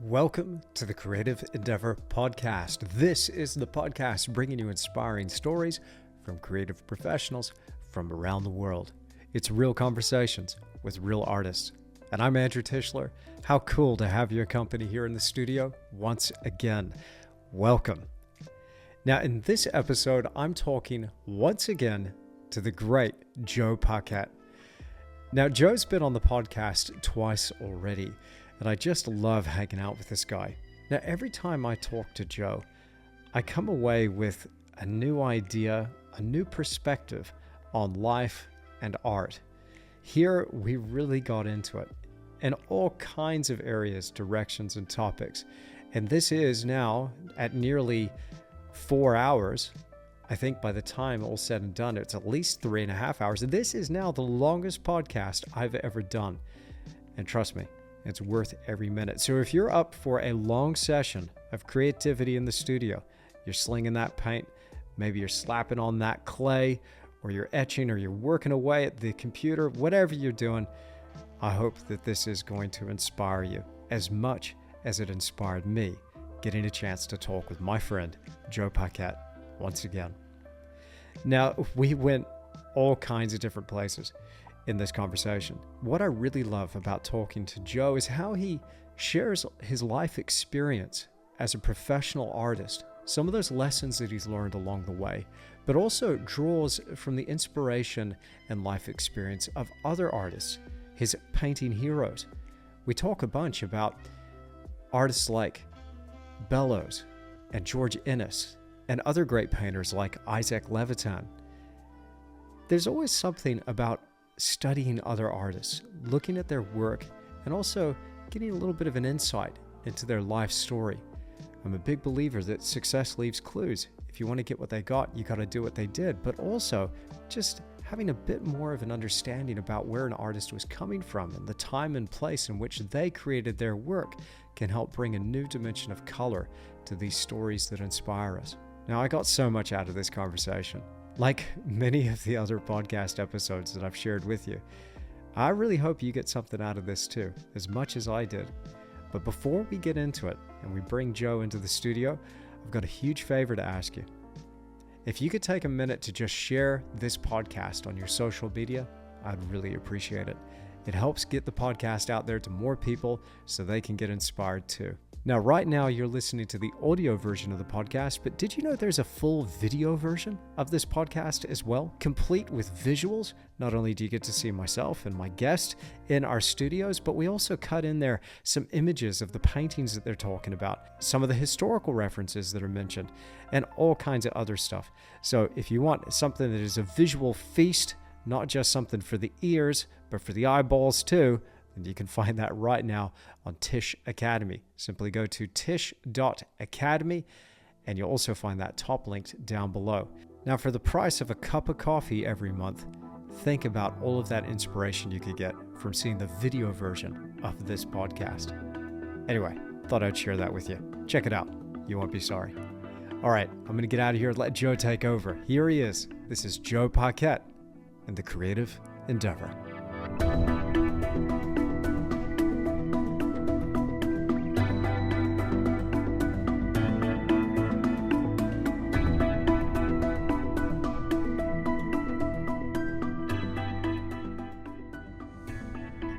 Welcome to the Creative Endeavor Podcast. This is the podcast bringing you inspiring stories from creative professionals from around the world. It's real conversations with real artists. And I'm Andrew Tischler. How cool to have your company here in the studio once again. Welcome. Now, in this episode, I'm talking once again to the great Joe Paquet. Now, Joe's been on the podcast twice already, and I just love hanging out with this guy. Now, every time I talk to Joe, I come away with a new idea, a new perspective on life and art. Here, we really got into it in all kinds of areas, directions, and topics. And this is now at nearly 4 hours. I think by the time all said and done, it's at least 3.5 hours. This is now the longest podcast I've ever done. And trust me, it's worth every minute. So if you're up for a long session of creativity in the studio, you're slinging that paint, maybe you're slapping on that clay, or you're etching, or you're working away at the computer, whatever you're doing, I hope that this is going to inspire you as much as it inspired me getting a chance to talk with my friend, Joe Paquet, once again. Now, we went all kinds of different places in this conversation. What I really love about talking to Joe is how he shares his life experience as a professional artist, some of those lessons that he's learned along the way, but also draws from the inspiration and life experience of other artists, his painting heroes. We talk a bunch about artists like Bellows and George Inness and other great painters like Isaac Levitan. There's always something about studying other artists, looking at their work, and also getting a little bit of an insight into their life story. I'm a big believer that success leaves clues. If you want to get what they got, you got to do what they did, but also just having a bit more of an understanding about where an artist was coming from and the time and place in which they created their work can help bring a new dimension of color to these stories that inspire us. Now, I got so much out of this conversation. Like many of the other podcast episodes that I've shared with you, I really hope you get something out of this too, as much as I did. But before we get into it and we bring Joe into the studio, I've got a huge favor to ask you. If you could take a minute to just share this podcast on your social media, I'd really appreciate it. It helps get the podcast out there to more people so they can get inspired too. Now, right now, you're listening to the audio version of the podcast, but did you know there's a full video version of this podcast as well, complete with visuals? Not only do you get to see myself and my guest in our studios, but we also cut in there some images of the paintings that they're talking about, some of the historical references that are mentioned, and all kinds of other stuff. So if you want something that is a visual feast, not just something for the ears, but for the eyeballs too, and you can find that right now on Tisch Academy. Simply go to tisch.academy, and you'll also find that top linked down below. Now, for the price of a cup of coffee every month, think about all of that inspiration you could get from seeing the video version of this podcast. Anyway, thought I'd share that with you. Check it out. You won't be sorry. All right, I'm going to get out of here and let Joe take over. Here he is. This is Joe Paquet and the Creative Endeavor.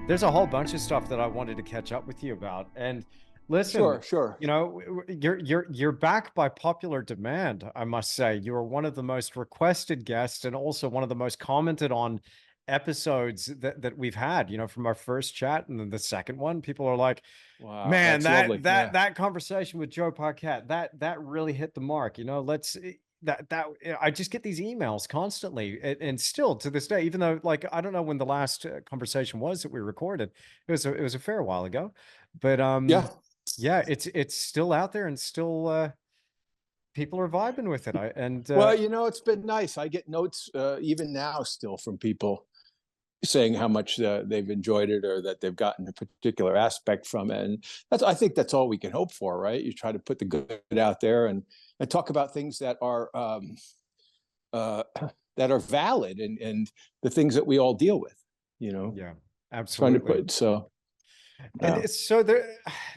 There's a whole bunch of stuff that I wanted to catch up with you about. And listen, Sure. you know, you're back by popular demand, I must say. You are one of the most requested guests and also one of the most commented on episodes that we've had, you know, from our first chat and then the second one. People are like, Wow, man, that's lovely. that conversation with Joe Paquet, that really hit the mark. You know, I just get these emails constantly, and still to this day, even though, like, I don't know when the last conversation was that we recorded. It was a fair while ago, but yeah, it's still out there and still people are vibing with it. Well, you know, it's been nice. I get notes even now still from people saying how much they've enjoyed it or that they've gotten a particular aspect from it. And I think that's all we can hope for, right? You try to put the good out there and talk about things that are uh, that are valid and the things that we all deal with, Yeah, trying to absolutely. put, so. And Yeah. so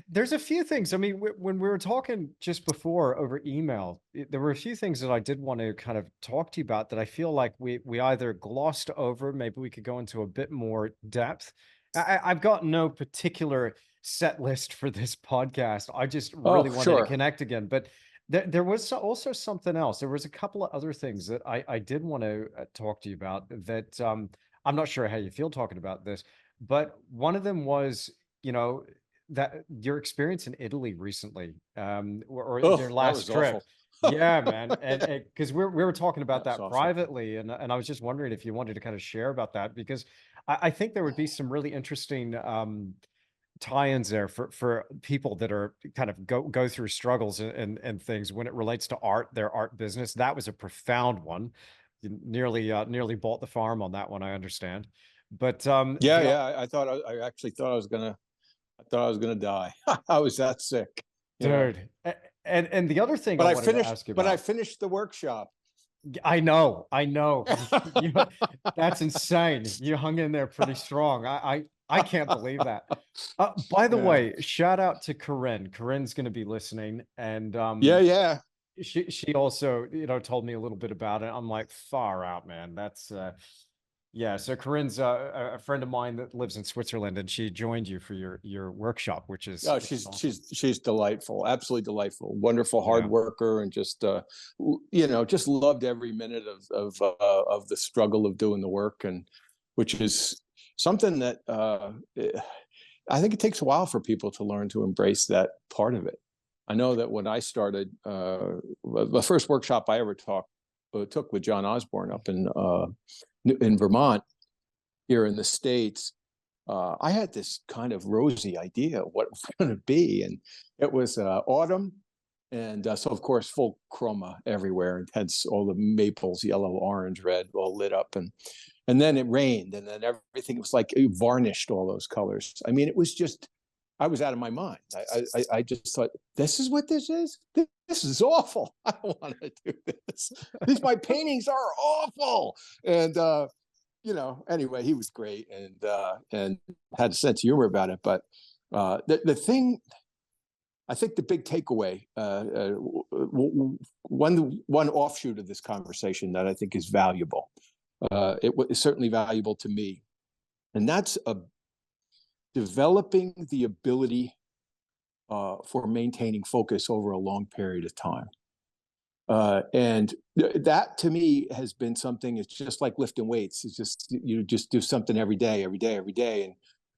there's a few things. I mean, when we were talking just before over email, there were a few things that I did want to kind of talk to you about that I feel like we either glossed over. Maybe we could go into a bit more depth. I've got no particular set list for this podcast. I just really Oh, wanted to sure. connect again. But there was also something else. There was a couple of other things that I did want to talk to you about that I'm not sure how you feel talking about this, but one of them was, you know, that your experience in Italy recently, or your Oh, that last was trip. awful. Yeah, man. And because we were talking about That was that awful. privately, and I was just wondering if you wanted to kind of share about that, because I think there would be some really interesting tie-ins there for people that are kind of go through struggles and things when it relates to art, their art business. That was a profound one. You nearly bought the farm on that one, I understand. But Yeah, the yeah. I actually thought I was gonna die. I was that sick, you know. Dude, and the other thing I wanted to ask you But I about, finished the workshop. I know, you, that's insane. You hung in there pretty strong. I can't believe that. By the Yeah. way, shout out to Corinne. Corinne's going to be listening, and Yeah, yeah. she also, told me a little bit about it. I'm like, far out, man. That's yeah. So Corinne's a friend of mine that lives in Switzerland, and she joined you for your workshop, Oh, which is awesome. she's delightful, absolutely delightful, wonderful hard Yeah. worker, and just just loved every minute of the struggle of doing the work, and which is something that I think it takes a while for people to learn to embrace that part of it. I know that when I started, the first workshop I ever took with John Osborne up in Vermont, here in the States, I had this kind of rosy idea of what it was going to be. And it was autumn. And so, of course, full chroma everywhere. It had all the maples, yellow, orange, red, all lit up. And then it rained. And then everything was like it varnished all those colors. I mean, it was just, I was out of my mind. I just thought, this is what this is? This is awful. I don't want to do this. My paintings are awful. And, anyway, he was great and had a sense of humor about it. But the thing, I think the big takeaway, one offshoot of this conversation that I think is valuable, it was certainly valuable to me, and that's developing the ability for maintaining focus over a long period of time. And that to me has been something, it's just like lifting weights. It's just, you just do something every day, every day, every day. And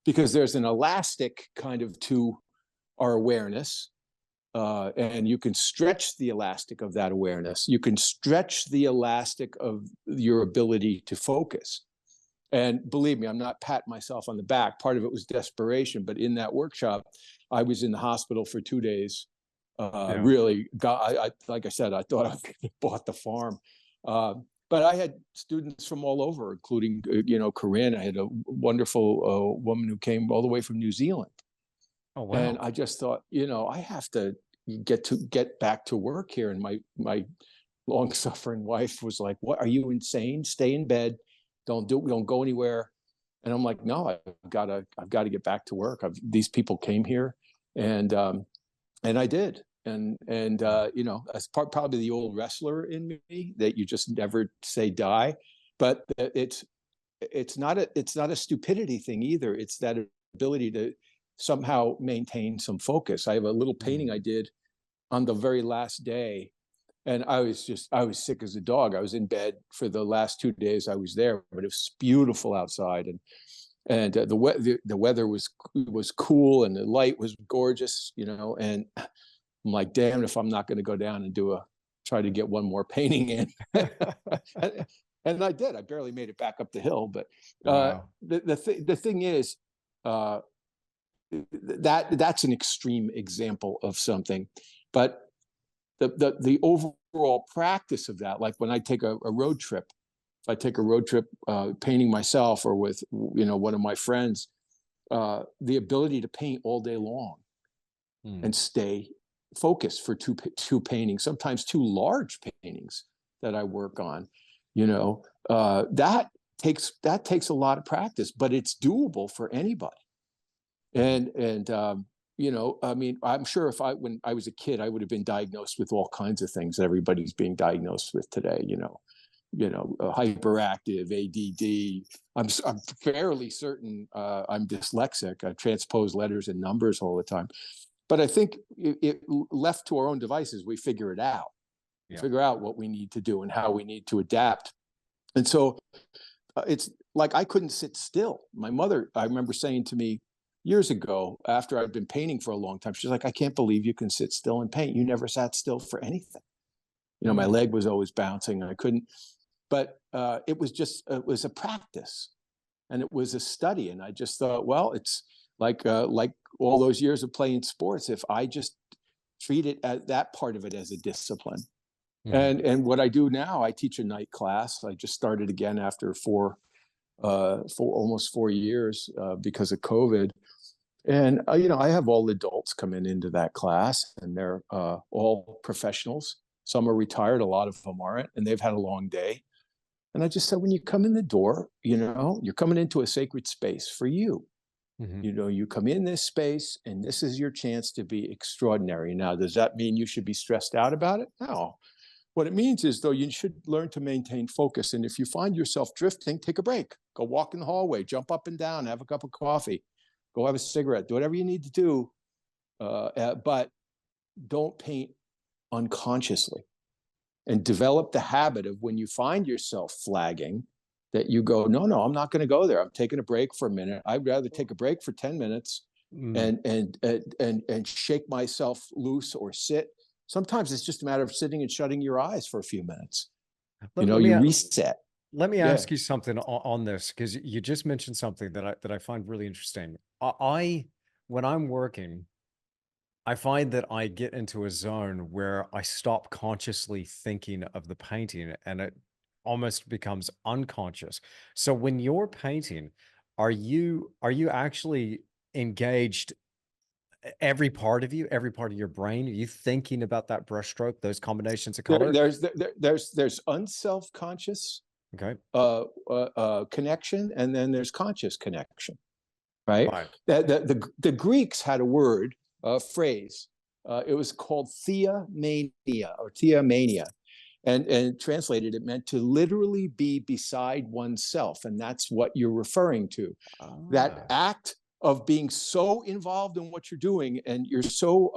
because there's an elastic kind of to our awareness, and you can stretch the elastic of that awareness. You can stretch the elastic of your ability to focus. And believe me, I'm not patting myself on the back. Part of it was desperation. But in that workshop, I was in the hospital for 2 days. Yeah. Really got, like I said, I thought I bought the farm. But I had students from all over, including, Corinne. I had a wonderful woman who came all the way from New Zealand. Oh, And wow. I just thought, I have to get back to work here. And my long suffering wife was like, "What, are you insane? Stay in bed. Don't go anywhere." And I'm like, "No, I've got to get back to work. These people came here, and I did." As probably the old wrestler in me, that you just never say die. But it's not a stupidity thing either. It's that ability to somehow maintain some focus. I have a little painting I did on the very last day, and I was sick as a dog. I was in bed for the last 2 days I was there, but it was beautiful outside, and the weather was cool, and the light was gorgeous, and I'm like, damn, if I'm not going to go down and try to get one more painting in. And I did. I barely made it back up the hill, but Wow. the thing is, that's an extreme example of something, but the overall practice of that, like when I take a road trip, I take a road trip painting myself or with, one of my friends, the ability to paint all day long and stay focused for two paintings, sometimes two large paintings that I work on, that takes a lot of practice, but it's doable for anybody. And I mean, I'm sure when I was a kid, I would have been diagnosed with all kinds of things that everybody's being diagnosed with today, hyperactive, ADD. I'm fairly certain I'm dyslexic. I transpose letters and numbers all the time. But I think it left to our own devices, we figure it out, figure out what we need to do and how we need to adapt. And so it's like I couldn't sit still. My mother, I remember saying to me years ago, after I'd been painting for a long time, she's like, I can't believe you can sit still and paint. You never sat still for anything. My leg was always bouncing and I couldn't. But it was a practice and it was a study. And I just thought, well, it's like all those years of playing sports, if I just treat it as that part of it as a discipline. And what I do now, I teach a night class. I just started again after for almost 4 years because of COVID. And, I have all adults coming into that class and they're all professionals. Some are retired, a lot of them aren't, and they've had a long day. And I just said, when you come in the door, you're coming into a sacred space for you. You come in this space and this is your chance to be extraordinary. Now, does that mean you should be stressed out about it? No. What it means is, though, you should learn to maintain focus. And if you find yourself drifting, take a break. Go walk in the hallway, jump up and down, have a cup of coffee, go have a cigarette, do whatever you need to do. But don't paint unconsciously. And develop the habit of when you find yourself flagging, that you go, no, I'm not going to go there. I'm taking a break for a minute. I'd rather take a break for 10 minutes and shake myself loose or sit. Sometimes it's just a matter of sitting and shutting your eyes for a few minutes. You reset. Let me ask you something on this, because you just mentioned something that I find really interesting. When I'm working, I find that I get into a zone where I stop consciously thinking of the painting and it almost becomes unconscious. So when you're painting, are you actually engaged every part of you, every part of your brain? Are you thinking about that brushstroke, those combinations of color? There's unself-conscious connection, and then there's conscious connection, right? The Greeks had a word, phrase. It was called theomania or theomania. And translated, it meant to literally be beside oneself. And that's what you're referring to. That act of being so involved in what you're doing and you're so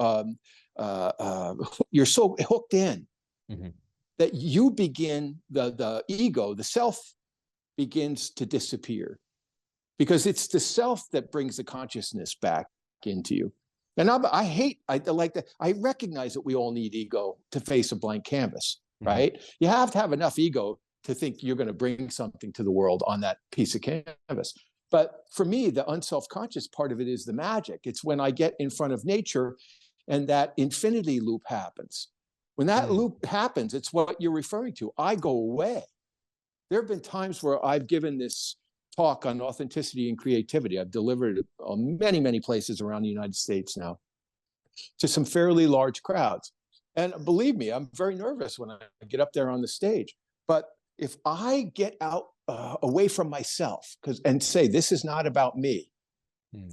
hooked in that you begin, the ego, the self begins to disappear. Because it's the self that brings the consciousness back into you. And I recognize that we all need ego to face a blank canvas, right? You have to have enough ego to think you're going to bring something to the world on that piece of canvas. But for me, the unself-conscious part of it is the magic. It's when I get in front of nature and that infinity loop happens. When that loop happens, it's what you're referring to. I go away. There have been times where I've given this talk on authenticity and creativity. I've delivered it many, many places around the United States now to some fairly large crowds. And believe me, I'm very nervous when I get up there on the stage. But if I get out away from myself and say, this is not about me,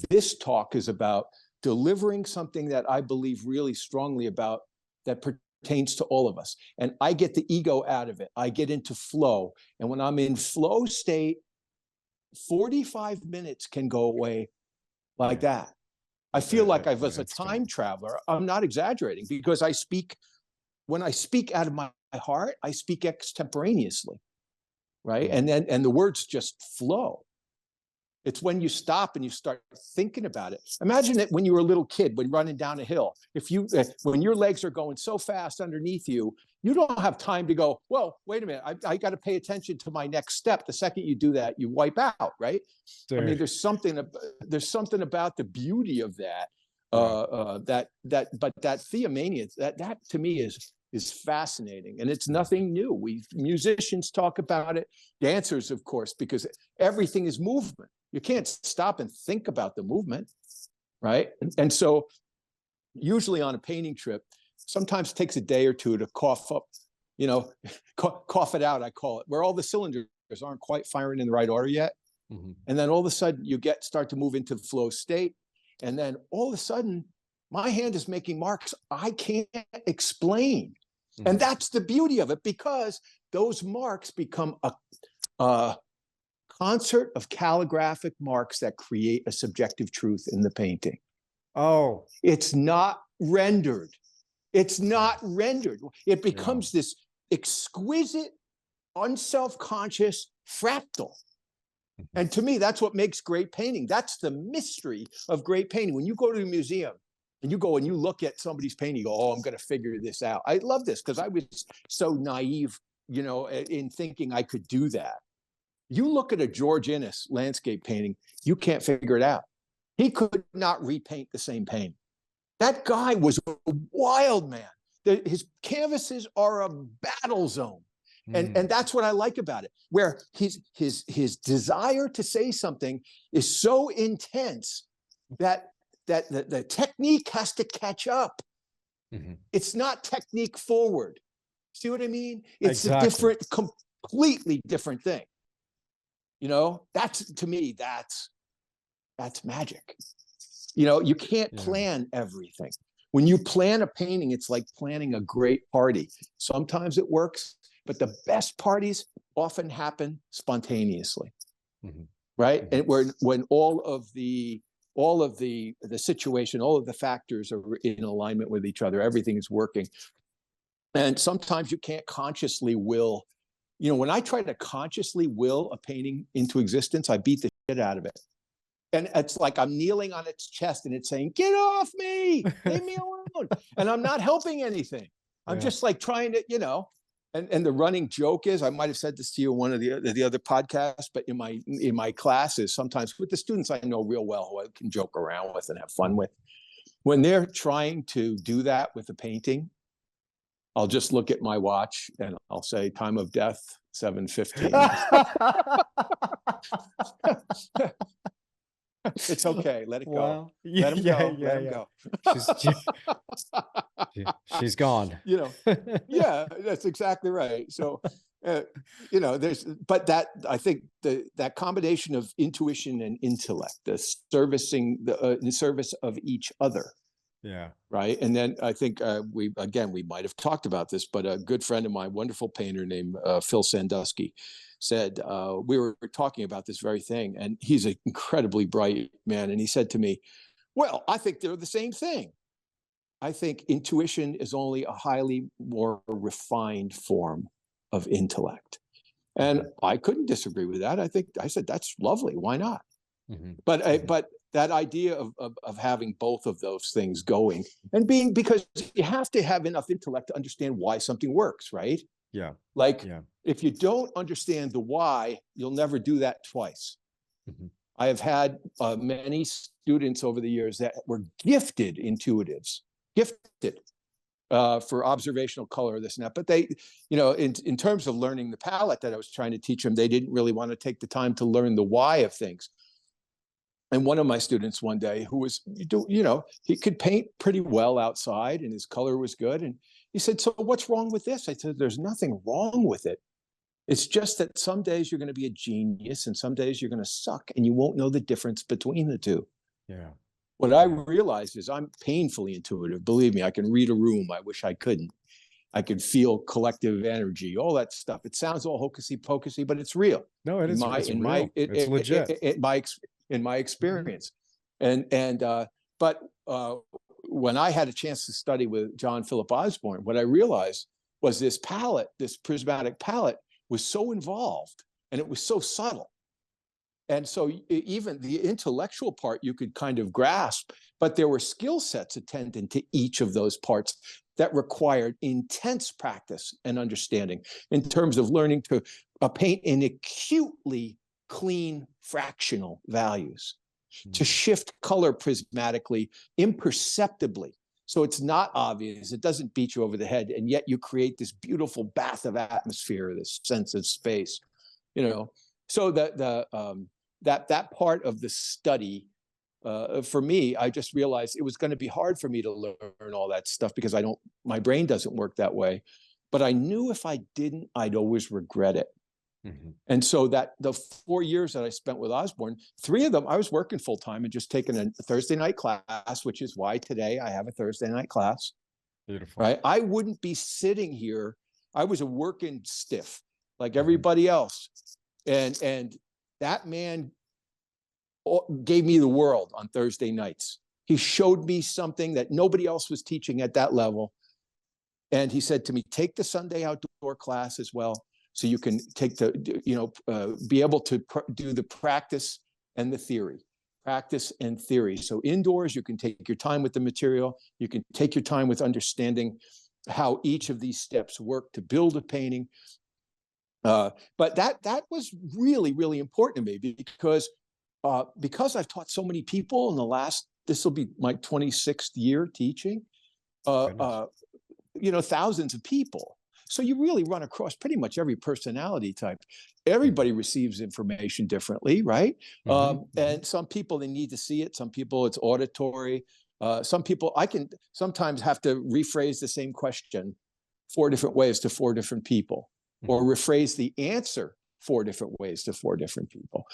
this talk is about delivering something that I believe really strongly about that pertains to all of us. And I get the ego out of it. I get into flow. And when I'm in flow state, 45 minutes can go away like that. I feel like I was a time traveler. I'm not exaggerating, because when I speak out of my heart, I speak extemporaneously, right? And the words just flow. It's when you stop and you start thinking about it. Imagine it when you were a little kid, when running down a hill. When your legs are going so fast underneath you, you don't have time to go, well, wait a minute, I got to pay attention to my next step. The second you do that, you wipe out, right? Dude. I mean, there's something about the beauty of that. But that theomania, that to me is is fascinating, and it's nothing new. Musicians talk about it, dancers, of course, because everything is movement. You can't stop and think about the movement, right? And so usually on a painting trip, sometimes it takes a day or two to cough up, cough it out, I call it, where all the cylinders aren't quite firing in the right order yet. Mm-hmm. And then all of a sudden you start to move into the flow state. And then all of a sudden my hand is making marks I can't explain. Mm-hmm. And that's the beauty of it, because those marks become a concert of calligraphic marks that create a subjective truth in the painting. Oh, it's not rendered. It's not rendered. It becomes this exquisite, unself-conscious fractal. And to me, that's what makes great painting. That's the mystery of great painting. When you go to a museum and you go and you look at somebody's painting, you go, oh, I'm going to figure this out. I love this because I was so naive, in thinking I could do that. You look at a George Inness landscape painting, you can't figure it out. He could not repaint the same painting. That guy was a wild man. His canvases are a battle zone. And that's what I like about it, where his desire to say something is so intense that the technique has to catch up. Mm-hmm. It's not technique forward. See what I mean? It's exactly. A different, completely different thing. That's, to me, that's magic. You can't plan everything. When you plan a painting, it's like planning a great party. Sometimes it works, but the best parties often happen spontaneously, mm-hmm. right? Mm-hmm. And when all of the situation, all of the factors are in alignment with each other, everything is working. And sometimes you can't consciously will. When I try to consciously will a painting into existence, I beat the shit out of it. And it's like I'm kneeling on its chest and it's saying, get off me, leave me alone. And I'm not helping anything. I'm just like trying to, and the running joke is, I might have said this to you in one of the other podcasts, but in my classes, sometimes with the students I know real well, who I can joke around with and have fun with, when they're trying to do that with a painting, I'll just look at my watch and I'll say, time of death, 7:15. It's okay. Let it go. Let him go. Let him go. She's gone. Yeah, that's exactly right. So, I think that combination of intuition and intellect, the servicing, in service of each other. Yeah. Right. And then I think we might have talked about this, but a good friend of mine, wonderful painter named Phil Sandusky, said, we were talking about this very thing, and he's an incredibly bright man. And he said to me, well, I think they're the same thing. I think intuition is only a highly more refined form of intellect. And I couldn't disagree with that. I said, that's lovely. Why not? Mm-hmm. But that idea of having both of those things going and because you have to have enough intellect to understand why something works, right? Yeah. If you don't understand the why, you'll never do that twice. Mm-hmm. I have had many students over the years that were gifted intuitives, for observational color, this and that. But they, in terms of learning the palette that I was trying to teach them, they didn't really want to take the time to learn the why of things. And one of my students one day, who was, he could paint pretty well outside and his color was good. And he said, so what's wrong with this? I said, there's nothing wrong with it. It's just that some days you're going to be a genius and some days you're going to suck and you won't know the difference between the two. Yeah. What I realized is I'm painfully intuitive. Believe me, I can read a room. I wish I couldn't. I could feel collective energy, all that stuff. It sounds all hocusy pocusy, but it's real. No, it is. It's legit. In my experience. Mm-hmm. But when I had a chance to study with John Philip Osborne, what I realized was this palette, this prismatic palette, was so involved and it was so subtle. And so even the intellectual part you could kind of grasp, but there were skill sets attendant to each of those parts that required intense practice and understanding in terms of learning to paint in acutely clean fractional values, to shift color prismatically, imperceptibly, So it's not obvious. It doesn't beat you over the head. And yet you create this beautiful bath of atmosphere, this sense of space, you know. So that part of the study, for me, I just realized it was going to be hard for me to learn all that stuff because my brain doesn't work that way. But I knew if I didn't, I'd always regret it. Mm-hmm. And so that the 4 years that I spent with Osborne, 3 of them, I was working full time and just taking a Thursday night class, which is why today I have a Thursday night class. Beautiful. Right? I wouldn't be sitting here. I was a working stiff like everybody else. And that man gave me the world on Thursday nights. He showed me something that nobody else was teaching at that level. And he said to me, take the Sunday outdoor class as well. So you can take be able to do the practice and the theory, practice and theory. So indoors, you can take your time with the material. You can take your time with understanding how each of these steps work to build a painting. But that was really, really important to me because I've taught so many people in this will be my 26th year teaching, thousands of people. So you really run across pretty much every personality type. Everybody receives information differently, right? And some people, they need to see it. Some people, it's auditory. Some people, I can sometimes have to rephrase the same question 4 different ways to 4 different people, or rephrase the answer 4 different ways to 4 different people,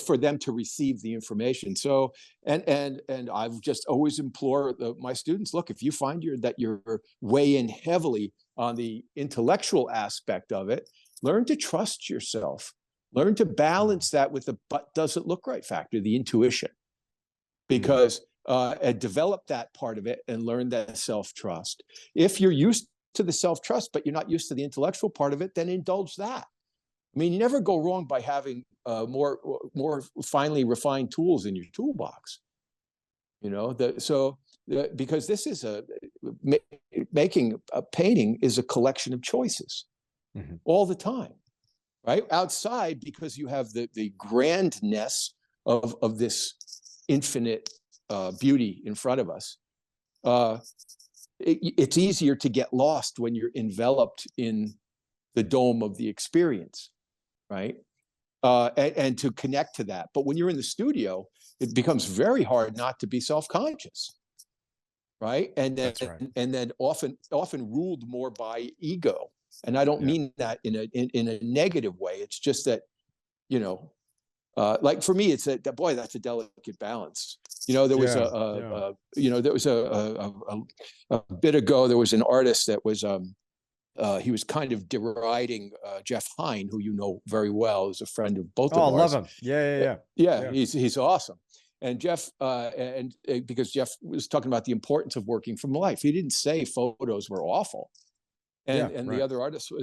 for them to receive the information. So, and I've just always implore my students, look, if you find that you're weighing heavily on the intellectual aspect of it, learn to trust yourself, learn to balance that with the but doesn't look right factor, the intuition, because develop that part of it and learn that self-trust. If you're used to the self-trust, but you're not used to the intellectual part of it, then indulge that. I mean, you never go wrong by having more finely refined tools in your toolbox. Because this is making a painting is a collection of choices all the time, right? Outside, because you have the grandness of this infinite beauty in front of us. It's easier to get lost when you're enveloped in the dome of the experience, right? And to connect to that. But when you're in the studio, it becomes very hard not to be self-conscious, right? And then often ruled more by ego. And I don't mean that in a negative way. It's just that, like for me, it's boy, that's a delicate balance. There was there was a bit ago, there was an artist that was he was kind of deriding Jeff Hine, who you know very well, is a friend of both of ours. Oh, I love him. Yeah. He's awesome. And Jeff, because Jeff was talking about the importance of working from life. He didn't say photos were awful. And the other artist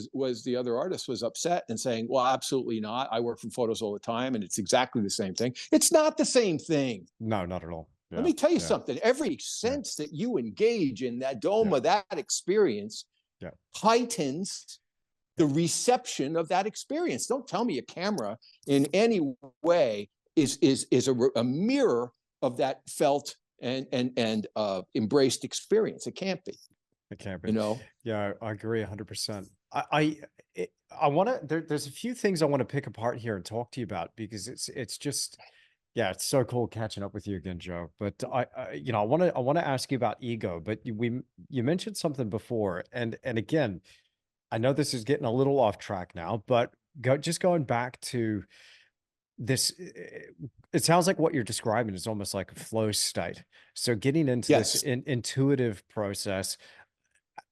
was upset and saying, well, absolutely not. I work from photos all the time, and it's exactly the same thing. It's not the same thing. No, not at all. Let me tell you something. Every sense that you engage in that dome of that experience heightens the reception of that experience. Don't tell me a camera in any way is a mirror of that felt and embraced experience. It can't be. It can't be. Yeah, I agree 100%. I want to. There's a few things I want to pick apart here and talk to you about, because it's just. Yeah, it's so cool catching up with you again, Joe. But I want to ask you about ego. But you mentioned something before, and again, I know this is getting a little off track now, but going back to this, it sounds like what you're describing is almost like a flow state. So getting into this intuitive process,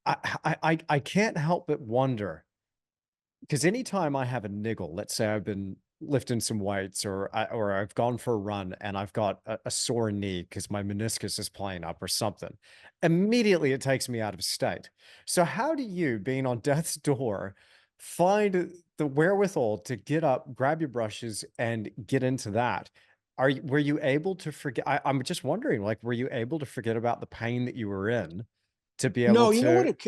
I can't help but wonder, because anytime I have a niggle, let's say I've been lifting some weights, or I've gone for a run and I've got a sore knee because my meniscus is playing up or something, immediately it takes me out of state. So how do you, being on death's door, find the wherewithal to get up, grab your brushes, and get into that? Were you able to forget? I'm just wondering, like, were you able to forget about the pain that you were in to be able to? No, you know what?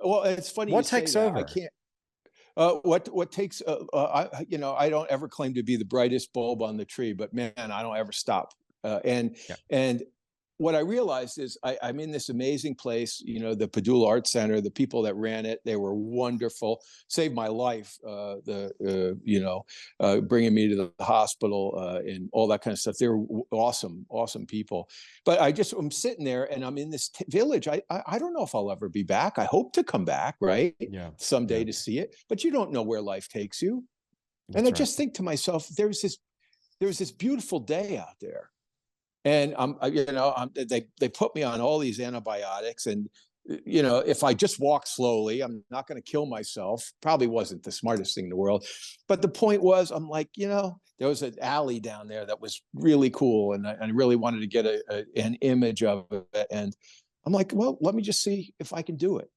Well, it's funny. What takes over? I can't. What takes? I don't ever claim to be the brightest bulb on the tree, but man, I don't ever stop. And what I realized is I'm in this amazing place, you know, the Padul Art Center. The people that ran it, they were wonderful, saved my life. Bringing me to the hospital and all that kind of stuff. They were awesome, awesome people. But I'm sitting there and I'm in this village. I don't know if I'll ever be back. I hope to come back, right, Yeah. someday Yeah. to see it. But you don't know where life takes you. And That's I right. just think to myself, there's this beautiful day out there. And they put me on all these antibiotics, and if I just walk slowly, I'm not going to kill myself. Probably wasn't the smartest thing in the world, but the point was, I'm like, there was an alley down there that was really cool, and I really wanted to get an image of it, and I'm like, well, let me just see if I can do it,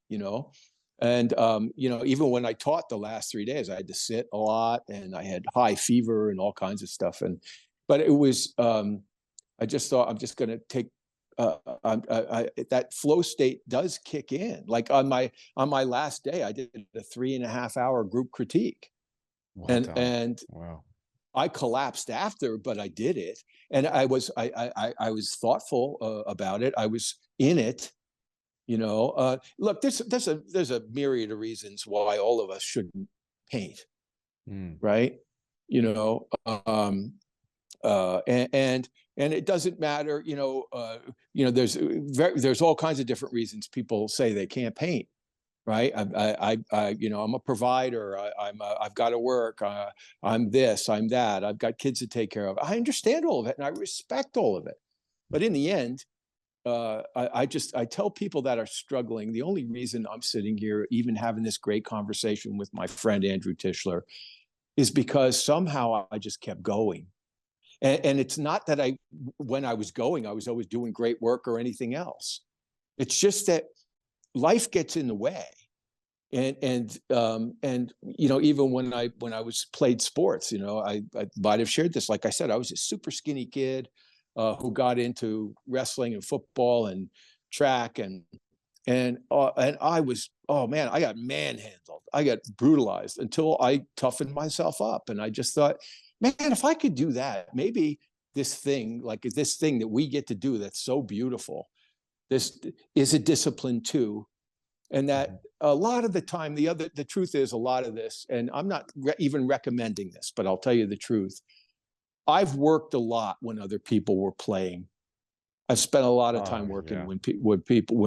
And even when I taught the last 3 days, I had to sit a lot, and I had high fever and all kinds of stuff, but it was. I just thought I'm just going to take that flow state does kick in. Like on my last day, I did a 3.5 hour group critique, What? and Wow. I collapsed after, but I did it, and I was thoughtful about it. I was in it. Look, there's a myriad of reasons why all of us shouldn't paint, right? You know, um, and it doesn't matter, there's all kinds of different reasons people say they can't paint, right? I'm a provider. I've got to work. I'm this, I'm that. I've got kids to take care of. I understand all of it, and I respect all of it. But in the end, I tell people that are struggling, the only reason I'm sitting here, even having this great conversation with my friend Andrew Tischler, is because somehow I just kept going. And it's not that when I was going, I was always doing great work or anything else. It's just that life gets in the way. And even when I was played sports, I might have shared this. Like I said, I was a super skinny kid who got into wrestling and football and track, and I was, oh man, I got manhandled. I got brutalized until I toughened myself up. And I just thought, man, if I could do that, maybe this thing that we get to do that's so beautiful, this is a discipline too. And that a lot of the time, the truth is, a lot of this, and I'm not even recommending this, but I'll tell you the truth. I've worked a lot when other people were playing. I've spent a lot of time working when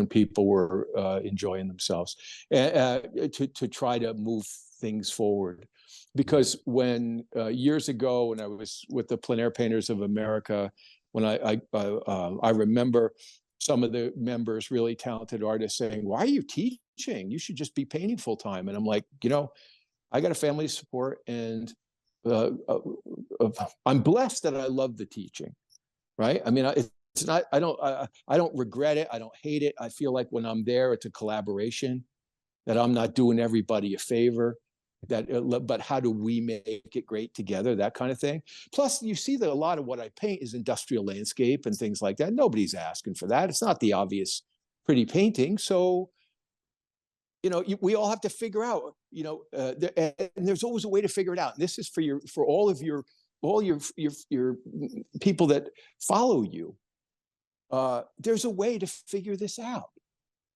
people were enjoying themselves, to try to move things forward. Because when years ago, when I was with the Plein Air Painters of America, when I remember some of the members, really talented artists, saying, "Why are you teaching? You should just be painting full time." And I'm like, I got a family to support, and I'm blessed that I love the teaching. Right? I mean, it's not. I don't regret it. I don't hate it. I feel like when I'm there, it's a collaboration. That I'm not doing everybody a favor. But how do we make it great together? That kind of thing. Plus, you see that a lot of what I paint is industrial landscape and things like that. Nobody's asking for that. It's not the obvious pretty painting. So, we all have to figure out. And there's always a way to figure it out. And this is for all your people that follow you. There's a way to figure this out.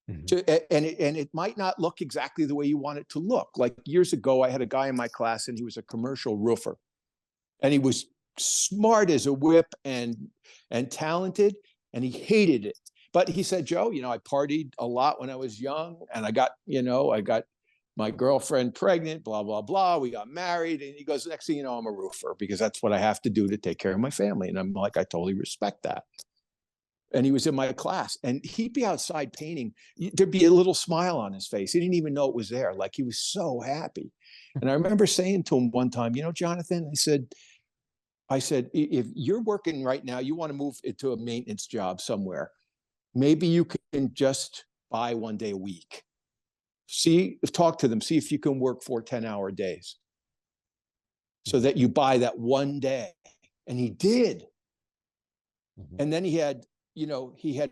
And it might not look exactly the way you want it to look. Like years ago, I had a guy in my class, and he was a commercial roofer, and he was smart as a whip and talented, and he hated it. But he said, "Joe, I partied a lot when I was young, and I got my girlfriend pregnant, blah, blah, blah. We got married." And he goes, "Next thing you know, I'm a roofer because that's what I have to do to take care of my family." And I'm like, I totally respect that. And he was in my class, and he'd be outside painting. There'd be a little smile on his face. He didn't even know it was there. Like, he was so happy. And I remember saying to him one time, "Jonathan," I said, "if you're working right now, you want to move into a maintenance job somewhere, maybe you can just buy 1 day a week. Talk to them, see if you can work 4 10-hour days so that you buy that 1 day." And he did. And then he had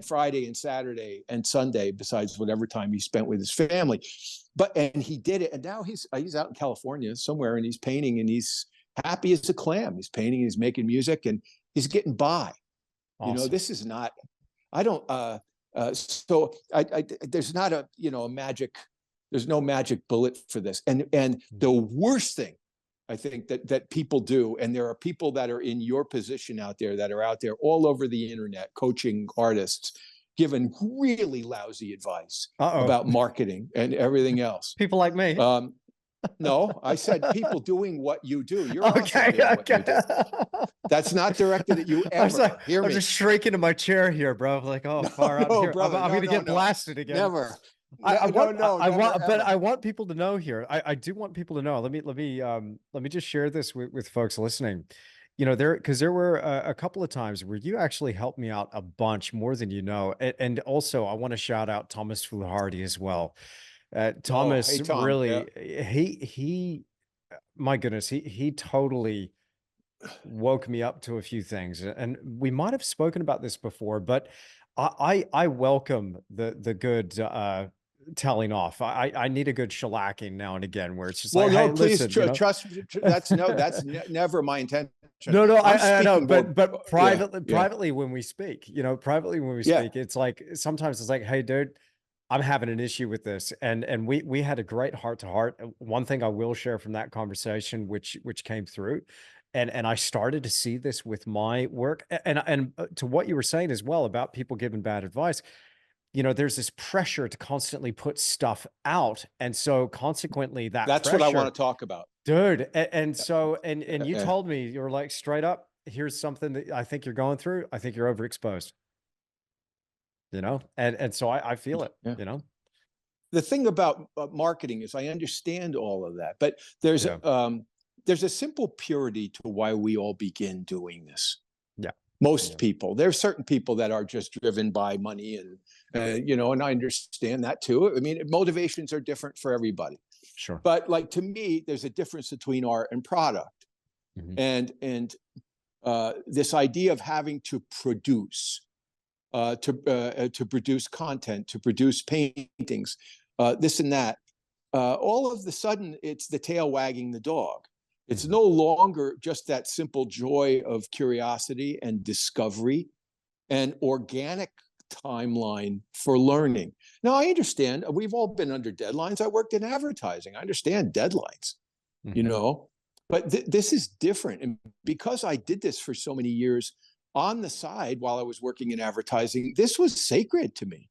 Friday and Saturday and Sunday, besides whatever time he spent with his family. And he did it. And now he's out in California somewhere, and he's painting, and he's happy as a clam. He's painting, he's making music, and he's getting by. Awesome. This is not, I don't, so there's not a, a magic, there's no magic bullet for this. And the worst thing I think that people do, and there are people that are in your position out there that are out there all over the internet coaching artists, giving really lousy advice about marketing and everything else. People like me. No, I said people doing what you do. You're also doing what you do. That's not directed at you ever. I'm just shrieking in my chair here, bro. Like, oh, far out here. Brother, I'm going to get blasted again. Never. I want people to know here. I do want people to know. Let me just share this with folks listening. Because there were a couple of times where you actually helped me out a bunch more than you know. And also, I want to shout out Thomas Fluharty as well. Thomas, hey, Tom, really, he, my goodness, he totally woke me up to a few things. And we might have spoken about this before, but I welcome the good telling off. I need a good shellacking now and again, where it's just well, like, no, hey, please listen, trust. That's never my intention. No, I know, but privately when we speak, it's like, sometimes it's like, hey, dude, I'm having an issue with this. And we had a great heart to heart. One thing I will share from that conversation, which came through, and I started to see this with my work, and to what you were saying as well about people giving bad advice, there's this pressure to constantly put stuff out. And so consequently that's pressure, what I want to talk about. Dude. And so you told me, you were like, straight up, here's something that I think you're going through. I think you're overexposed. And so I feel it. The thing about marketing is I understand all of that, but there's a simple purity to why we all begin doing this. Most people, there's certain people that are just driven by money, and and I understand that too. I mean, motivations are different for everybody. Sure. But like, to me, there's a difference between art and product. And this idea of having to produce, to produce content, to produce paintings, this and that, all of the sudden it's the tail wagging the dog. It's no longer just that simple joy of curiosity and discovery and organic timeline for learning. Now, I understand we've all been under deadlines. I worked in advertising. I understand deadlines, but this is different. And because I did this for so many years on the side while I was working in advertising, this was sacred to me,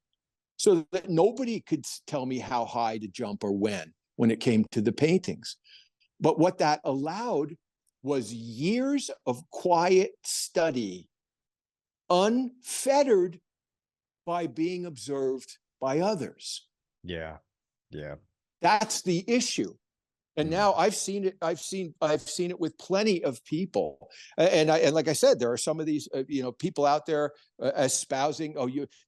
so that nobody could tell me how high to jump or when it came to the paintings. But what that allowed was years of quiet study, unfettered by being observed by others. Yeah. That's the issue. And now I've seen it. I've seen it with plenty of people. And like I said, there are some of these, people out there espousing,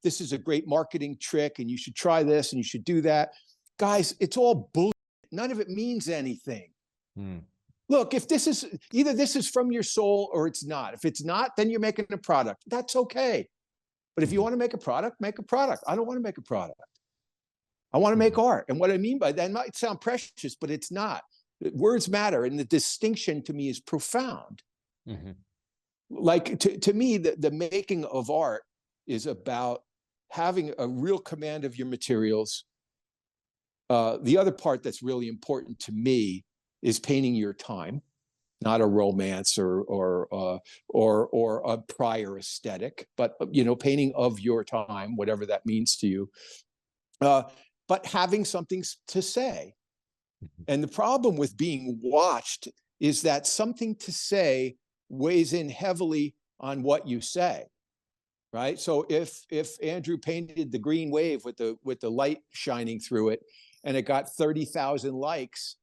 this is a great marketing trick, and you should try this, and you should do that. Guys, it's all bullshit. None of it means anything. Look, if this is from your soul or it's not. If it's not, then you're making a product. That's okay. But if you want to make a product, make a product. I don't want to make a product. I want to make art. And what I mean by that might sound precious, but it's not. Words matter. And the distinction to me is profound. Like, to me, the making of art is about having a real command of your materials. The other part that's really important to me is painting your time, not a romance or a prior aesthetic, but painting of your time, whatever that means to you. But having something to say. And the problem with being watched is that something to say weighs in heavily on what you say, right? So if Andrew painted the green wave with the light shining through it, and it got 30,000 likes,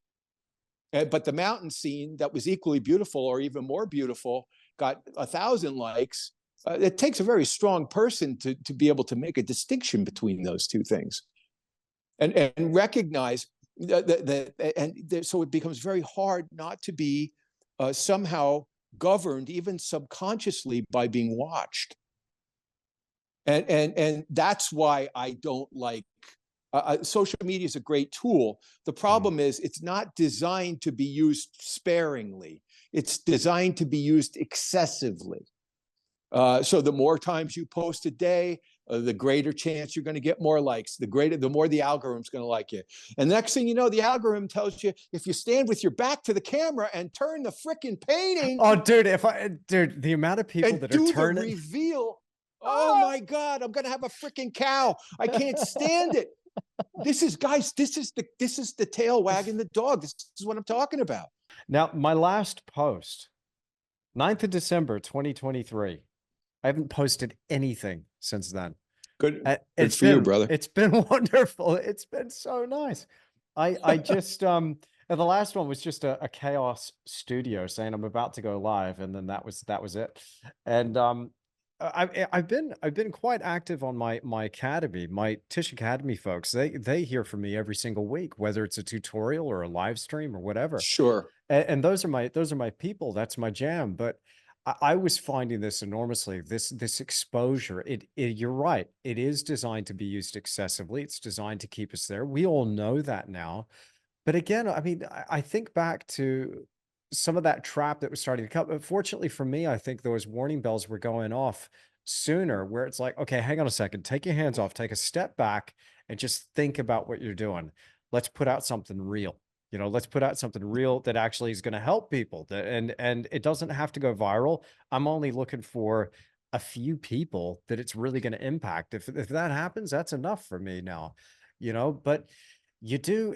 but the mountain scene that was equally beautiful or even more beautiful got 1,000 likes, it takes a very strong person to be able to make a distinction between those two things. And recognize so it becomes very hard not to be somehow governed, even subconsciously, by being watched. And that's why I don't like social media. Is a great tool. The problem is it's not designed to be used sparingly. It's designed to be used excessively. So the more times you post a day, the greater chance you're going to get more likes, the more the algorithm's going to like you. And next thing you know, the algorithm tells you if you stand with your back to the camera and turn the freaking painting. Oh, dude, the amount of people that are do the turning reveal. Oh my God, I'm going to have a freaking cow. I can't stand it. This is, guys, this is the tail wagging the dog. This is what I'm talking about. Now, my last post, 9th of December, 2023. I haven't posted anything since then. Good It's for you, been, brother. it's been wonderful. It's been so nice. I just, and the last one was just a chaos studio saying I'm about to go live. And then that was it. And, I've been quite active on my academy, my Tisch Academy folks. They hear from me every single week, whether it's a tutorial or a live stream or whatever. Sure. And those are my people. That's my jam. But I was finding this enormously. This exposure. You're right. It is designed to be used excessively. It's designed to keep us there. We all know that now. But again, I mean, I think back to some of that trap that was starting to come. But fortunately for me, I think those warning bells were going off sooner, where it's like, okay, hang on a second, take your hands off, take a step back, and just think about what you're doing. Let's put out something real. Let's put out something real that actually is going to help people. And it doesn't have to go viral. I'm only looking for a few people that it's really going to impact. If that happens, that's enough for me now. But you do.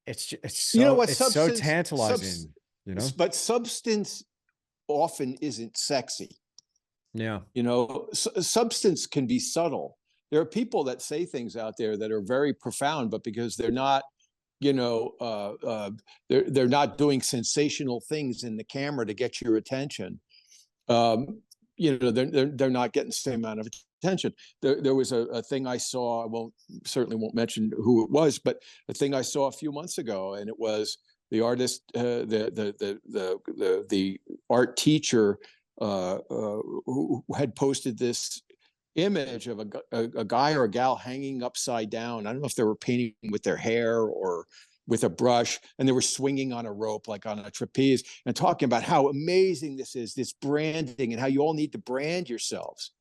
It's What, it's so substance, tantalizing. but substance often isn't sexy. Yeah. Substance can be subtle. There are people that say things out there that are very profound, but because they're not, they're not doing sensational things in the camera to get your attention. They're not getting the same amount of attention. There was a thing I saw. I certainly won't mention who it was, but a thing I saw a few months ago, and it was the artist, the art teacher who had posted this image of a guy or a gal hanging upside down. I don't know if they were painting with their hair or with a brush, and they were swinging on a rope, like on a trapeze, and talking about how amazing this is, this branding, and how you all need to brand yourselves.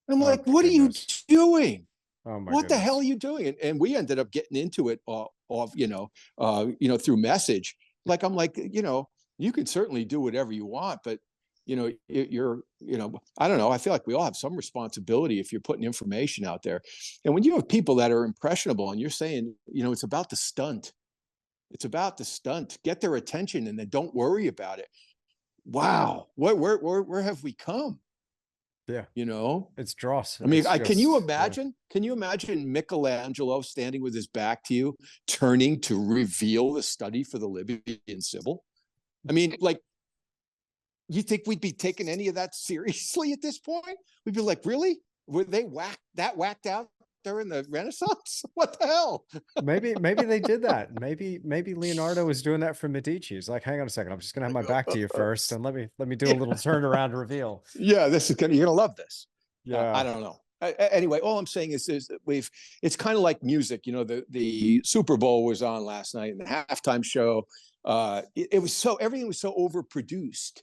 And I'm like, what are you doing? Oh my what goodness. the hell are you doing? And we ended up getting into it through message. Like, I'm like, you can certainly do whatever you want, but you're, I don't know. I feel like we all have some responsibility if you're putting information out there. And when you have people that are impressionable and you're saying, it's about the stunt, get their attention and then don't worry about it. Wow. Where have we come? Yeah. It's dross. I mean, can you imagine? Can you imagine Michelangelo standing with his back to you, turning to reveal the study for the Libyan Sibyl? I mean, like, you think we'd be taking any of that seriously at this point? We'd be like, really? Were they whacked out during the Renaissance? What the hell? Maybe they did that. Maybe Leonardo was doing that for Medici. He's like, hang on a second, I'm just gonna have my back to you first, and let me do a little turnaround reveal. Yeah, you're gonna love this. Yeah, I don't know. Anyway, all I'm saying is that it's kind of like music. The Super Bowl was on last night, and the halftime show. It was everything was so overproduced.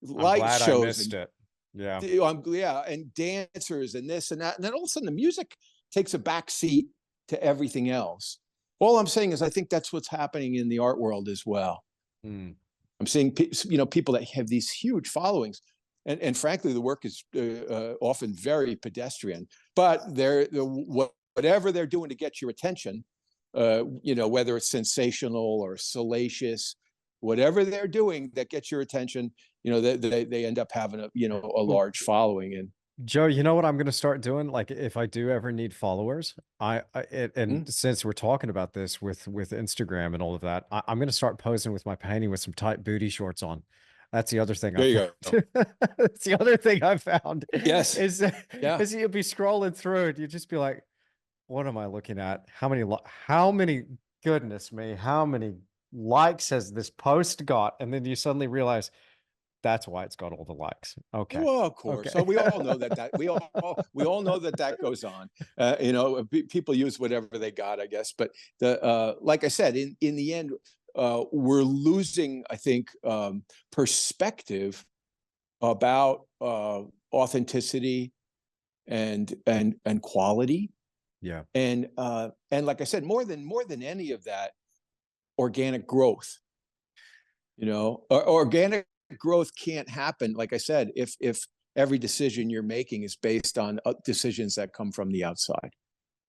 Light shows. I missed it. Yeah. Yeah. And dancers and this and that. And then all of a sudden the music takes a back seat to everything else. All I'm saying is I think that's what's happening in the art world as well. I'm seeing, people that have these huge followings. And frankly, the work is often very pedestrian, but whatever they're doing to get your attention, whether it's sensational or salacious, whatever they're doing that gets your attention, they end up having a large following. And Joe, you know what I'm going to start doing? Like, if I do ever need followers, since we're talking about this with Instagram and all of that, I'm going to start posing with my painting with some tight booty shorts on. That's the other thing. There you go. That's the other thing I found. Yes. Is you'll be scrolling through it. You just be like, what am I looking at? How many, goodness me, how many likes has this post got? And then you suddenly realize that's why it's got all the likes. Okay. Well, of course. Okay. So we all know that we all know that goes on. People use whatever they got, I guess. But like I said, in the end, we're losing, I think, perspective about authenticity, and quality. Yeah. And like I said, more than any of that, organic growth. Organic growth can't happen, like I said, if every decision you're making is based on decisions that come from the outside.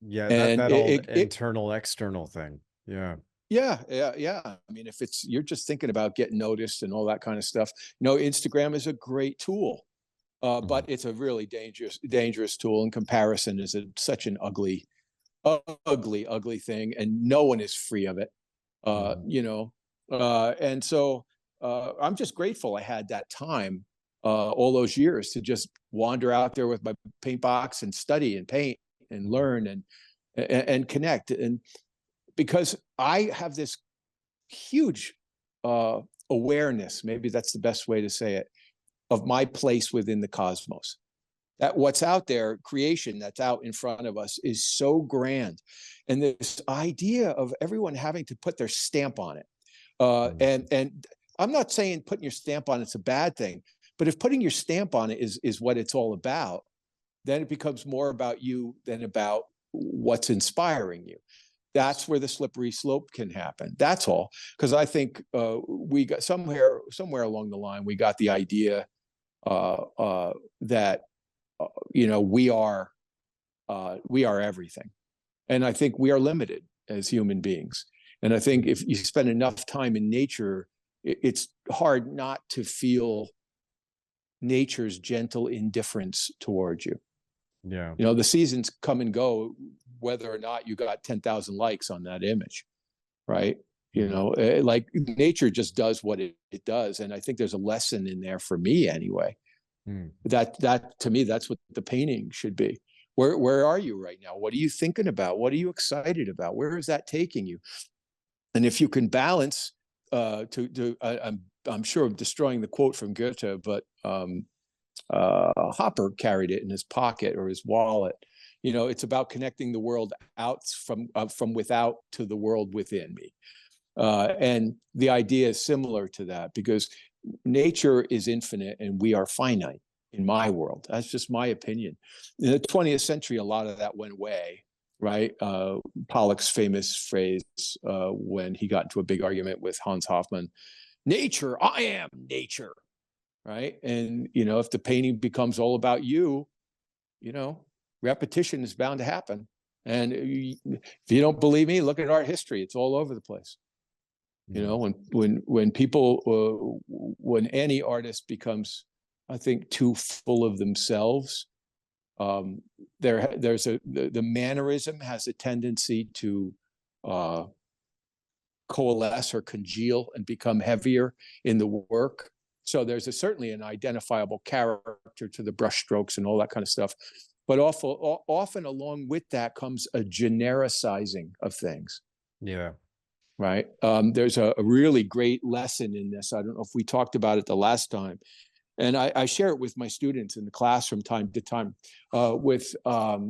Yeah, And that old internal external thing. Yeah. yeah. I mean, if you're just thinking about getting noticed and all that kind of stuff, Instagram is a great tool, but it's a really dangerous tool. In comparison, is such an ugly thing, and no one is free of it. And so I'm just grateful I had that time, all those years, to just wander out there with my paint box and study and paint and learn and connect. And because I have this huge awareness, maybe that's the best way to say it, of my place within the cosmos. That what's out there, creation that's out in front of us, is so grand. And this idea of everyone having to put their stamp on it. And I'm not saying putting your stamp on it's a bad thing, but if putting your stamp on it is what it's all about, then it becomes more about you than about what's inspiring you. That's where the slippery slope can happen. That's all. Because I think we got somewhere along the line, we got the idea that we are everything, and I think we are limited as human beings. And I think if you spend enough time in nature, it's hard not to feel nature's gentle indifference towards you. Yeah. The seasons come and go, whether or not you got 10,000 likes on that image, right? Like nature just does what it does. And I think there's a lesson in there for me anyway. That to me, that's what the painting should be. Where are you right now? What are you thinking about? What are you excited about? Where is that taking you? And if you can balance, I'm sure I'm destroying the quote from Goethe, but Hopper carried it in his pocket or his wallet. It's about connecting the world out from without to the world within me. And the idea is similar to that, because nature is infinite and we are finite in my world. That's just my opinion. In the 20th century, a lot of that went away, right? Pollock's famous phrase when he got into a big argument with Hans Hofmann, nature, I am nature, right? And, if the painting becomes all about you, repetition is bound to happen. And if you don't believe me, look at art history. It's all over the place. When people, when any artist becomes, I think, too full of themselves, the mannerism has a tendency to coalesce or congeal and become heavier in the work. So there's certainly an identifiable character to the brush strokes and all that kind of stuff. But often along with that comes a genericizing of things. Yeah. Right. There's a really great lesson in this. I don't know if we talked about it the last time. And I share it with my students in the class from time to time, with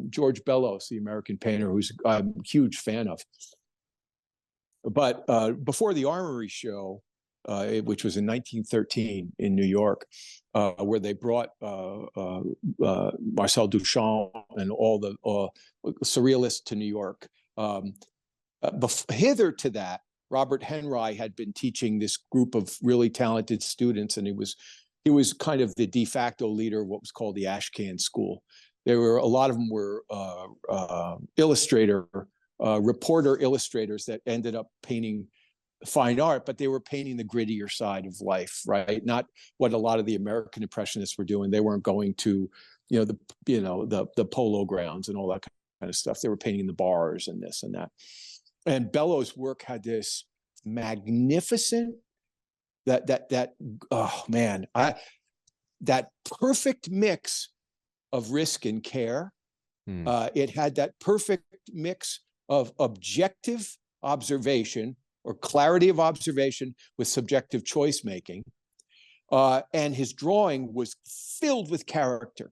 George Bellows, the American painter, who's I'm a huge fan of. But before the Armory show, which was in 1913 in New York, where they brought Marcel Duchamp and all the surrealists to New York. Hither to that, Robert Henry had been teaching this group of really talented students, and he was kind of the de facto leader of what was called the Ashcan School. A lot of them were reporter illustrators that ended up painting fine art, but they were painting the grittier side of life, right? Not what a lot of the American Impressionists were doing. They weren't going to, the polo grounds and all that kind of stuff. They were painting the bars and this and that. And Bellows' work had this magnificent, that perfect mix of risk and care. It had that perfect mix of objective observation or clarity of observation with subjective choice making. And his drawing was filled with character.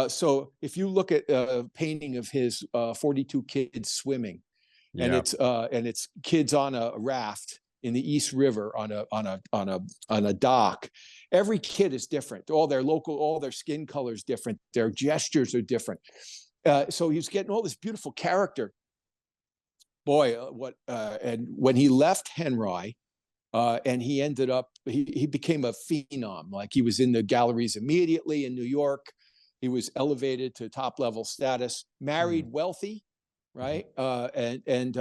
So if you look at a painting of his 42 kids swimming, and it's kids on a raft in the East River on a dock, Every kid is different. All their skin color is different. Their gestures are different. So he was getting all this beautiful character. Boy, and when he left Henry, and he ended up, he became a phenom. Like, he was in the galleries immediately in New York. He was elevated to top level status, married, wealthy, right? He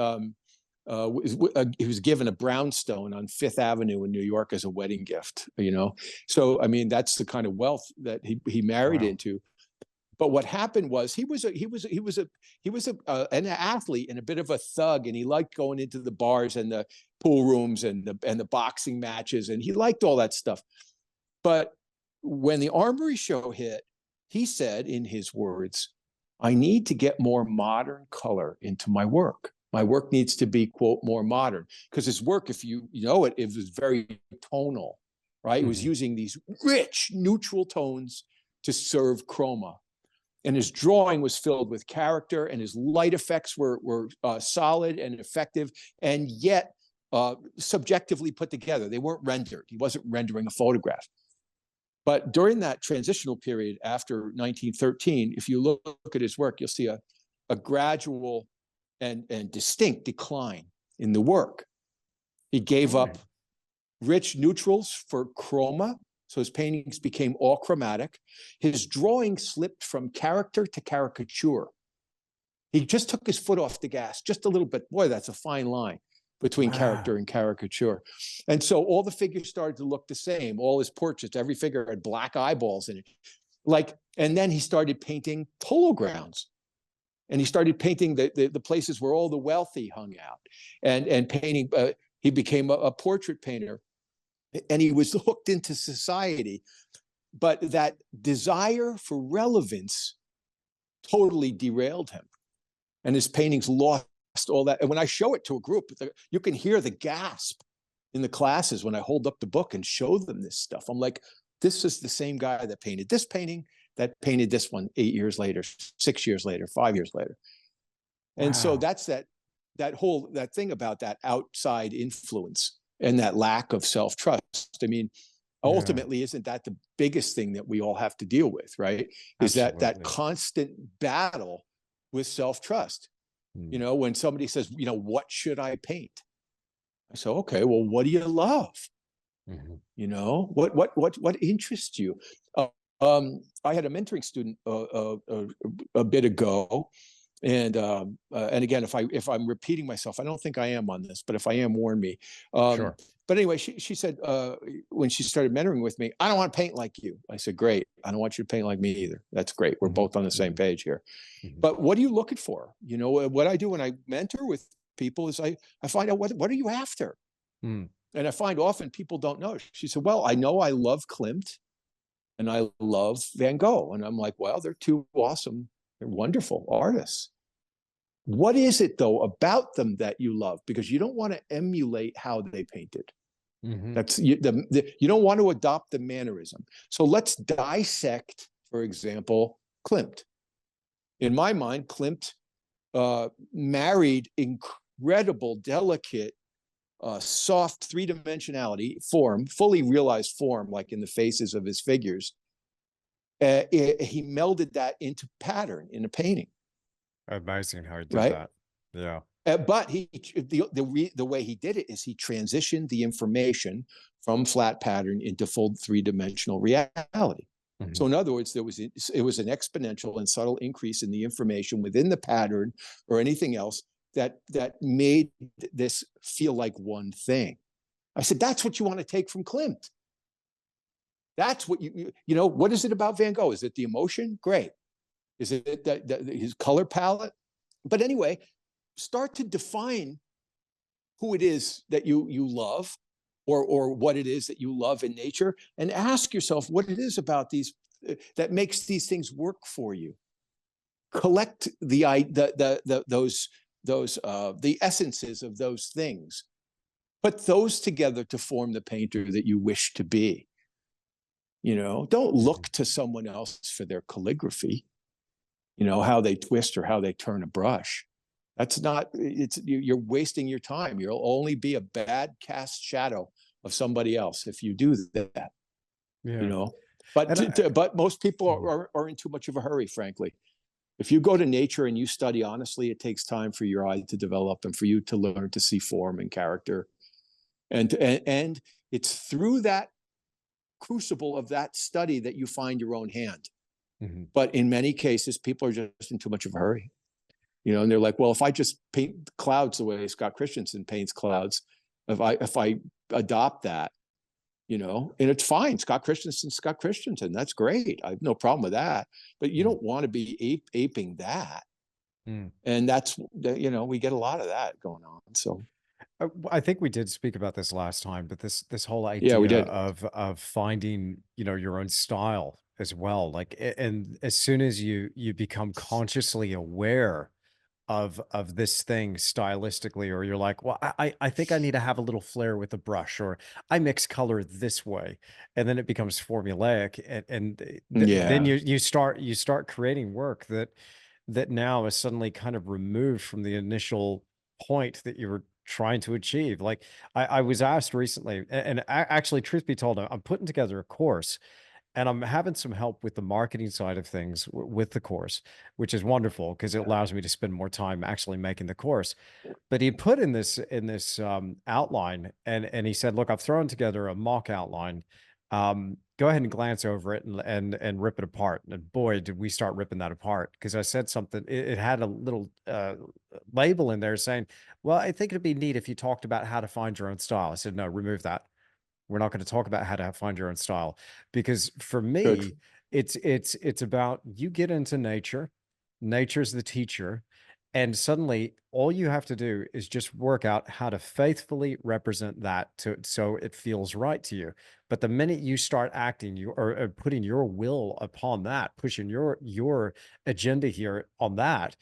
was given a brownstone on Fifth Avenue in New York as a wedding gift, you know? So, I mean, that's the kind of wealth that he married into. But what happened was he was an athlete and a bit of a thug, and he liked going into the bars and the pool rooms and the boxing matches, and he liked all that stuff. But when the Armory show hit, he said, in his words, "I need to get more modern color into my work. My work needs to be, quote, more modern." Because his work, if you know it, it was very tonal, right? It was using these rich neutral tones to serve chroma. And his drawing was filled with character, and his light effects were solid and effective, and yet subjectively put together. They weren't rendered. He wasn't rendering a photograph. But during that transitional period after 1913, if you look at his work, you'll see a gradual and distinct decline in the work. He gave up rich neutrals for chroma, so his paintings became all chromatic. His drawing slipped from character to caricature. He just took his foot off the gas just a little bit. Boy, that's a fine line between character and caricature. And so all the figures started to look the same. All his portraits, every figure had black eyeballs in it. And then he started painting polo grounds. And he started painting the places where all the wealthy hung out, and painting. He became a portrait painter, and he was hooked into society. But that desire for relevance totally derailed him, and his paintings lost all that. And when I show it to a group, you can hear the gasp in the classes when I hold up the book and show them this stuff. I'm like, this is the same guy that painted this painting, that painted this one 8 years later, 6 years later, 5 years later. And so that's that thing about that outside influence and that lack of self-trust. I mean, ultimately, isn't that the biggest thing that we all have to deal with, right? Is that constant battle with self-trust. You know, when somebody says, you know, what should I paint? I say, okay, well, what do you love? You know, what interests you? I had a mentoring student a bit ago, and again, if I'm repeating myself, I don't think I am on this, but if I am, warn me. Sure. But anyway, she said, when she started mentoring with me, "I don't want to paint like you." I said, "Great. I don't want you to paint like me either. That's great. We're both on the same page here." But what are you looking for? You know, what I do when I mentor with people is I find out what are you after? And I find often people don't know. She said, "Well, I know I love Klimt and I love Van Gogh." And I'm like, well, they're two awesome, they're wonderful artists. What is it, though, about them that you love? Because you don't want to emulate how they painted. That's you don't want to adopt the mannerism. So let's dissect, for example, Klimt. In my mind, Klimt married incredible, delicate, soft three-dimensionality form, fully realized form, like in the faces of his figures. He melded that into pattern in a painting. Amazing how he did that. Yeah. But the way he did it is he transitioned the information from flat pattern into full three-dimensional reality. So in other words, it was an exponential and subtle increase in the information within the pattern or anything else that made this feel like one thing. I said, that's what you want to take from Klimt. That's what you know, what is it about Van Gogh? Is it the emotion? Great. Is it that his color palette? But anyway, start to define who it is that you love, or what it is that you love in nature, and ask yourself what it is about these that makes these things work for you. Collect the essences of those things. Put those together to form the painter that you wish to be. You know, don't look to someone else for their calligraphy, you know, how they twist or how they turn a brush. That's not, you're wasting your time. You'll only be a bad cast shadow of somebody else if you do that. you Yeah. know. But And but most people Mhm. are in too much of a hurry, frankly. If you go to nature and you study honestly, it takes time for your eye to develop and for you to learn to see form and character. And it's through that crucible of that study that you find your own hand. Mhm. But in many cases, people are just in too much of a hurry, you know, and they're like, well, if I just paint clouds the way Scott Christensen paints clouds, if I adopt that, you know, and it's fine. Scott Christensen, that's great. I have no problem with that. But you Mm. don't want to be aping that. Mm. And that's, you know, we get a lot of that going on. So I think we did speak about this last time, but this whole yeah, we idea did. of finding, your own style as well. Like, and as soon as you become consciously aware of this thing stylistically, or you're like, well, I think I need to have a little flair with the brush, or I mix color this way, and then it becomes formulaic, and then Yeah. you start creating work that now is suddenly kind of removed from the initial point that you were trying to achieve. Like, I was asked recently, actually, truth be told, I'm putting together a course, and I'm having some help with the marketing side of things with the course, which is wonderful because it allows me to spend more time actually making the course. But he put in this outline, and he said, "Look, I've thrown together a mock outline. Go ahead and glance over it and rip it apart." And boy, did we start ripping that apart, because I said something. It had a little label in there saying, "Well, I think it'd be neat if you talked about how to find your own style." I said, "No, remove that. We're not going to talk about how to find your own style, because for Good. me, it's about, you get into nature, nature's the teacher, and suddenly all you have to do is just work out how to faithfully represent that to so it feels right to you. But the minute you start acting, you or putting your will upon that, pushing your agenda here on that,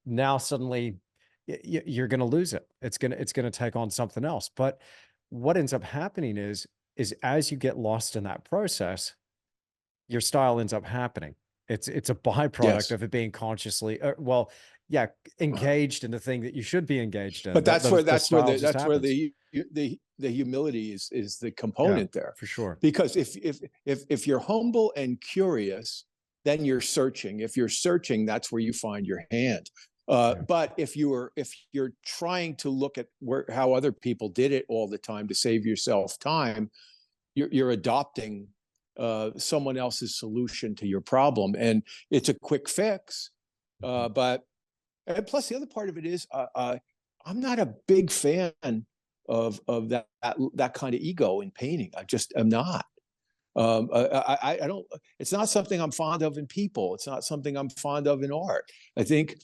now suddenly you're going to lose it. It's going to take on something else. But what ends up happening is as you get lost in that process, your style ends up happening. It's a byproduct Yes. of it being consciously, well, yeah, engaged in the thing that you should be engaged in. But The that's where the style just happens. the humility is the Yeah, component there. for sure. Because if you're humble and curious, then you're searching. If you're searching, that's where you find your hand. Yeah. But if you're trying to look at how other people did it all the time to save yourself time, you're adopting someone else's solution to your problem, and it's a quick fix. Mhm. But and plus, the other part of it is, I'm not a big fan of that kind of ego in painting. I just am not. I don't. It's not something I'm fond of in people. It's not something I'm fond of in art. I think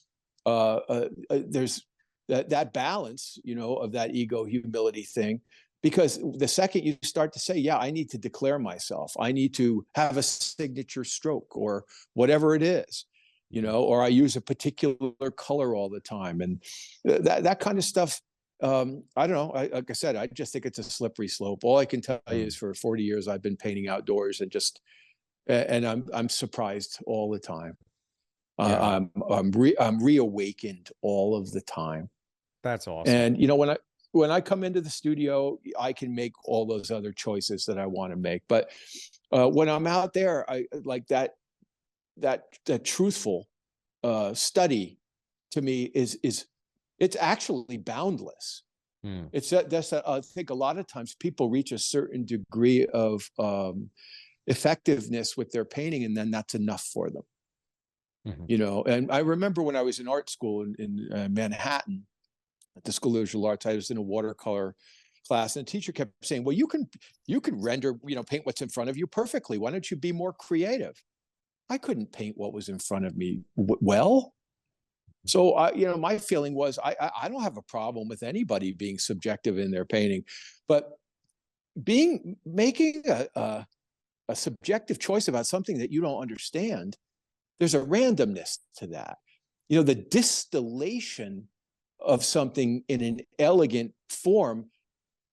there's that balance, you know, of that ego humility thing. Because the second you start to say, "Yeah, I need to declare myself. I need to have a signature stroke or whatever it is," you Mhm. know, or I use a particular color all the time, and that kind of stuff. I don't know. Like I said, I just think it's a slippery slope. All I can tell you Mm. is, for 40 years, I've been painting outdoors, and I'm surprised all the time. Yeah, I'm reawakened all of the time. that's awesome. And you know, when I come into the studio, I can make all those other choices that I want to make. But when I'm out there, I like that truthful study to me is it's actually boundless. Mm. It's that's I think a lot of times people reach a certain degree of effectiveness with their painting, and then that's enough for them. Mhm. You know, and I remember when I was in art school in Manhattan at the School of Visual Arts, I was in a watercolor class, and the teacher kept saying, "Well, you can render, you know, paint what's in front of you perfectly. Why don't you be more creative?" I couldn't paint what was in front of me well. So you know, my feeling was I don't have a problem with anybody being subjective in their painting, but being making a subjective choice about something that you don't understand, there's a randomness to that. You know, the distillation of something in an elegant form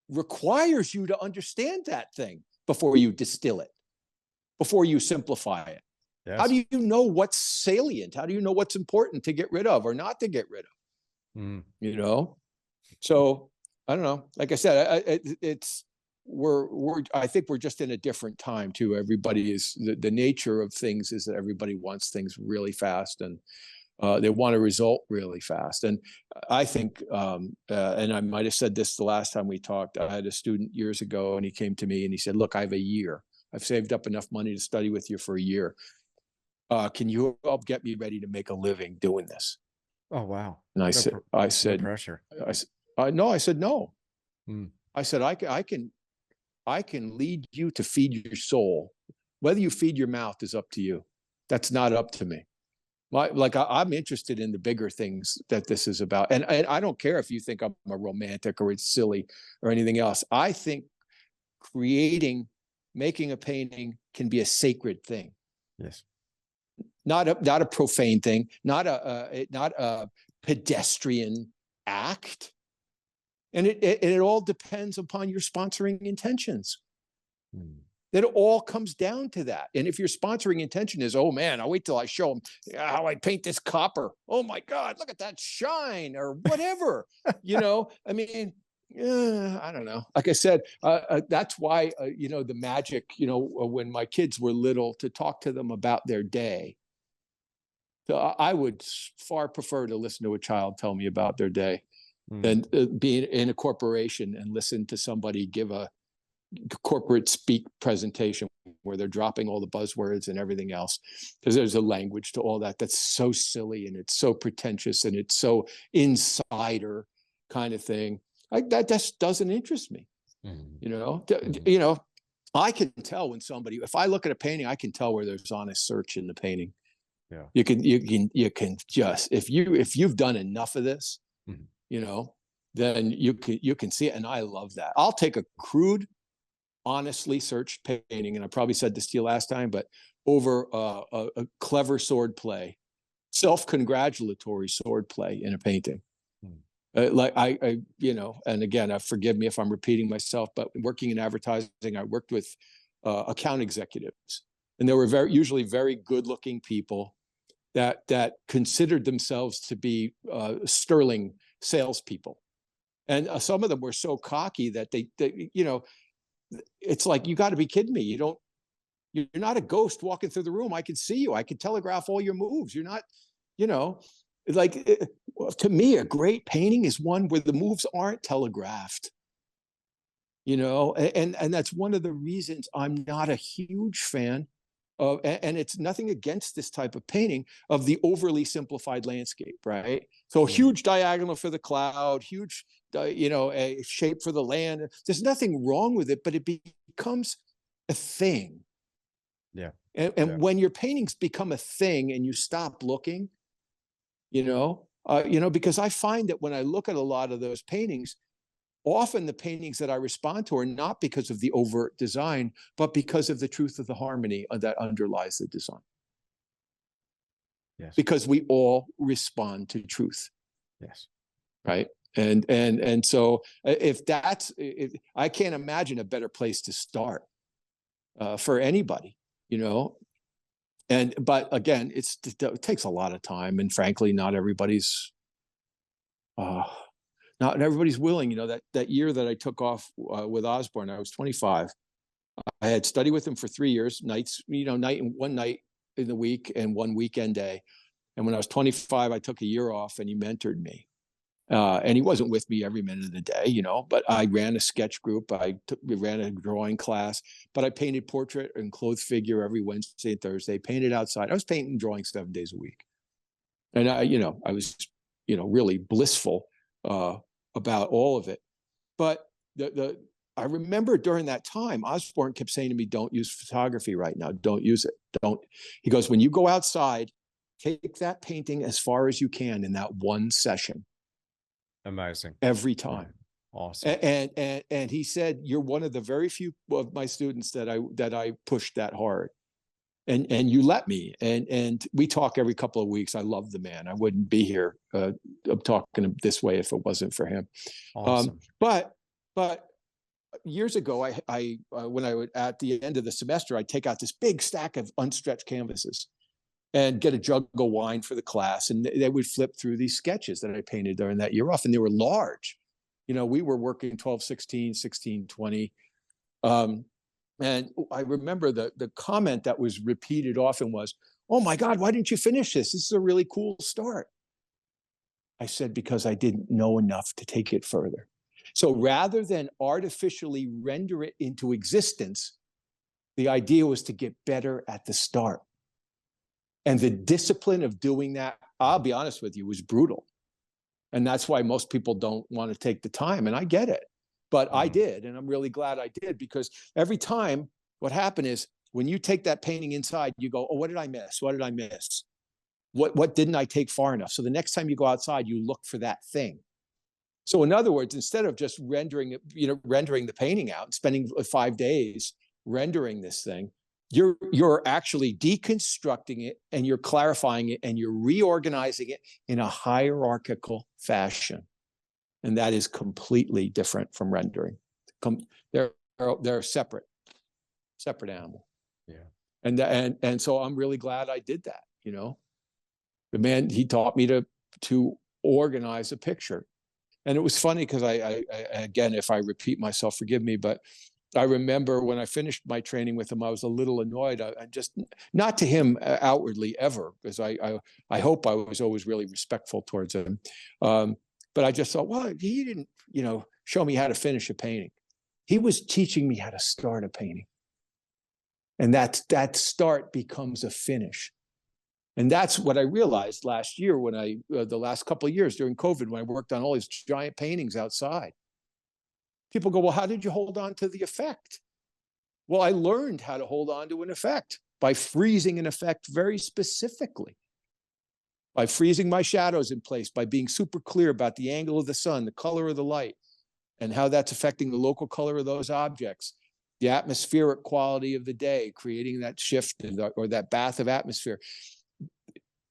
requires you to understand that thing before you distill it, before you simplify it. How do Yes. you know what's salient? How do you know what's important to get rid of or not to get rid of? Mm. You know, so I don't know. Like I said, it's I think we're just in a different time too. Everybody is, the nature of things is that everybody wants things really fast, and they want a result really fast. And I think, and I might have said this the last time we talked, I had a student years ago, and he came to me and he said, look, I have a year. I've saved up enough money to study with you for a year. Can you help get me ready to make a living doing this? Oh, wow. And I No said, pressure. no. I said, no. Hmm. I said, I can lead you to feed your soul. Whether you feed your mouth is up to you. That's not up to me. I'm interested in the bigger things that this is about. And I don't care if you think I'm a romantic or it's silly or anything else. I think making a painting can be a sacred thing. Yes. Not a profane thing, not a pedestrian act. And it all depends upon your sponsoring intentions. That it all comes down to that. And if your sponsoring intention is, oh man, I'll wait till I show them how I paint this copper. Oh my God, look at that shine, or whatever. I mean, I don't know. Like I said, that's why, the magic, when my kids were little, to talk to them about their day. So I would far prefer to listen to a child tell me about their day than be in a corporation and listen to somebody give a corporate speak presentation where they're dropping all the buzzwords and everything else, because there's a language to all that that's so silly, and it's so pretentious, and it's so insider kind of thing. That just doesn't interest me. I can tell when somebody, if I look at a painting, I can tell where there's honest search in the painting. Yeah. You can just, if you've done enough of this, then you can see it. And I love that. I'll take a crude, honestly searched painting, and I probably said this to you last time, but over a clever sword play, self-congratulatory sword play in a painting. And again, forgive me if I'm repeating myself, but working in advertising, I worked with account executives, and they were usually very good-looking people that considered themselves to be sterling salespeople, and some of them were so cocky that they it's like, you got to be kidding me. You're not a ghost walking through the room. I can see you. I can telegraph all your moves. You're not, to me, a great painting is one where the moves aren't telegraphed, and that's one of the reasons I'm not a huge fan of, and it's nothing against this type of painting, of the overly simplified landscape, right? So huge diagonal for the cloud, huge, a shape for the land. There's nothing wrong with it, but it becomes a thing. Yeah. And when your paintings become a thing and you stop looking, because I find that when I look at a lot of those paintings, often the paintings that I respond to are not because of the overt design, but because of the truth of the harmony that underlies the design. Yes. Because we all respond to truth. Yes. Right. And so if I can't imagine a better place to start for anybody, but again, it takes a lot of time, and frankly, not everybody's willing. That year that I took off with Osborne, I was 25. I had studied with him for 3 years, one night in the week and one weekend day. And when I was 25, I took a year off, and he mentored me. And he wasn't with me every minute of the day, but I ran a sketch group. We ran a drawing class, but I painted portrait and clothed figure every Wednesday and Thursday, painted outside. I was painting and drawing 7 days a week. And I was, really blissful about all of it. But I remember during that time, Osborne kept saying to me, don't use photography right now. Don't use it. Don't. He goes, when you go outside, take that painting as far as you can in that one session. Amazing. Every time. Awesome. And he said, you're one of the very few of my students that I pushed that hard. And you let me, and we talk every couple of weeks. I love the man. I wouldn't be here talking this way if it wasn't for him. Awesome. But years ago, I when I would, at the end of the semester, I'd take out this big stack of unstretched canvases and get a jug of wine for the class, and they would flip through these sketches that I painted during that year off, and they were large. We were working 12, 16, 16, 20. Um, and I remember the comment that was repeated often was, "Oh my God, why didn't you finish this? This is a really cool start." I said, "Because I didn't know enough to take it further." So rather than artificially render it into existence, the idea was to get better at the start. And the discipline of doing that, I'll be honest with you, was brutal. And that's why most people don't want to take the time. And I get it. But I did. And I'm really glad I did, because every time what happened is when you take that painting inside, you go, "Oh, what did I miss? What did I miss? What didn't I take far enough?" So the next time you go outside, you look for that thing. So in other words, instead of just rendering it, rendering the painting out and spending 5 days rendering this thing, you're actually deconstructing it, and you're clarifying it, and you're reorganizing it in a hierarchical fashion. And that is completely different from rendering. They're separate animal. Yeah. And so I'm really glad I did that. The man, he taught me to organize a picture. And it was funny because I again, if I repeat myself, forgive me, but I remember when I finished my training with him, I was a little annoyed. I just, not to him outwardly ever, because I hope I was always really respectful towards him. But I just thought, well, he didn't, show me how to finish a painting. He was teaching me how to start a painting. And that start becomes a finish. And that's what I realized last year when the last couple of years during COVID, when I worked on all these giant paintings outside. People go, "Well, how did you hold on to the effect?" Well, I learned how to hold on to an effect by freezing an effect very specifically, by freezing my shadows in place, by being super clear about the angle of the sun, the color of the light, and how that's affecting the local color of those objects, the atmospheric quality of the day, creating that shift or that bath of atmosphere.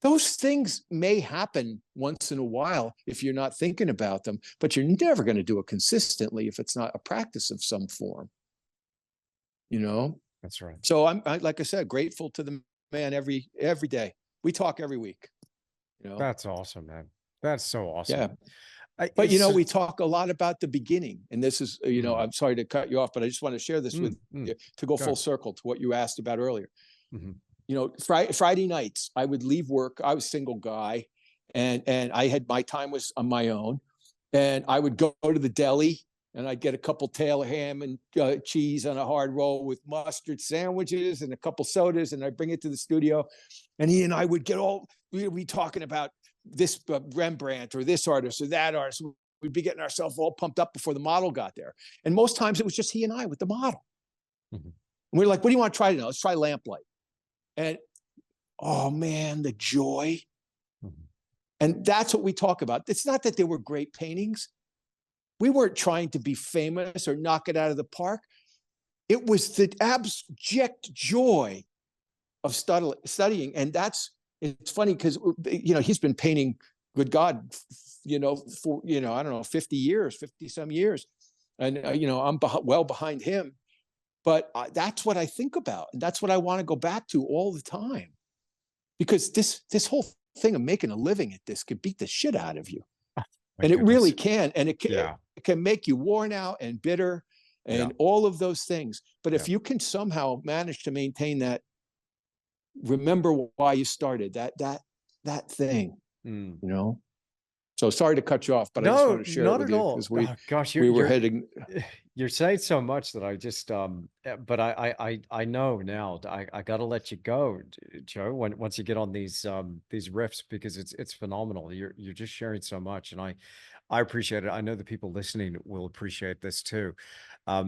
Those things may happen once in a while if you're not thinking about them, but you're never going to do it consistently if it's not a practice of some form. That's right. So like I said, grateful to the man every day. We talk every week. That's awesome, man. That's so awesome. Yeah. I, But it's we talk a lot about the beginning, and this is, I'm sorry to cut you off, but I just want to share this with you to go full circle to what you asked about earlier. Friday nights, I would leave work. I was a single guy, and I had, my time was on my own, and I would go to the deli, and I'd get a couple Taylor ham and cheese on a hard roll with mustard sandwiches and a couple sodas, and I'd bring it to the studio, and he and I would we'd be talking about this Rembrandt or this artist or that artist. We'd be getting ourselves all pumped up before the model got there, and most times it was just he and I with the model. And we were like, "What do you want to try today? Let's try lamplight." And oh man, the joy. And that's what we talk about. It's not that they were great paintings. We weren't trying to be famous or knock it out of the park. It was the abject joy of studying. And it's funny because, he's been painting, good God, for, I don't know, 50 years, 50 some years. And, I'm well behind him. But that's what I think about. And that's what I want to go back to all the time. Because this whole thing of making a living at this could beat the shit out of you. And it really can. And it can make you worn out and bitter and all of those things. But if you can somehow manage to maintain that, remember why you started that thing, So sorry to cut you off, but I just want to share it with you because we were heading. You're saying so much that I just, but I know now. I got to let you go, Joe. Once you get on these riffs, because it's phenomenal. You're just sharing so much, and I appreciate it. I know the people listening will appreciate this too.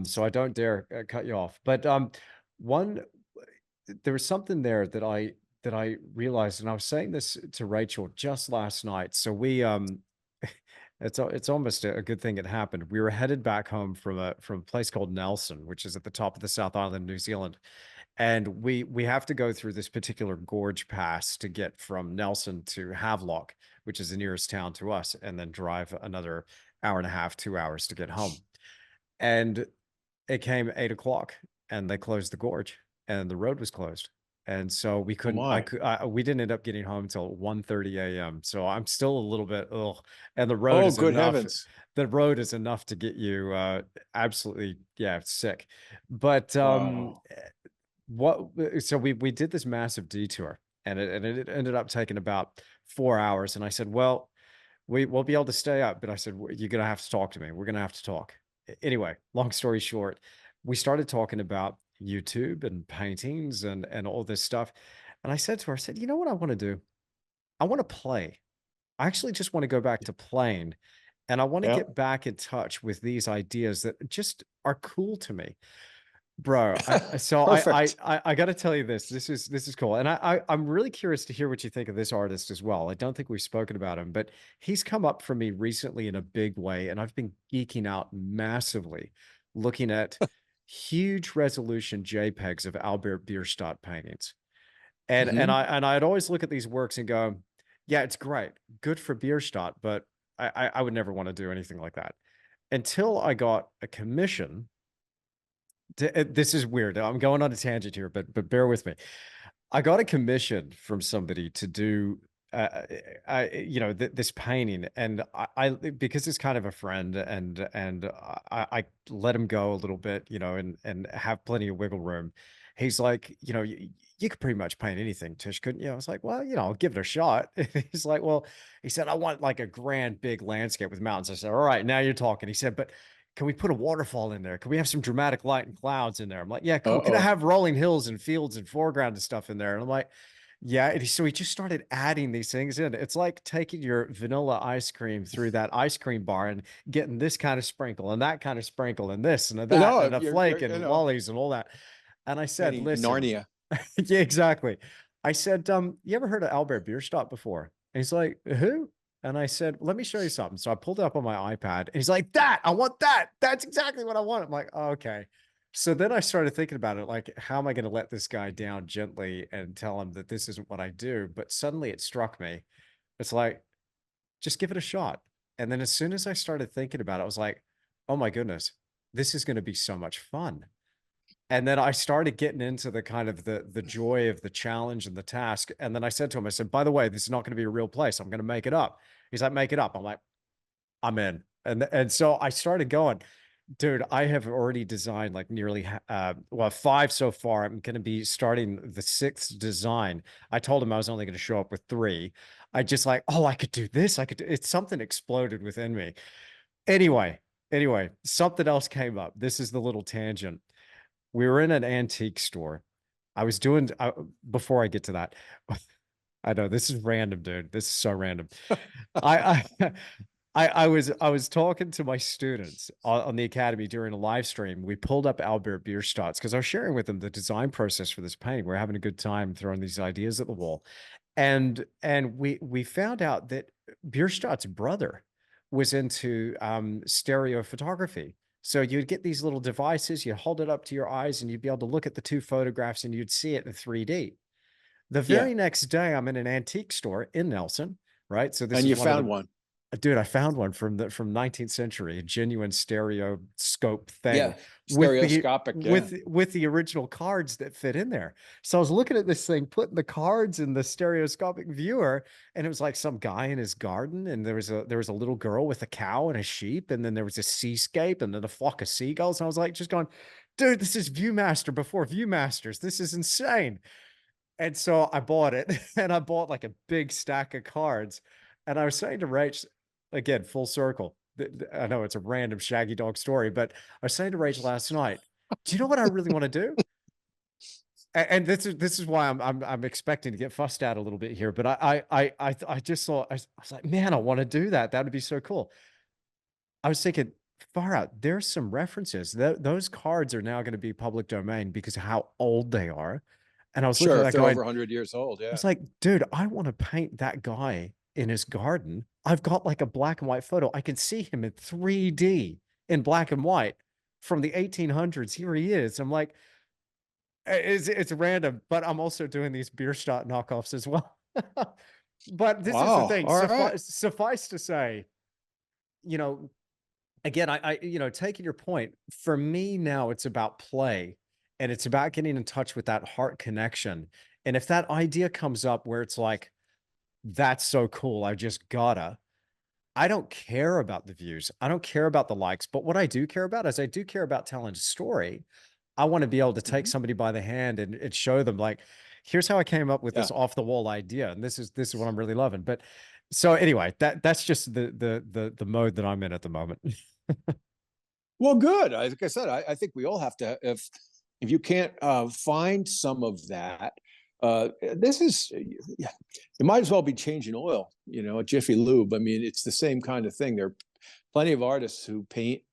So I don't dare cut you off. But there was something there that I realized, and I was saying this to Rachel just last night. So we it's almost a good thing it happened. We were headed back home from a place called Nelson, which is at the top of the South Island, New Zealand. And we have to go through this particular gorge pass to get from Nelson to Havelock, which is the nearest town to us, and then drive another hour and a half, 2 hours to get home. And it came 8 o'clock and they closed the gorge and the road was closed. And so we Oh couldn't, my. we didn't end up getting home until 1:30 a.m. So I'm still a little bit, and the road Oh, is good enough. heavens. The road is enough to get you, absolutely, yeah, sick. But, Wow. so we did this massive detour, and it ended up taking about 4 hours. And I said, well, we'll be able to stay up, but I said, You're gonna have to talk to me. We're gonna have to talk." Anyway, long story short, we started talking about YouTube and paintings and all this stuff. And I said to her, I said, you know what I want to do? I want to play. I actually just want to go back to playing, and I want to Yeah. get back in touch with these ideas that just are cool to me. Bro, Perfect. I gotta tell you this. This is cool. And I'm really curious to hear what you think of this artist as well. I don't think we've spoken about him, but he's come up for me recently in a big way, and I've been geeking out massively looking at huge resolution JPEGs of Albert Bierstadt paintings. And Hmm. I'd always look at these works and go, yeah, it's great. Good for Bierstadt, but I would never want to do anything like that. Until I got a commission. This is weird. I'm going on a tangent here, but bear with me. I got a commission from somebody to do, this painting, and because it's kind of a friend, and I let him go a little bit, and have plenty of wiggle room. He's like, you could pretty much paint anything, Tish, couldn't you? I was like, well, I'll give it a shot. He's like, well, he said, I want like a grand big landscape with mountains. I said, all right, now you're talking. He said, but can we put a waterfall in there? Can we have some dramatic light and clouds in there? I'm like, yeah, cool. Can I Uh-oh. have rolling hills and fields and foreground and stuff in there? And I'm like, yeah. And so he just started adding these things in. It's like taking your vanilla ice cream through that ice cream bar and getting this kind of sprinkle and that kind of sprinkle and this and a that No, and a you're, flake and lollies and all that. And I said, painting listen, Narnia. yeah, exactly. I said, you ever heard of Albert Bierstadt before? And he's like, who? And I said, let me show you something. So I pulled it up on my iPad, and he's like, I want that. That's exactly what I want. I'm like, oh, okay. So then I started thinking about it, like, how am I going to let this guy down gently and tell him that this isn't what I do? But suddenly it struck me. It's like, just give it a shot. And then as soon as I started thinking about it, I was like, oh my goodness, this is going to be so much fun. And then I started getting into the kind of the joy of the challenge and the task. And then I said to him, I said, by the way, this is not going to be a real place. I'm going to make it up. He's like, make it up. I'm like, I'm in. And so I started going, dude, I have already designed like nearly five so far. I'm going to be starting the sixth design. I told him I was only going to show up with three. I just like, oh, I could do this. It's something exploded within me. Anyway, something else came up. This is the little tangent. We were in an antique store. I was doing before I get to that. I know this is random, dude. This is so random. I I I was talking to my students on the academy during a live stream. We pulled up Albert Bierstadt's because I was sharing with them the design process for this painting. We're having a good time throwing these ideas at the wall, and we found out that Bierstadt's brother was into stereo photography. So you'd get these little devices, you hold it up to your eyes, and you'd be able to look at the two photographs, and you'd see it in 3D. The Yeah. very next day, I'm in an antique store in Nelson, right? So this And is you one of found the one. dude, I found one from 19th century, a genuine stereo scope thing Yeah. with the Stereoscopic. Yeah. with the original cards that fit in there. So I was looking at this thing, putting the cards in the stereoscopic viewer, and it was like some guy in his garden, and there was a little girl with a cow and a sheep, and then there was a seascape, and then a flock of seagulls. And I was like, just going, dude, this is Viewmaster before Viewmasters. This is insane. And so I bought it, and I bought like a big stack of cards. And I was saying to Rach, again, full circle. I know it's a random Shaggy Dog story, but I was saying to Rach last night, do you know what I really want to do? And this is why I'm expecting to get fussed at a little bit here. But I just saw I was like, man, I want to do that. That would be so cool. I was thinking, far out. There's some references. Those cards are now going to be public domain because of how old they are. And I was looking Sure. at If that they're going, over 100 years old. I Yeah. was like, dude, I want to paint that guy in his garden. I've got like a black and white photo. I can see him in 3D in black and white from the 1800s. Here he is. I'm like, it's random, but I'm also doing these Bierstadt knockoffs as well. But this is the Wow. thing. All right. Suffice to say, you know, again, taking your point, for me now, it's about play, and it's about getting in touch with that heart connection. And if that idea comes up where it's like, that's so cool, I just gotta, I don't care about the views. I don't care about the likes. But what I do care about is I do care about telling a story. I want to be able to take Mhm. somebody by the hand and show them like, here's how I came up with Yeah. this off the wall idea. And this is what I'm really loving. But so anyway, that's just the mode that I'm in at the moment. Well, good. Like I said, I think we all have to, if you can't find some of that, this is, yeah, it might as well be changing oil, a Jiffy Lube. I mean, it's the same kind of thing. There are plenty of artists who paint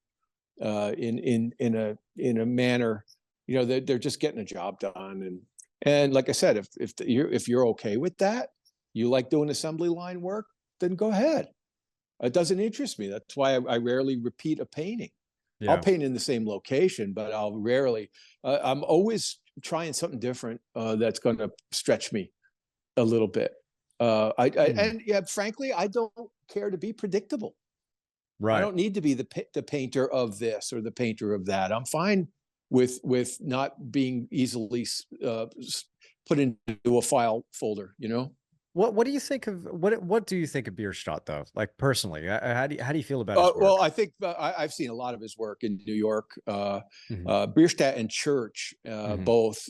in a manner, they're just getting a job done. And like I said, if you're okay with that, you like doing assembly line work, then go ahead. It doesn't interest me. That's why I rarely repeat a painting. I'll Yeah. paint in the same location, but I'll rarely. I'm always trying something different that's going to stretch me a little bit. Hmm. And yeah, frankly, I don't care to be predictable. I Right. don't need to be the painter of this or the painter of that. I'm fine with not being easily put into a file folder. What do you think of what do you think of Bierstadt though? Like personally, how do you feel about his Well, work? I think I've seen a lot of his work in New York. Hmm. Bierstadt and Church, Hmm. both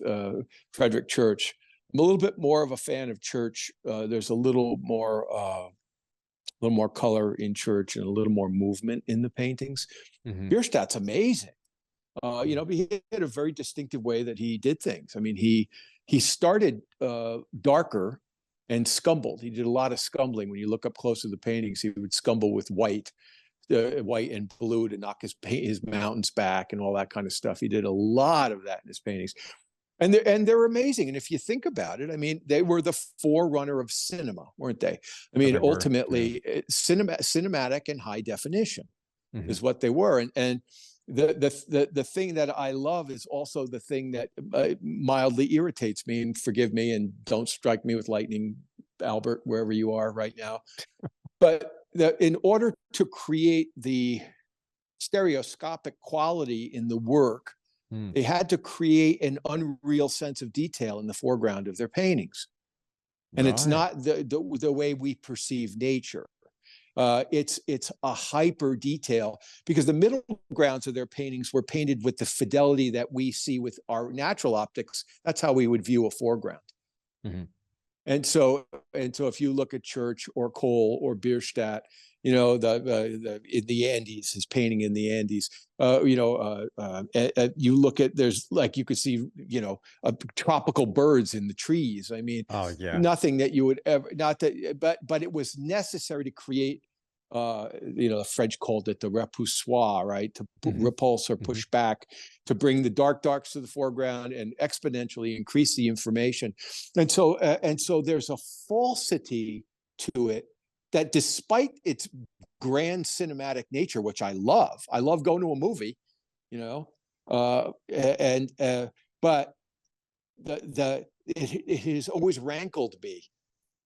Frederick Church. I'm a little bit more of a fan of Church. There's a little more color in Church and a little more movement in the paintings. Hmm. Bierstadt's amazing. He had a very distinctive way that he did things. I mean, he started darker and scumbled. He did a lot of scumbling. When you look up close to the paintings, he would scumble with white and blue to knock his mountains back and all that kind of stuff. He did a lot of that in his paintings, and they're amazing. And if you think about it, I mean, they were the forerunner of cinema, weren't they? I Oh, mean, they were. Yeah. ultimately, cinematic and high definition Hmm. is what they were. And the thing that I love is also the thing that mildly irritates me. And forgive me, and don't strike me with lightning, Albert, wherever you are right now. But in order to create the stereoscopic quality in the work, Mm. they had to create an unreal sense of detail in the foreground of their paintings. And it's Right. not the way we perceive nature. It's a hyper detail because the middle grounds of their paintings were painted with the fidelity that we see with our natural optics. That's how we would view a foreground. Hmm. And so if you look at Church or Cole or Bierstadt, the in the Andes, his painting in the Andes, you look at, there's like, you could see, tropical birds in the trees. I mean, Oh yeah. nothing that you would ever, not that, but it was necessary to create, the French called it the repoussoir, right? To Hmm. repulse or Hmm. push back, to bring the darks to the foreground and exponentially increase the information. And so there's a falsity to it that, despite its grand cinematic nature, which I love going to a movie, and but it has always rankled me,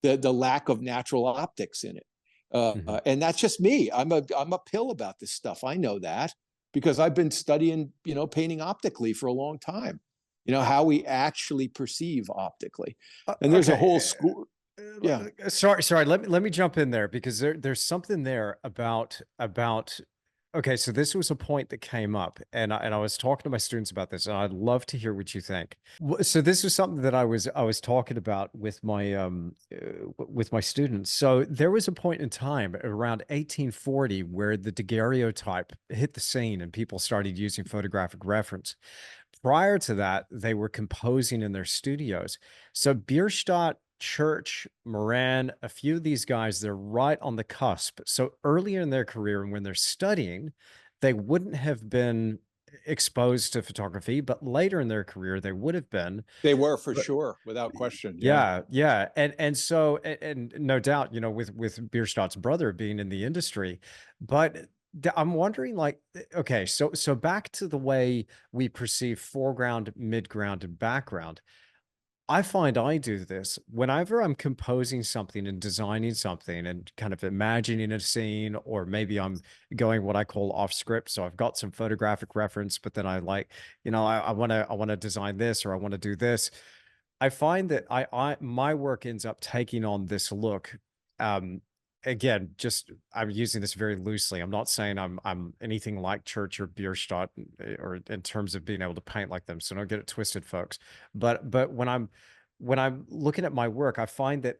the lack of natural optics in it. Hmm. And that's just me. I'm a pill about this stuff. I know that because I've been studying, painting optically for a long time. How we actually perceive optically, and there's a whole Okay. school. Yeah. Sorry. Let me jump in there because there's something there about. Okay, so this was a point that came up, and I was talking to my students about this, and I'd love to hear what you think. So this was something that I was talking about with my students. So there was a point in time around 1840 where the daguerreotype hit the scene, and people started using photographic reference. Prior to that, they were composing in their studios. So Bierstadt, Church, Moran, a few of these guys, they're right on the cusp. So earlier in their career and when they're studying, they wouldn't have been exposed to photography, but later in their career, they would have been. They were, for But sure, without question. Yeah. yeah, yeah. And no doubt, with Bierstadt's brother being in the industry, but I'm wondering, like, okay, so back to the way we perceive foreground, midground, and background. I find I do this whenever I'm composing something and designing something and kind of imagining a scene, or maybe I'm going what I call off script. So I've got some photographic reference, but then I like, I want to design this or I want to do this. I find that my work ends up taking on this look. Um, Again, just I'm using this very loosely. I'm not saying I'm anything like Church or Bierstadt, or in terms of being able to paint like them. So don't get it twisted, folks. But when I'm looking at my work, I find that,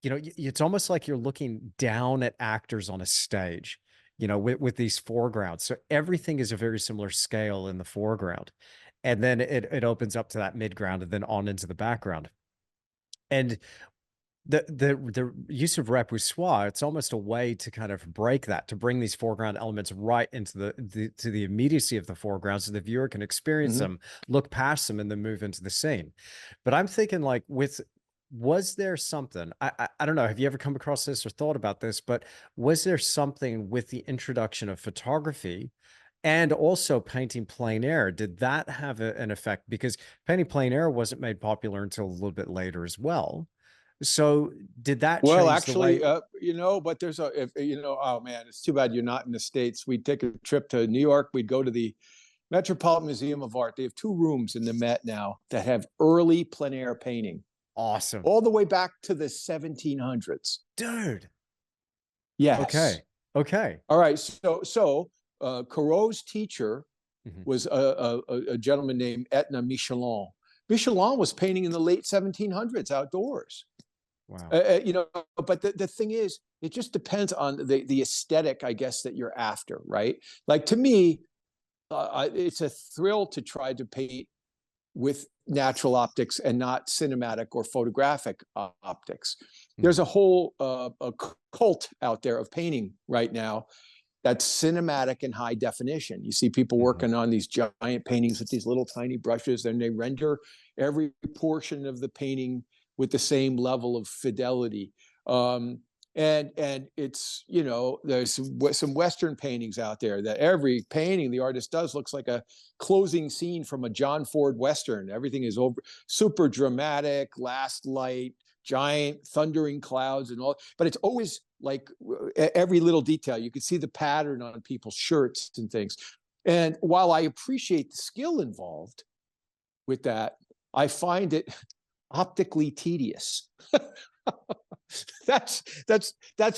it's almost like you're looking down at actors on a stage, with these foregrounds. So everything is a very similar scale in the foreground. And then it opens up to that midground and then on into the background. And the use of repoussoir, it's almost a way to kind of break that, to bring these foreground elements right into the immediacy of the foreground, so the viewer can experience Mhm. them, look past them, and then move into the scene. But I'm thinking, like, was there something, I don't know, have you ever come across this or thought about this, but was there something with the introduction of photography and also painting plein air? Did that have an effect? Because painting plein air wasn't made popular until a little bit later as well. So did that Well, change the actually, way? but there's oh man, it's too bad you're not in the States. We'd take a trip to New York. We'd go to the Metropolitan Museum of Art. They have two rooms in the Met now that have early plein air painting, Awesome. all the way back to the 1700s. Dude. Yes. Okay. Okay. All right. Corot's teacher Mhm. was a gentleman named Etna Michelin. Michelin was painting in the late 1700s outdoors. Wow. But the thing is, it just depends on the aesthetic, I guess, that you're after, right? Like, to me, it's a thrill to try to paint with natural optics and not cinematic or photographic optics. There's Mhm. a whole a cult out there of painting right now that's cinematic and high definition. You see people Mhm. working on these giant paintings with these little tiny brushes, and they render every portion of the painting with the same level of fidelity. And it's, there's some Western paintings out there that every painting the artist does looks like a closing scene from a John Ford Western. Everything is super dramatic, last light, giant thundering clouds and all, but it's always like every little detail. You can see the pattern on people's shirts and things. And while I appreciate the skill involved with that, I find it optically tedious. that's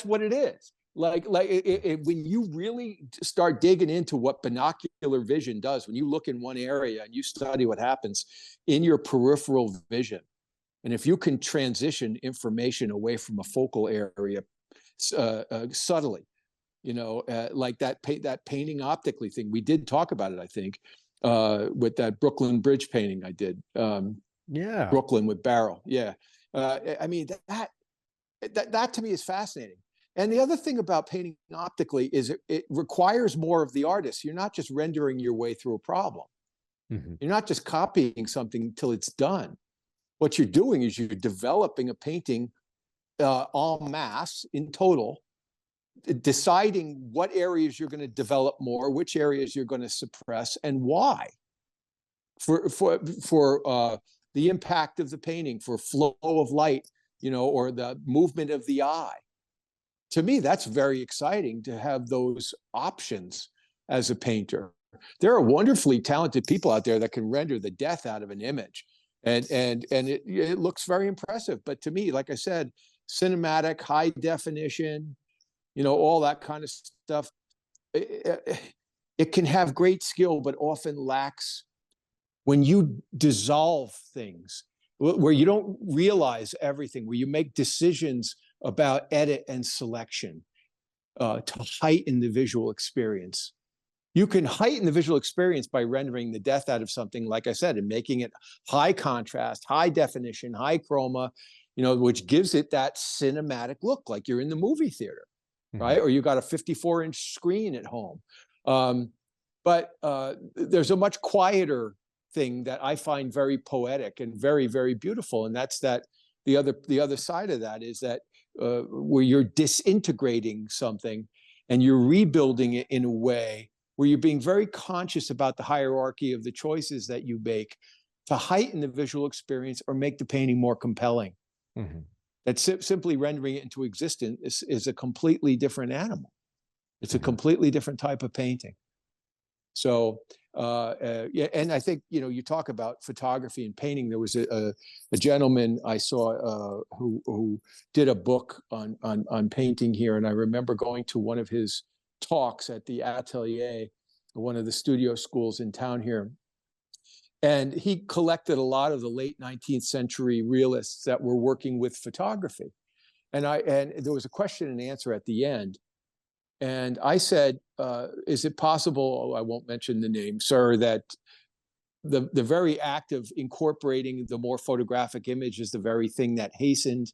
what it is. When you really start digging into what binocular vision does, when you look in one area and you study what happens in your peripheral vision, and if you can transition information away from a focal area subtly, like that painting optically thing. We did talk about it, I think, with that Brooklyn Bridge painting I did. Yeah. Brooklyn with Barrel. Yeah. I mean, that to me is fascinating. And the other thing about painting optically is it requires more of the artist. You're not just rendering your way through a problem. Mhm. You're not just copying something till it's done. What you're doing is you're developing a painting en masse in total, deciding what areas you're going to develop more, which areas you're going to suppress, and why. For the impact of the painting, for flow of light, or the movement of the eye. To me, that's very exciting to have those options as a painter. There are wonderfully talented people out there that can render the death out of an image, and it looks very impressive. But to me, like I said, cinematic, high definition, all that kind of stuff, it can have great skill, but often lacks when you dissolve things, where you don't realize everything, where you make decisions about edit and selection to heighten the visual experience. You can heighten the visual experience by rendering the death out of something, like I said, and making it high contrast, high definition, high chroma, which gives it that cinematic look, like you're in the movie theater, Mhm. right? Or you got a 54-inch screen at home. But there's a much quieter thing that I find very poetic and very, very beautiful. And that's that the other side of that is that where you're disintegrating something and you're rebuilding it in a way where you're being very conscious about the hierarchy of the choices that you make to heighten the visual experience or make the painting more compelling. Mhm. That simply rendering it into existence is a completely different animal. It's a Mhm. completely different type of painting. So yeah, and I think, you know, you talk about photography and painting. There was a gentleman I saw who did a book on painting here, and I remember going to one of his talks at the Atelier, one of the studio schools in town here. And he collected a lot of the late 19th century realists that were working with photography. And there was a question and answer at the end. And I said, is it possible, I won't mention the name, sir, that the very act of incorporating the more photographic image is the very thing that hastened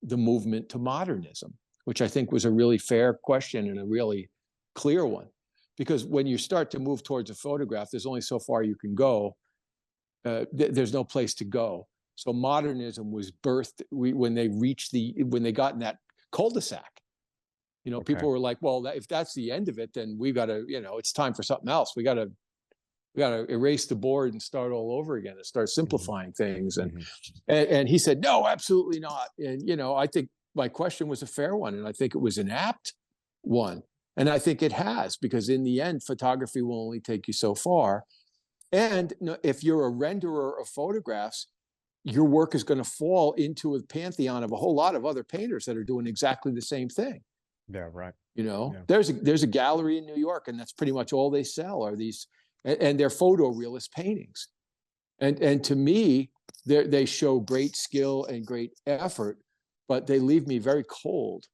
the movement to modernism, which I think was a really fair question and a really clear one. Because when you start to move towards a photograph, there's only so far you can go. There's no place to go. So modernism was birthed when they got in that cul-de-sac. You know, people were like, well, if that's the end of it, then we got to, you know, it's time for something else. We got to erase the board and start all over again and start simplifying things. And he said, no, absolutely not. And, you know, I think my question was a fair one. And I think it was an apt one. And I think it has, because in the end, photography will only take you so far. And if you're a renderer of photographs, your work is going to fall into a pantheon of a whole lot of other painters that are doing exactly the same thing. Yeah, right. You know, yeah. there's a gallery in New York, and that's pretty much all they sell are these, and they're photorealist paintings. And to me, they show great skill and great effort, but they leave me very cold.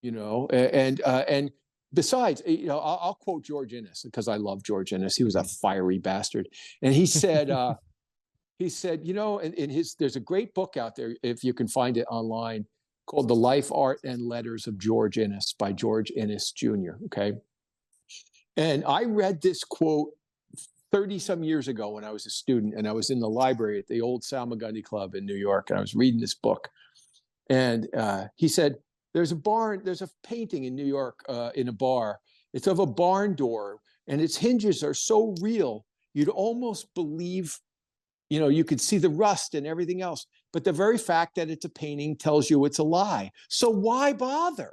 You know, and besides, you know, I'll quote George Inness, because I love George Inness. He was a fiery bastard, and he said, you know, there's a great book out there, if you can find it online, called The Life, Art, and Letters of George Inness by George Inness Jr. Okay. And I read this quote 30 some years ago when I was a student, and I was in the library at the old Salmagundi Club in New York, and I was reading this book. And he said, there's a painting in New York in a bar. It's of a barn door, and its hinges are so real, you'd almost believe, you know, you could see the rust and everything else. But the very fact that it's a painting tells you it's a lie. So why bother?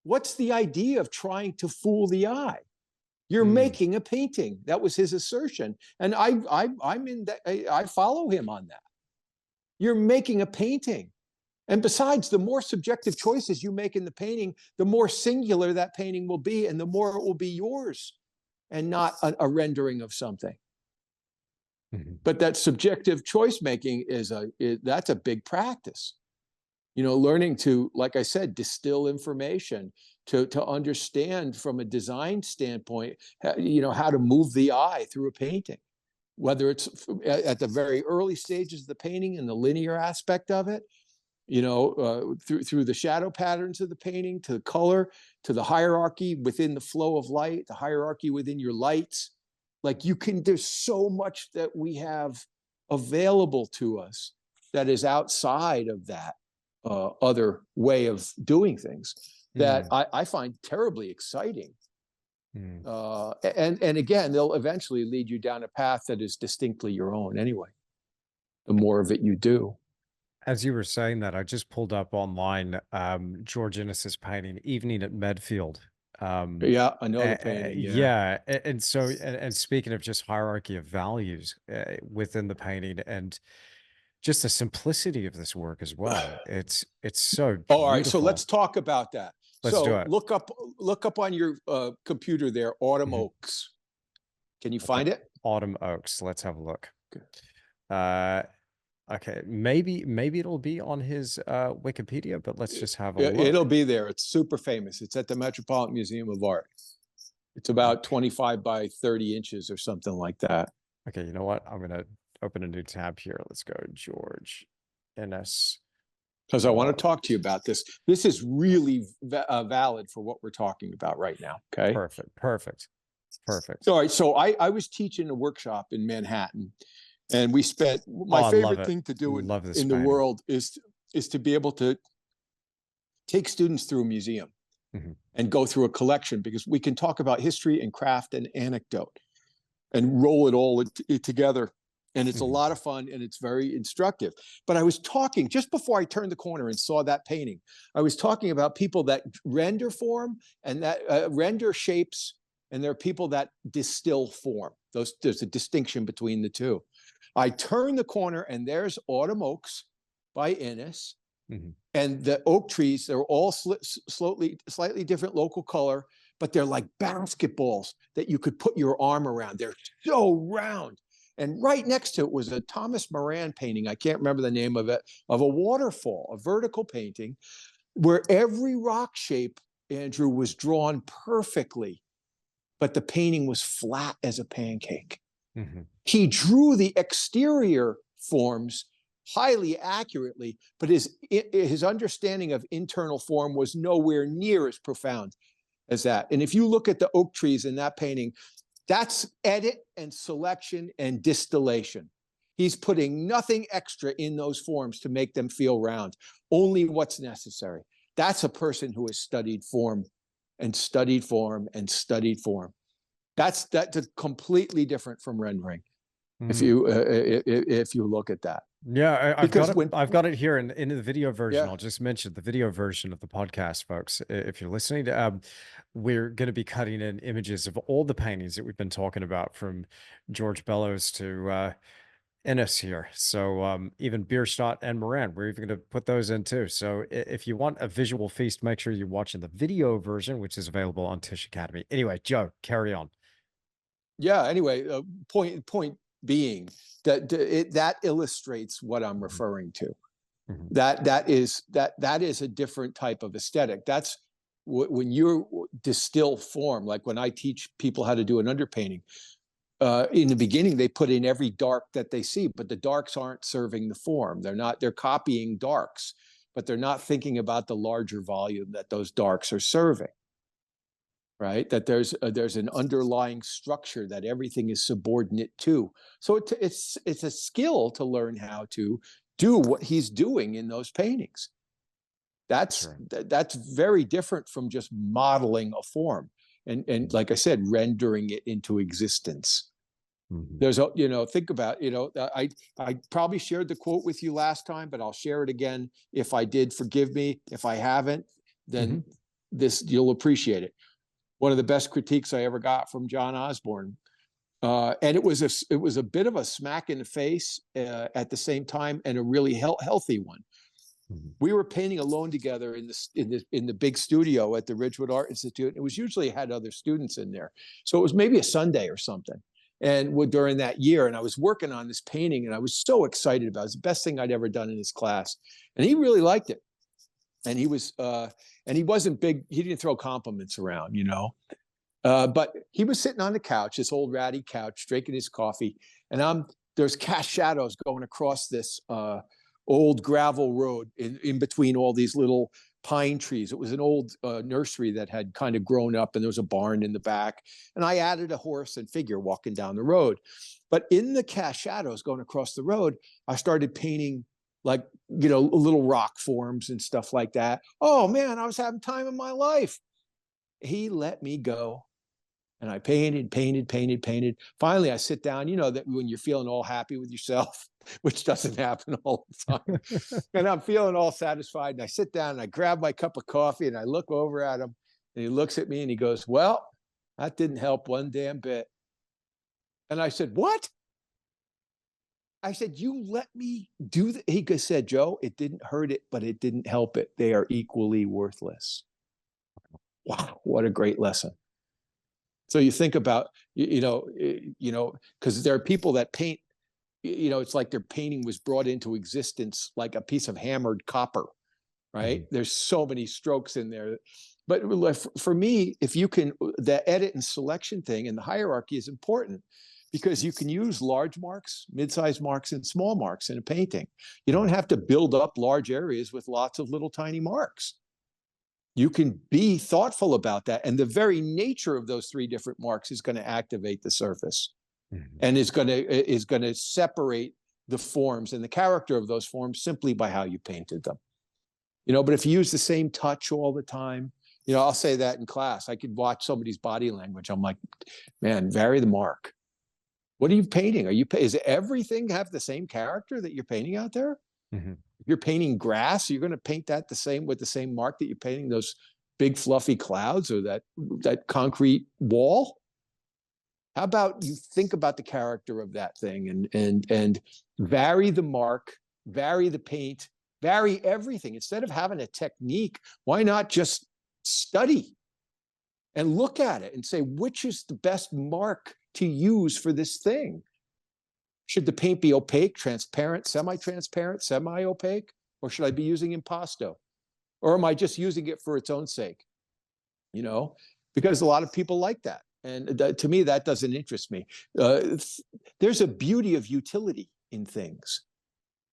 What's the idea of trying to fool the eye? You're making a painting. That was his assertion. And I'm in that, I follow him on that. You're making a painting. And besides, the more subjective choices you make in the painting, the more singular that painting will be, and the more it will be yours and not a rendering of something. But that subjective choice making that's a big practice. You know, learning to, like I said, distill information, to understand from a design standpoint, you know, how to move the eye through a painting, whether it's at the very early stages of the painting and the linear aspect of it, you know, through the shadow patterns of the painting, to the color, to the hierarchy within the flow of light, the hierarchy within your lights. Like there's so much that we have available to us that is outside of that other way of doing things that I find terribly exciting. And again, they'll eventually lead you down a path that is distinctly your own anyway, the more of it you do. As you were saying that, I just pulled up online George Inness's painting, Evening at Medfield. Yeah, I know the painting. Yeah. And so, and speaking of just hierarchy of values within the painting, and just the simplicity of this work as well. It's so beautiful. All right, so let's talk about that. Let's do it. Look up on your computer there, Autumn Oaks. Can you find it? Autumn Oaks. Let's have a look. Okay, maybe it'll be on his Wikipedia, but let's just have a look. It'll be there. It's super famous. It's at the Metropolitan Museum of Art. It's about 25 by 30 inches or something like that. Okay, you know what? I'm gonna open a new tab here. Let's go George Inness. Because I want to talk to you about this. This is really valid for what we're talking about right now. Okay. Perfect. All right. So I was teaching a workshop in Manhattan, and we spent my favorite thing to do in the world is to be able to take students through a museum and go through a collection, because we can talk about history and craft and anecdote and roll it all together. And it's a lot of fun, and it's very instructive. But I was talking, just before I turned the corner and saw that painting, I was talking about people that render form and that render shapes and there are people that distill form. There's a distinction between the two. I turn the corner and there's Autumn Oaks by Innis. Mm-hmm. And the oak trees, they're all slightly different local color, but they're like basketballs that you could put your arm around. They're so round. And right next to it was a Thomas Moran painting. I can't remember the name of it, of a waterfall, a vertical painting, where every rock shape, Andrew, was drawn perfectly, but the painting was flat as a pancake. Mm-hmm. He drew the exterior forms highly accurately, but his understanding of internal form was nowhere near as profound as that. And if you look at the oak trees in that painting, that's edit and selection and distillation. He's putting nothing extra in those forms to make them feel round, only what's necessary. That's a person who has studied form and studied form and studied form. That's completely different from rendering. Mm-hmm. If you look at that. Yeah, I've got it here in the video version. Yeah. I'll just mention the video version of the podcast, folks. If you're listening, we're going to be cutting in images of all the paintings that we've been talking about, from George Bellows to Innis here. So even Bierstadt and Moran, we're even going to put those in too. So if you want a visual feast, make sure you're watching the video version, which is available on Tisch Academy. Anyway, Joe, carry on. Yeah. Anyway, point being that that illustrates what I'm referring to. Mm-hmm. That is a different type of aesthetic. That's when you distill form. Like when I teach people how to do an underpainting, in the beginning they put in every dark that they see, but the darks aren't serving the form. They're copying darks, but they're not thinking about the larger volume that those darks are serving. Right, that there's an underlying structure that everything is subordinate to. So it's a skill to learn how to do what he's doing in those paintings. That's very different from just modeling a form and like I said, rendering it into existence. Mm-hmm. There's think about I probably shared the quote with you last time, but I'll share it again. If I did, forgive me. If I haven't, then you'll appreciate it. One of the best critiques I ever got from John Osborne. And it was a bit of a smack in the face at the same time, and a really healthy one. Mm-hmm. We were painting alone together in the big studio at the Ridgewood Art Institute. It was usually had other students in there. So it was maybe a Sunday or something. And during that year, and I was working on this painting, and I was so excited about it. It was the best thing I'd ever done in his class. And he really liked it. And he was, and he wasn't big. He didn't throw compliments around, but he was sitting on the couch, this old ratty couch, drinking his coffee. And there's cast shadows going across this old gravel road in between all these little pine trees. It was an old nursery that had kind of grown up, and there was a barn in the back. And I added a horse and figure walking down the road. But in the cast shadows going across the road, I started painting like, little rock forms and stuff like that. Oh man, I was having time of my life. He let me go. And I painted. Finally, I sit down, that when you're feeling all happy with yourself, which doesn't happen all the time. And I'm feeling all satisfied. And I sit down and I grab my cup of coffee and I look over at him, and he looks at me and he goes, "Well, that didn't help one damn bit." And I said, "What?" I said, "You let me do that." He said, "Joe, it didn't hurt it, but it didn't help it. They are equally worthless." Wow, what a great lesson. So you think about, because there are people that paint, it's like their painting was brought into existence like a piece of hammered copper, right? Mm-hmm. There's so many strokes in there. But for me, if you can, the edit and selection thing and the hierarchy is important, because you can use large marks, mid-sized marks, and small marks in a painting. You don't have to build up large areas with lots of little tiny marks. You can be thoughtful about that. And the very nature of those three different marks is going to activate the surface, and is going to separate the forms and the character of those forms simply by how you painted them. But if you use the same touch all the time, I'll say that in class. I could watch somebody's body language. I'm like, man, vary the mark. What are you painting? Is everything have the same character that you're painting out there? Mm-hmm. If you're painting grass, you're going to paint that with the same mark that you're painting those big fluffy clouds or that concrete wall. How about you think about the character of that thing and vary the mark, vary the paint, vary everything. Instead of having a technique, why not just study and look at it and say, which is the best mark to use for this thing? Should the paint be opaque, transparent, semi-transparent, semi-opaque? Or should I be using impasto? Or am I just using it for its own sake? You know, because a lot of people like that. And to me, that doesn't interest me. There's a beauty of utility in things,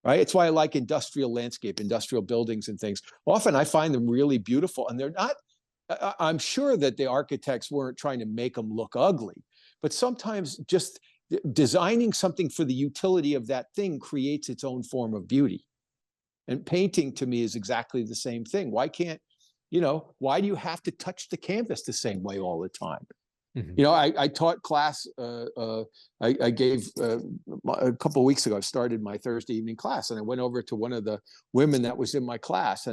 right? It's why I like industrial landscape, industrial buildings and things. Often I find them really beautiful, and they're not, I'm sure that the architects weren't trying to make them look ugly, but sometimes just designing something for the utility of that thing creates its own form of beauty. And painting to me is exactly the same thing. Why can't, why do you have to touch the canvas the same way all the time? Mm-hmm. I taught class. I gave a couple of weeks ago. I started my Thursday evening class, and I went over to one of the women that was in my class,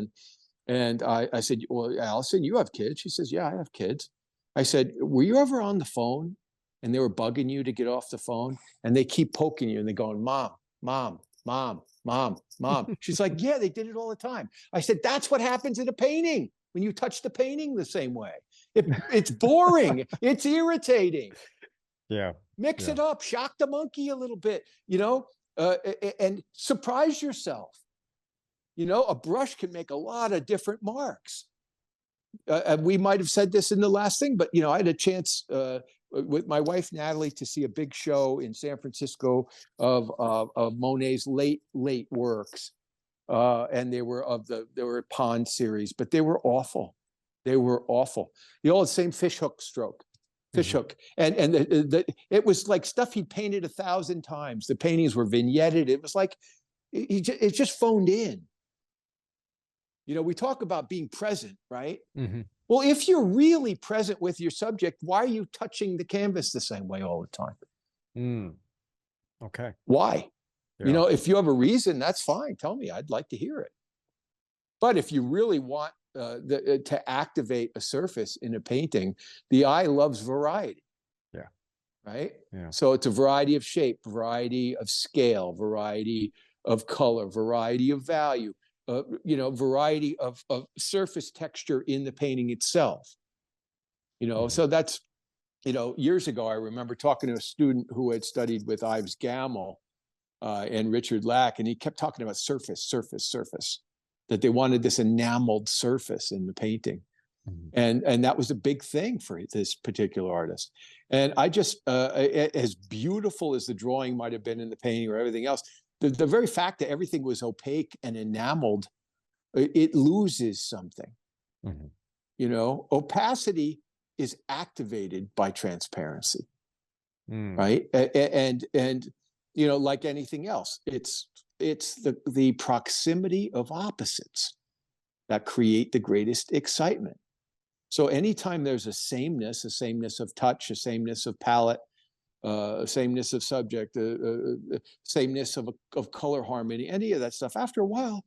and I said, "Well, Allison, you have kids?" She says, "Yeah, I have kids." I said, "Were you ever on the phone, and they were bugging you to get off the phone, and they keep poking you, and they're going, 'Mom, mom, mom, mom, mom.'" She's like, "Yeah, they did it all the time." I said, "That's what happens in a painting when you touch the painting the same way. It's boring. It's irritating. Yeah. Mix Yeah. it up, shock the monkey a little bit, and surprise yourself. A brush can make a lot of different marks. And we might have said this in the last thing, but I had a chance with my wife Natalie to see a big show in San Francisco of Monet's late works, and they were Pond series, but they were awful. They were awful. The old same fishhook stroke, fishhook, and it was like stuff he painted 1,000 times. The paintings were vignetted. It was like it's just phoned in. We talk about being present, right? Mm-hmm. Well, if you're really present with your subject, why are you touching the canvas the same way all the time? Okay. Why? Yeah. If you have a reason, that's fine. Tell me. I'd like to hear it. But if you really want to activate a surface in a painting, the eye loves variety. Yeah. Right? Yeah. So it's a variety of shape, variety of scale, variety of color, variety of value, variety of surface texture in the painting itself. So that's, years ago, I remember talking to a student who had studied with Ives Gammel and Richard Lack, and he kept talking about surface, that they wanted this enameled surface in the painting. And that was a big thing for this particular artist. And I just, as beautiful as the drawing might have been in the painting or everything else, the very fact that everything was opaque and enameled, it loses something. Opacity is activated by transparency, right? And like anything else, it's the proximity of opposites that create the greatest excitement. So anytime there's a sameness of touch, a sameness of palette, a sameness of subject, sameness of color harmony, any of that stuff, after a while,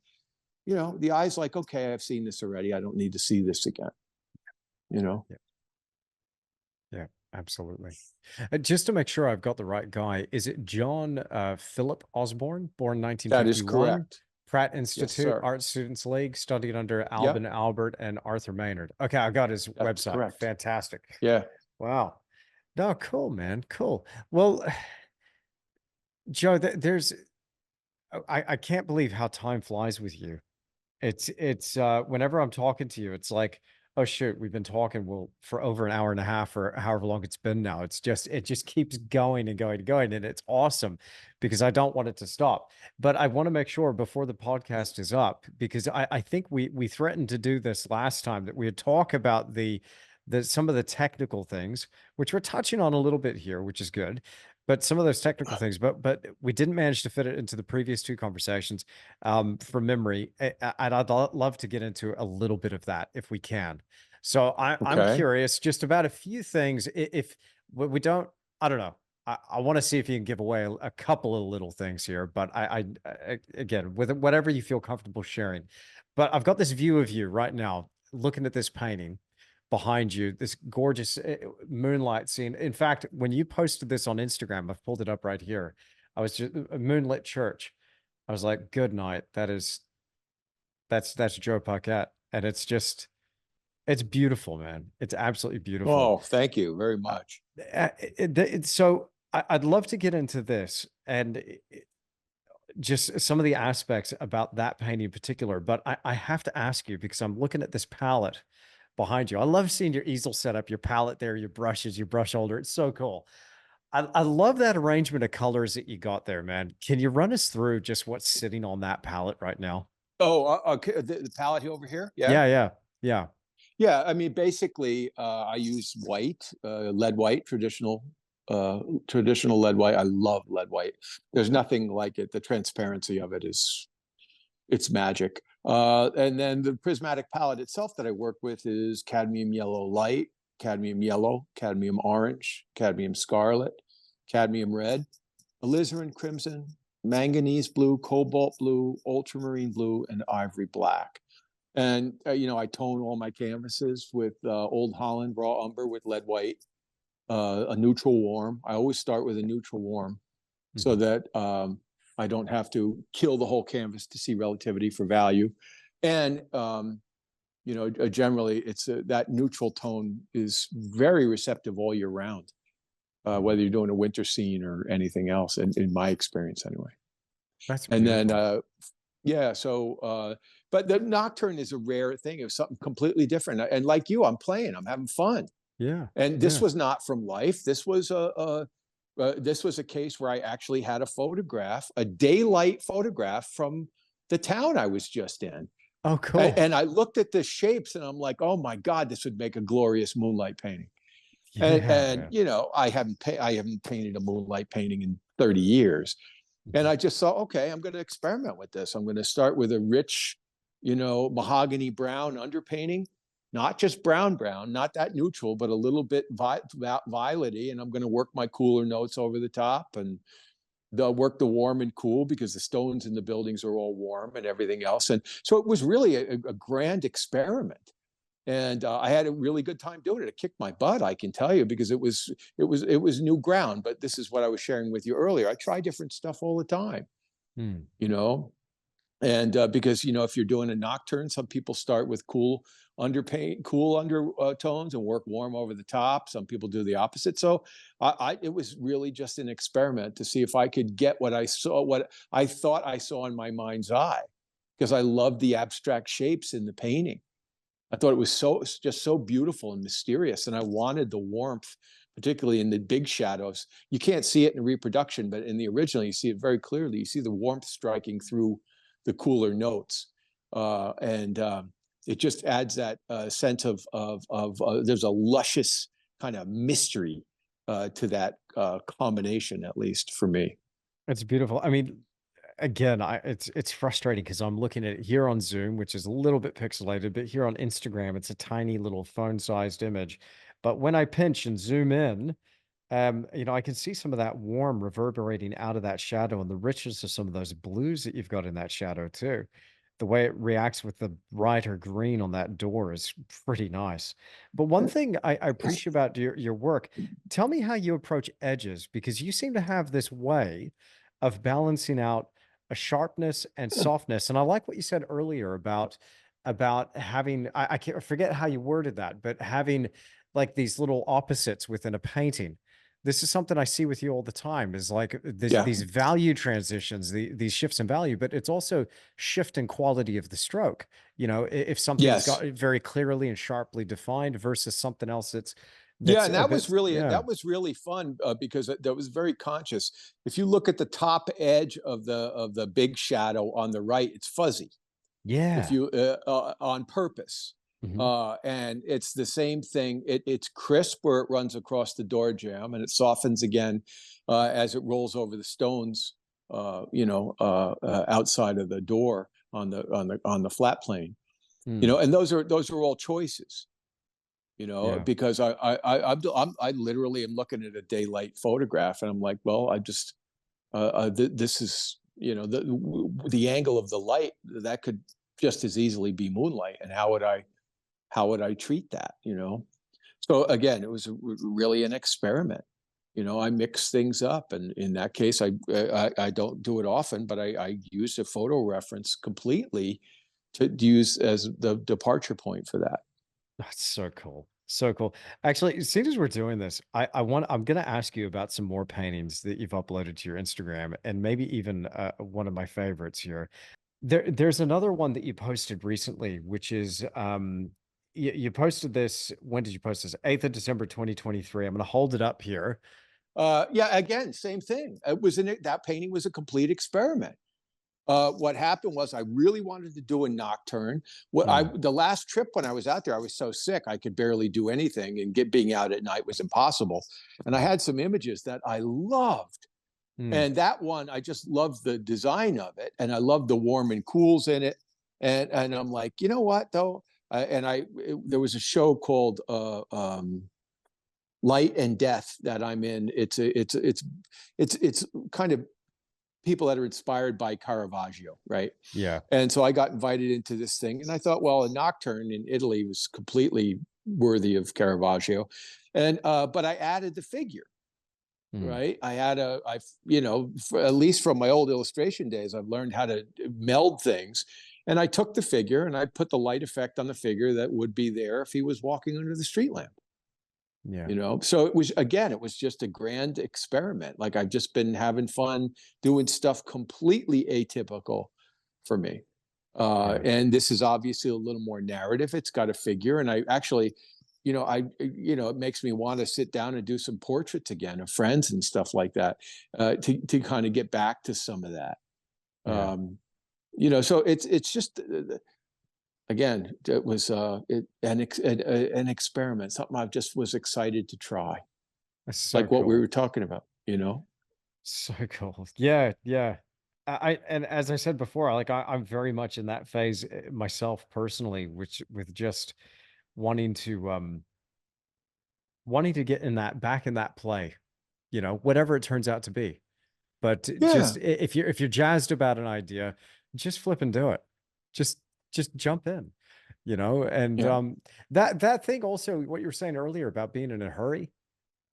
the eye's like, okay, I've seen this already. I don't need to see this again. Yeah, absolutely. Just to make sure I've got the right guy, is it John Philip Osborne, born That is 1951? correct. Pratt Yes, Institute sir. Art Students League, studied under Yep, Albin Albert and Arthur Maynard. Okay, I got his that's website. correct. Fantastic. Yeah. Wow. No, cool, man. Cool. Well, Joe, I can't believe how time flies with you. It's whenever I'm talking to you, it's like, oh shoot, we've been talking for over an hour and a half or however long it's been now. It just keeps going and going and going. And it's awesome because I don't want it to stop. But I want to make sure before the podcast is up, because I think we threatened to do this last time, that we would talk about some of the technical things, which we're touching on a little bit here, which is good. But some of those technical things, but we didn't manage to fit it into the previous two conversations from memory. And I'd love to get into a little bit of that if we can. So I'm Okay. curious just about a few things. If we don't, I don't know. I want to see if you can give away a couple of little things here, but again, with whatever you feel comfortable sharing. But I've got this view of you right now, looking at this painting, behind you, this gorgeous moonlight scene. In fact, when you posted this on Instagram, I've pulled it up right here. I was just a moonlit church. I was like, good night. That's Joe Paquet. And it's beautiful, man. It's absolutely beautiful. Oh, thank you very Uh, much. so I'd love to get into this and just some of the aspects about that painting in particular, but I have to ask you because I'm looking at this palette behind you. I love seeing your easel set up, your palette there, your brushes, your brush holder. It's so cool. I love that arrangement of colors that you got there, man. Can you run us through just what's sitting on that palette right now? Oh, okay. The palette over here. Yeah. Yeah, yeah, yeah. Yeah. I mean, basically, I use white, lead white, traditional lead white. I love lead white. There's nothing like it. The transparency of it is, it's magic. And then the prismatic palette itself that I work with is cadmium yellow light, cadmium yellow, cadmium orange, cadmium scarlet, cadmium red, alizarin crimson, manganese blue, cobalt blue, ultramarine blue, and ivory black. And I tone all my canvases with Old Holland raw umber with lead white, a neutral warm. I always start with a neutral warm so Mhm. that I don't have to kill the whole canvas to see relativity for value. And generally, it's that neutral tone is very receptive all year round, Mhm. whether you're doing a winter scene or anything else. In my experience, anyway. That's And then beautiful. yeah, so but the nocturne is a rare thing. It was something completely different. And like you, I'm playing, I'm having fun. Yeah, And this yeah. was not from life. This was a case where I actually had a photograph, a daylight photograph from the town I was just in. Oh, And, cool. and I looked at the shapes and I'm like, oh my God, this would make a glorious moonlight painting. And Yeah, and man. you know, I haven't painted a moonlight painting in 30 years. And Mhm. I just thought, okay, I'm going to experiment with this. I'm going to start with a rich, mahogany brown underpainting, not just brown, not that neutral, but a little bit violety. And I'm going to work my cooler notes over the top, and they'll work the warm and cool because the stones in the buildings are all warm and everything else. And so it was really a grand experiment. And I had a really good time doing it. It kicked my butt, I can tell you, because it was new ground. But this is what I was sharing with you earlier. I try different stuff all the time, Mm. you know, and because if you're doing a nocturne, some people start with cool undertones and work warm over the top. Some people do the opposite. So it was really just an experiment to see if I could get what I thought I saw in my mind's eye, because I loved the abstract shapes in the painting. I thought it was just so beautiful and mysterious, and I wanted the warmth, particularly in the big shadows. You can't see it in reproduction, but in the original, you see it very clearly. You see the warmth striking through the cooler notes, and it just adds that sense of there's a luscious kind of mystery to that combination, at least for me. It's beautiful. I mean, again, it's frustrating because I'm looking at it here on Zoom, which is a little bit pixelated, but here on Instagram, it's a tiny little phone-sized image. But when I pinch and zoom in, I can see some of that warm reverberating out of that shadow and the richness of some of those blues that you've got in that shadow too. The way it reacts with the brighter green on that door is pretty nice. But one thing I appreciate about your work, tell me how you approach edges, because you seem to have this way of balancing out a sharpness and softness. And I like what you said earlier about having I can't forget how you worded that, but having like these little opposites within a painting. This is something I see with you all the time is like Yeah. these value transitions, these shifts in value, but it's also shift in quality of the stroke. If something's got Yes. very clearly and sharply defined versus something else Yeah, that's and a that was bit, really yeah. fun because that was very conscious. If you look at the top edge of the big shadow on the right, it's fuzzy. If Yeah. you on purpose, Hmm. and it's the same thing. It's crisp where it runs across the door jamb, and it softens again as it rolls over the stones. Outside of the door on the flat plane. Mm. And those are all choices, Yeah. because I literally am looking at a daylight photograph and I'm like, well, this is, the angle of the light that could just as easily be moonlight. And how would I treat that, you know? So again, it was really an experiment. You know, I mix things up, and in that case, I don't do it often, but I use a photo reference completely to use as the departure point for that. That's so cool. So cool. Actually, as soon as we're doing this, I'm gonna ask you about some more paintings that you've uploaded to your Instagram, and maybe even one of my favorites here. There's another one that you posted recently, which is you posted this. When did you post this? 8th of December 2023. I'm gonna hold it up here. Yeah, again, same thing. That painting was a complete experiment. What happened was I really wanted to do a nocturne. Mm, The last trip when I was out there, I was so sick I could barely do anything, and being out at night was impossible. And I had some images that I loved, mm, and that one I just loved the design of it, and I loved the warm and cools in it. And I'm like, you know what though? There was a show called Light and Death that I'm in. It's kind of people that are inspired by Caravaggio, right? yeah. And so I got invited into this thing, and I thought, well, a nocturne in Italy was completely worthy of Caravaggio, and but I added the figure, Mm, right? You know, at least from my old illustration days, I've learned how to meld things, and I took the figure and I put the light effect on the figure that would be there if he was walking under the street lamp. yeah. You know, so it was just a grand experiment. Like I've just been having fun doing stuff completely atypical for me. Yeah. And this is obviously a little more narrative. It's got a figure, and I actually, it makes me want to sit down and do some portraits again of friends and stuff like that, to kind of get back to some of that. Yeah. So it's just again, it was an experiment, something I just was excited to try, That's so like what we cool. were talking about, you know? So cool. Yeah, yeah. And as I said before, I'm very much in that phase myself personally, which with just wanting to wanting to get in that back in that play, whatever it turns out to be. But Yeah, just if you're jazzed about an idea, just flip and do it. Just just jump in, and yeah, that thing also what you were saying earlier about being in a hurry.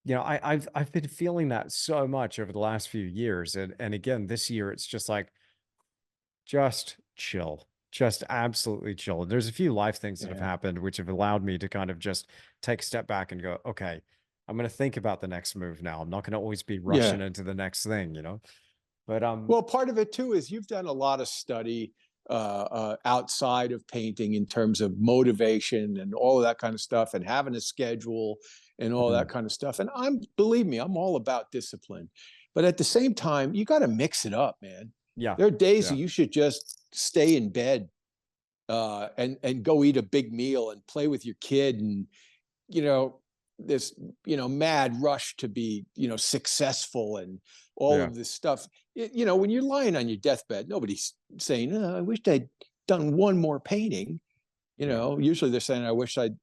I've been feeling that so much over the last few years. And again, this year it's just like just chill. Just absolutely chill. And there's a few life things that have yeah, happened which have allowed me to kind of just take a step back and go, okay, I'm gonna think about the next move now. I'm not gonna always be rushing yeah. into the next thing. But Well, part of it too is you've done a lot of study outside of painting in terms of motivation and all of that kind of stuff, and having a schedule and all that mm, kind of stuff. And believe me, I'm all about discipline. But at the same time, you got to mix it up, man. yeah, There are days that yeah, you should just stay in bed, and go eat a big meal and play with your kid, and you know this mad rush to be successful and all yeah, of this stuff. When you're lying on your deathbed, nobody's saying, I wish I'd done one more painting. yeah, Usually they're saying, I wish I'd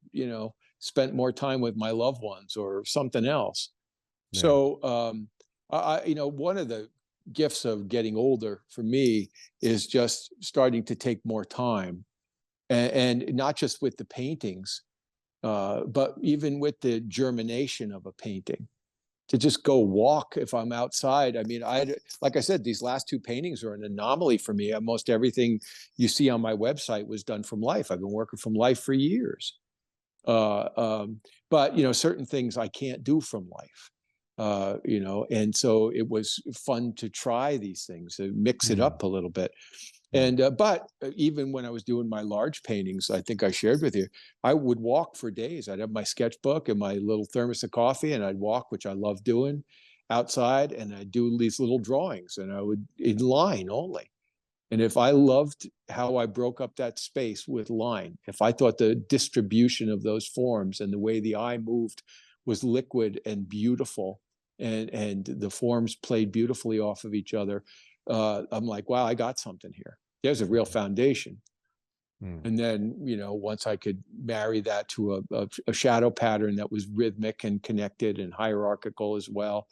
spent more time with my loved ones or something else. yeah. So one of the gifts of getting older for me is just starting to take more time, and not just with the paintings, but even with the germination of a painting, to just go walk if I'm outside. I mean, like I said, these last two paintings are an anomaly for me. Almost everything you see on my website was done from life. I've been working from life for years. Uh, um, but certain things I can't do from life. And so it was fun to try these things, to mix it Mm, up a little bit. mm, And but even when I was doing my large paintings, I think I shared with you, I would walk for days. I'd have my sketchbook and my little thermos of coffee, and I'd walk, which I love doing, outside, and I'd do these little drawings, and I would in line only. And if I loved how I broke up that space with line, if I thought the distribution of those forms and the way the eye moved was liquid and beautiful, and the forms played beautifully off of each other, I'm like, wow, I got something here. There's a real mm, foundation. mm. And then, once I could marry that to a shadow pattern that was rhythmic and connected and hierarchical as well,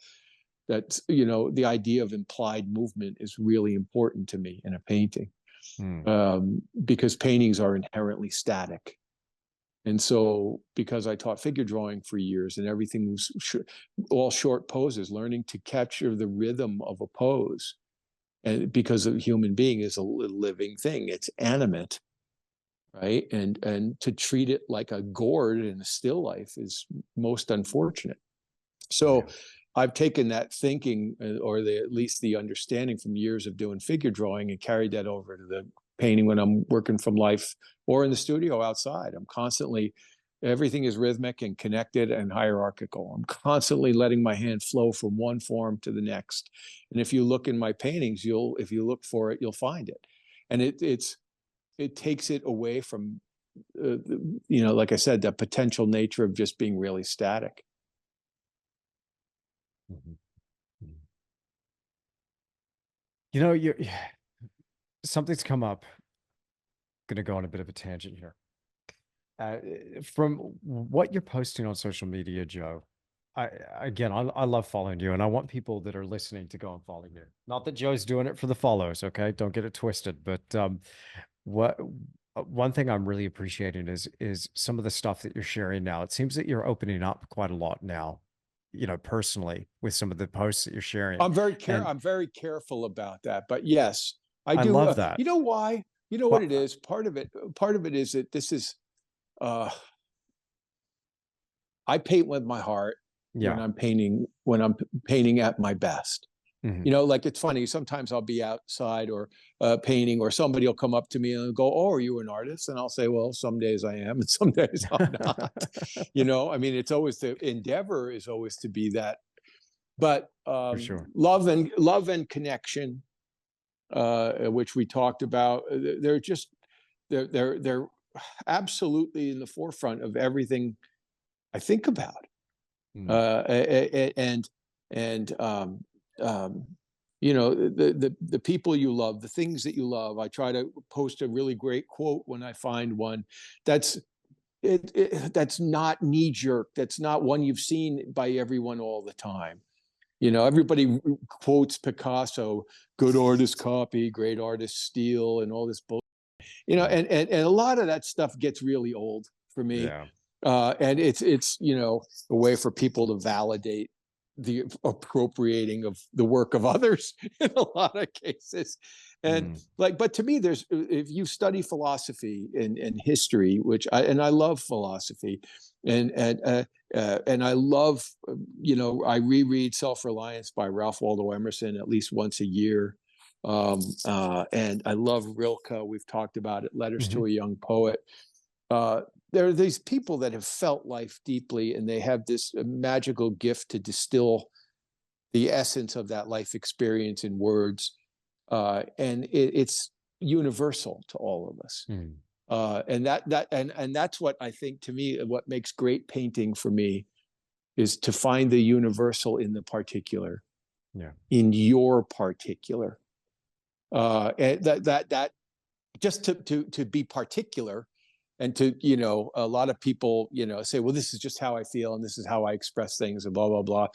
that's, the idea of implied movement is really important to me in a painting, Mm. because paintings are inherently static. And so, because I taught figure drawing for years and everything was all short poses, learning to capture the rhythm of a pose, and because a human being is a living thing, it's animate, right? And to treat it like a gourd in a still life is most unfortunate. So I've taken that thinking, or at least the understanding from years of doing figure drawing, and carried that over to the painting when I'm working from life or in the studio outside. I'm constantly, everything is rhythmic and connected and hierarchical. I'm constantly letting my hand flow from one form to the next. And if you look in my paintings, if you look for it, you'll find it. And it takes it away from, like I said, the potential nature of just being really static. You know, something's come up. Going to go on a bit of a tangent here. From what you're posting on social media, Joe, I love following you, and I want people that are listening to go and follow you. Not that Joe's doing it for the follows, okay? Don't get it twisted. But one thing I'm really appreciating is some of the stuff that you're sharing now. It seems that you're opening up quite a lot now, personally, with some of the posts that you're sharing. I'm very careful about that. But yes, I do. Love that. You know why? You know what it is? Part of it is that this is, I paint with my heart when I'm painting at my best. Like, it's funny, sometimes I'll be outside or painting, or somebody will come up to me and go, "Oh, are you an artist?" And I'll say, "Well, some days I am and some days I'm not." I mean, it's always, the endeavor is always to be that. But For sure. love and connection, which we talked about, they're absolutely in the forefront of everything I think about. The people you love, the things that you love. I try to post a really great quote when I find one that's not knee-jerk, that's not one you've seen by everyone all the time. Everybody quotes Picasso, good artist copy, great artist steal, and all this bullshit. And a lot of that stuff gets really old for me. And it's a way for people to validate the appropriating of the work of others in a lot of cases. And but to me, if you study philosophy and history, which I love philosophy, and I love, I reread Self-Reliance by Ralph Waldo Emerson at least once a year. And I love Rilke. We've talked about it, Letters to a Young Poet. There are these people that have felt life deeply, and they have this magical gift to distill the essence of that life experience in words. And it's universal to all of us. And that's what I think, to me, what makes great painting for me is to find the universal in the particular, in your particular. And that just to be particular, and to, a lot of people, say, well, this is just how I feel, and this is how I express things, and blah, blah, blah.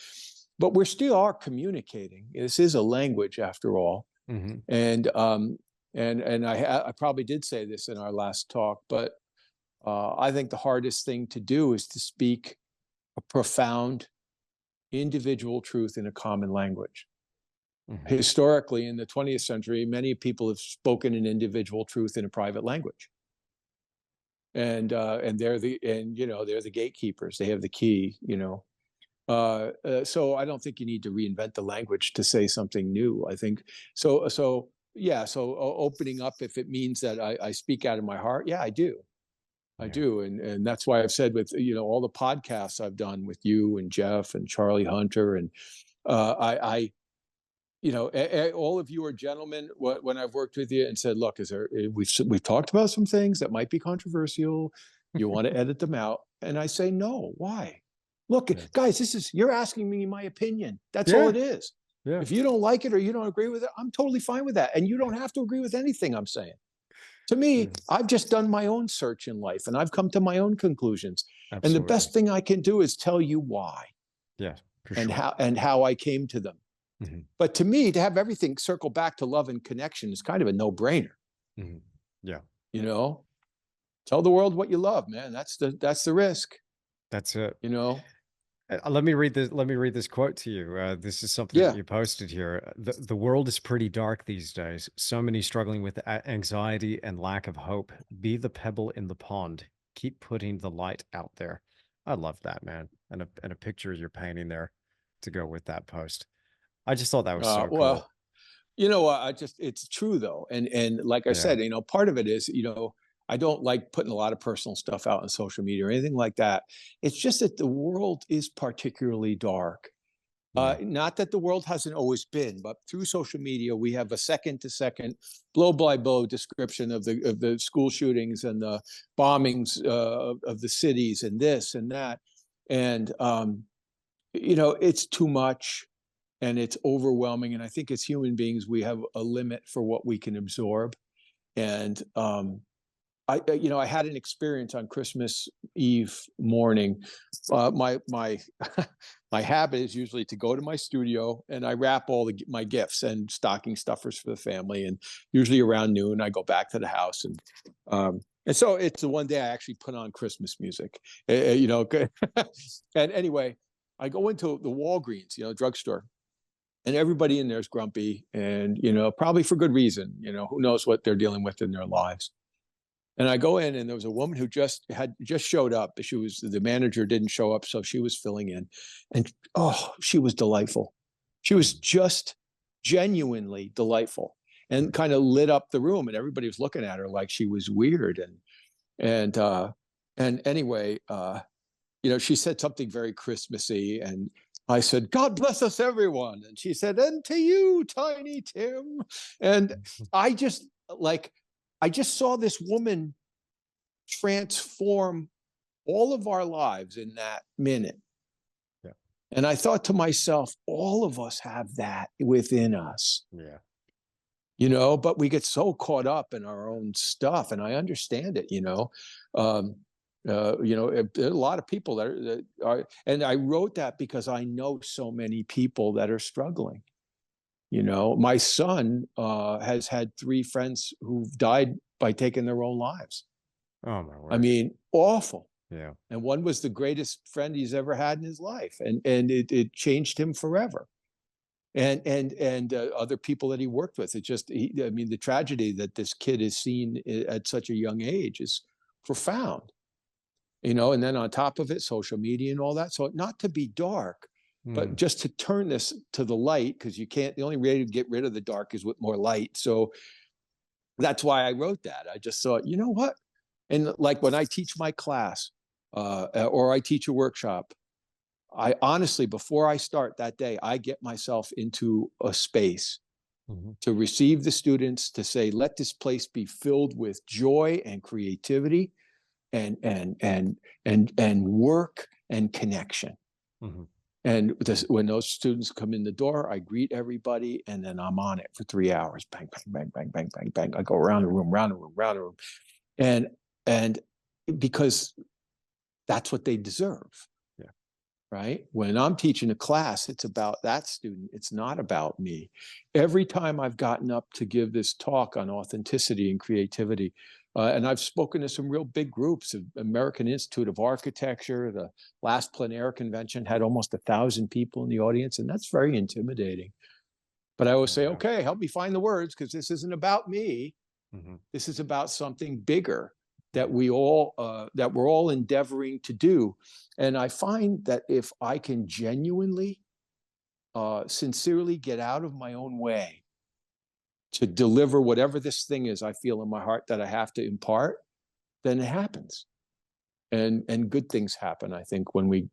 But we still are communicating. This is a language, after all. And I probably did say this in our last talk, but I think the hardest thing to do is to speak a profound individual truth in a common language. Historically, in the 20th century, many people have spoken an individual truth in a private language. And they're the gatekeepers. They have the key, so I don't think you need to reinvent the language to say something new. I think so opening up, if it means that I speak out of my heart, I do. And that's why I've said, with, all the podcasts I've done with you and Jeff and Charlie Hunter, and all of you are gentlemen when I've worked with you and said, look, we've talked about some things that might be controversial. You want to edit them out? And I say, no, why? Look, guys, you're asking me my opinion. That's all it is. If you don't like it or you don't agree with it, I'm totally fine with that. And you don't have to agree with anything I'm saying. To me, I've just done my own search in life, and I've come to my own conclusions. Absolutely. And the best thing I can do is tell you why. For sure. And how I came to them. But to me, to have everything circle back to love and connection is kind of a no-brainer. Tell the world what you love, man. That's the risk, That's it. you know? Let me read this. Let me read this quote to you. This is something that Yeah. you posted here. The world is pretty dark these days. So many struggling with anxiety and lack of hope. Be the pebble in the pond. Keep putting the light out there. I love that, man. And a picture you're painting there to go with that post. I just thought that was so cool. Well, it's true though. And like I Yeah. said, part of it is, I don't like putting a lot of personal stuff out on social media or anything like that. It's just that the world is particularly dark. Yeah. Not that the world hasn't always been, but through social media, we have a second to second, blow by blow description of the school shootings and the bombings of the cities and this and that, and it's too much and it's overwhelming. And I think as human beings, we have a limit for what we can absorb. And I had an experience on Christmas Eve morning. My my habit is usually to go to my studio and I wrap all my gifts and stocking stuffers for the family. And usually around noon, I go back to the house and so it's the one day I actually put on Christmas music, and anyway, I go into the Walgreens, drugstore, and everybody in there is grumpy and, probably for good reason, who knows what they're dealing with in their lives. And I go in and there was a woman who just showed up. The manager didn't show up, so she was filling in. And she was delightful. She was just genuinely delightful and kind of lit up the room. And everybody was looking at her like she was weird. And anyway, she said something very Christmassy, and I said, "God bless us, everyone." And she said, "And to you, Tiny Tim." And I just I just saw this woman transform all of our lives in that minute. Yeah. And I thought to myself, all of us have that within us. Yeah. But we get so caught up in our own stuff, and I understand it. There are a lot of people that are, and I wrote that because I know so many people that are struggling. My son has had 3 friends who've died by taking their own lives. Oh my word. I mean, awful. Yeah. And one was the greatest friend he's ever had in his life, and it changed him forever. And other people that he worked with, the tragedy that this kid has seen at such a young age is profound. And then on top of it, social media and all that. So not to be dark, but just to turn this to the light, because the only way to get rid of the dark is with more light. So that's why I wrote that. I just thought, you know what? And like when I teach my class or I teach a workshop, I honestly, before I start that day, I get myself into a space to receive the students, to say, let this place be filled with joy and creativity and work and connection. And when those students come in the door, I greet everybody, and then I'm on it for 3 hours. Bang, bang, bang, bang, bang, bang, bang. I go around the room, round the room, round the room. And because that's what they deserve. Yeah. Right? When I'm teaching a class, it's about that student. It's not about me. Every time I've gotten up to give this talk on authenticity and creativity, and I've spoken to some real big groups, of American Institute of Architecture. The last plein air convention had almost 1,000 people in the audience, and that's very intimidating. But I always say, okay, help me find the words, because this isn't about me. This is about something bigger that we're all endeavoring to do. And I find that if I can genuinely, sincerely get out of my own way to deliver whatever this thing is I feel in my heart that I have to impart, then it happens. And good things happen, I think, when we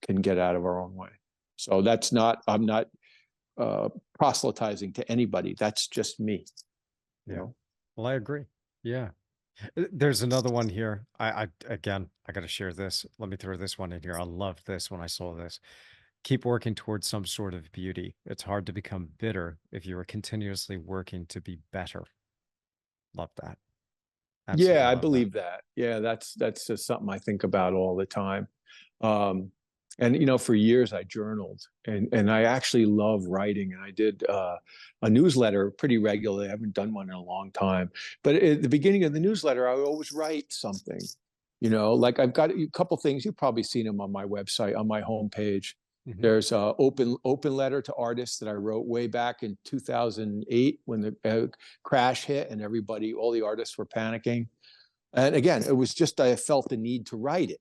can get out of our own way. So I'm not proselytizing to anybody. That's just me. Yeah. Well, I agree. Yeah. There's another one here. Again, I got to share this. Let me throw this one in here. I loved this when I saw this. Keep working towards some sort of beauty. It's hard to become bitter if you are continuously working to be better. Love that. Absolutely Yeah, I love that. believe that. Yeah, that's just something I think about all the time. Um, And, for years I journaled, and I actually love writing. And I did a newsletter pretty regularly. I haven't done one in a long time. But at the beginning of the newsletter, I would always write something, like I've got a couple things. You've probably seen them on my website, on my homepage. Mm-hmm. There's a open letter to artists that I wrote way back in 2008 when the crash hit and all the artists were panicking. And again, it was just, I felt the need to write it.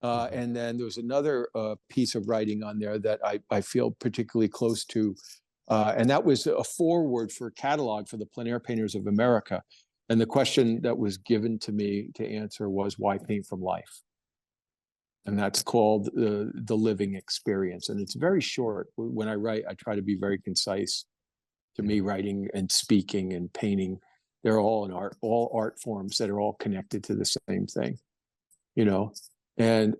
And then there was another piece of writing on there that I feel particularly close to. And that was a foreword for a catalog for the plein air painters of America. And the question that was given to me to answer was, why paint from life? And that's called the living experience. And it's very short. When I write, I try to be very concise. To me, writing and speaking and painting, they're all art forms that are all connected to the same thing, And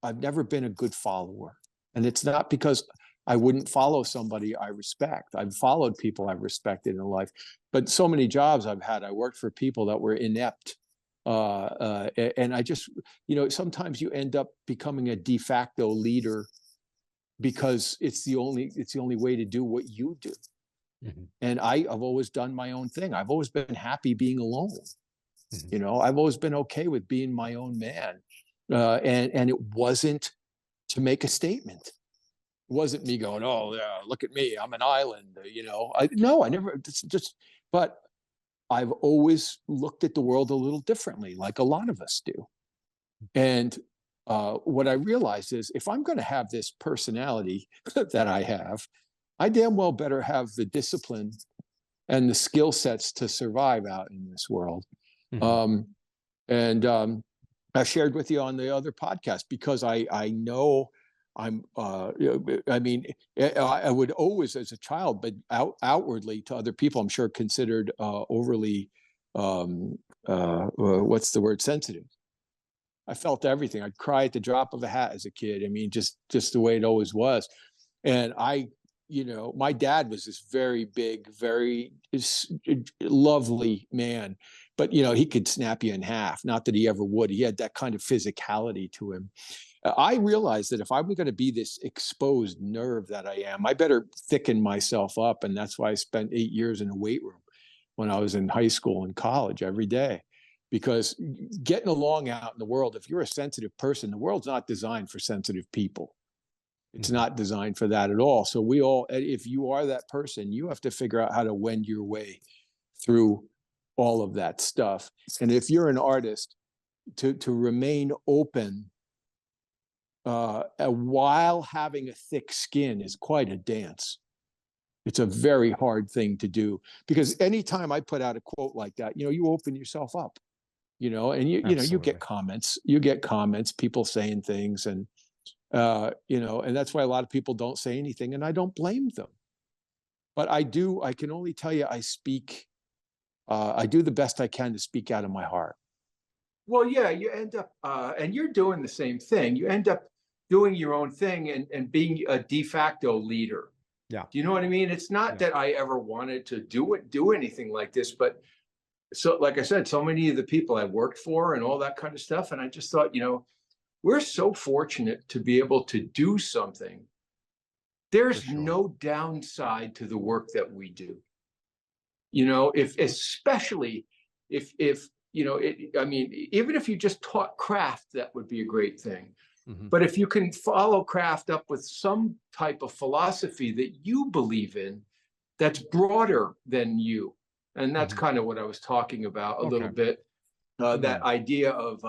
I've never been a good follower. And it's not because I wouldn't follow somebody I respect. I've followed people I've respected in life. But so many jobs I've had, I worked for people that were inept. And I just, sometimes you end up becoming a de facto leader because it's the only way to do what you do. Mm-hmm. And I've always done my own thing. I've always been happy being alone. Mm-hmm. I've always been okay with being my own man. And it wasn't to make a statement. It wasn't me going, oh yeah, look at me, I'm an island. I never just, but I've always looked at the world a little differently, like a lot of us do. And what I realized is, if I'm going to have this personality that I have, I damn well better have the discipline and the skill sets to survive out in this world. Mm-hmm. I shared with you on the other podcast, because I know I'm, I would always, as a child, but outwardly to other people, I'm sure considered overly, what's the word, sensitive. I felt everything. I'd cry at the drop of a hat as a kid. I mean, just the way it always was. And my dad was this very big, very lovely man, but, he could snap you in half. Not that he ever would. He had that kind of physicality to him. I realized that if I'm going to be this exposed nerve that I am, I better thicken myself up. And that's why I spent 8 years in a weight room when I was in high school and college every day. Because getting along out in the world, if you're a sensitive person, the world's not designed for sensitive people. It's not designed for that at all. So if you are that person, you have to figure out how to wend your way through all of that stuff. And if you're an artist, to remain open while having a thick skin is quite a dance. It's a very hard thing to do, because anytime I put out a quote like that, you open yourself up. And you get comments, people saying things, and and that's why a lot of people don't say anything, and I don't blame them. But I can only tell you, I do the best I can to speak out of my heart. Well, yeah, you end up, and you're doing the same thing. You end up doing your own thing and being a de facto leader. Yeah. Do you know what I mean? It's not that I ever wanted to do anything like this, but so, like I said, so many of the people I worked for and all that kind of stuff. And I just thought, we're so fortunate to be able to do something. There's no downside to the work that we do. Especially if even if you just taught craft, that would be a great thing. Mm-hmm. But if you can follow craft up with some type of philosophy that you believe in, that's broader than you. And that's kind of what I was talking about a little bit. That idea of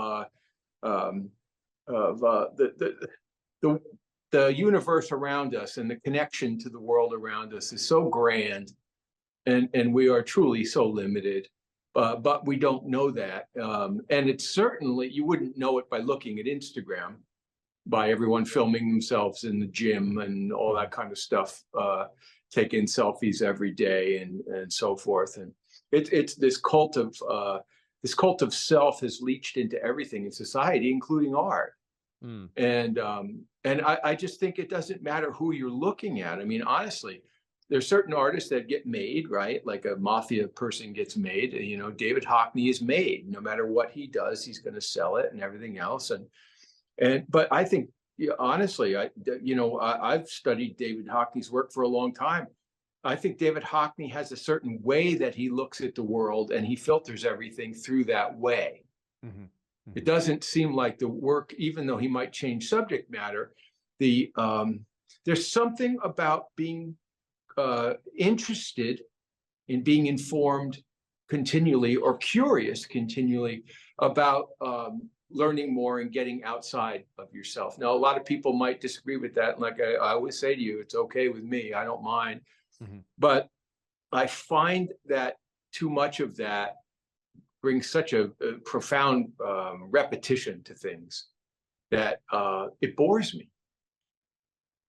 the universe around us and the connection to the world around us is so grand, and we are truly so limited. But we don't know that, and it's certainly, you wouldn't know it by looking at Instagram, by everyone filming themselves in the gym and all that kind of stuff. Taking selfies every day and so forth, and it's this cult of self has leached into everything in society, including art. And I just think it doesn't matter who you're looking at. I mean, honestly, there's certain artists that get made, right? Like a mafia person gets made. You know, David Hockney is made. No matter what he does, he's going to sell it and everything else. But I think, honestly, I've studied David Hockney's work for a long time. I think David Hockney has a certain way that he looks at the world, and he filters everything through that way. Mm-hmm. Mm-hmm. It doesn't seem like the work, even though he might change subject matter, there's something about being interested in being informed continually or curious continually about learning more and getting outside of yourself. Now, a lot of people might disagree with that. Like I always say to you, it's okay with me. I don't mind. Mm-hmm. But I find that too much of that brings such a profound repetition to things that it bores me.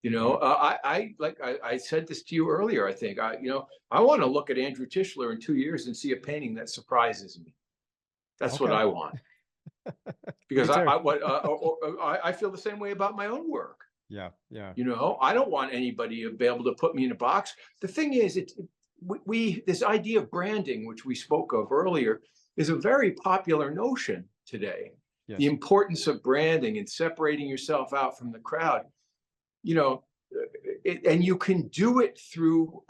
You know, I said this to you earlier. I think I want to look at Andrew Tischler in 2 years and see a painting that surprises me. That's Okay. what I want. Because Me too. I feel the same way about my own work. Yeah, yeah. You know, I don't want anybody to be able to put me in a box. The thing is, this idea of branding, which we spoke of earlier, is a very popular notion today. Yes. The importance of branding and separating yourself out from the crowd. You know, and you can do it through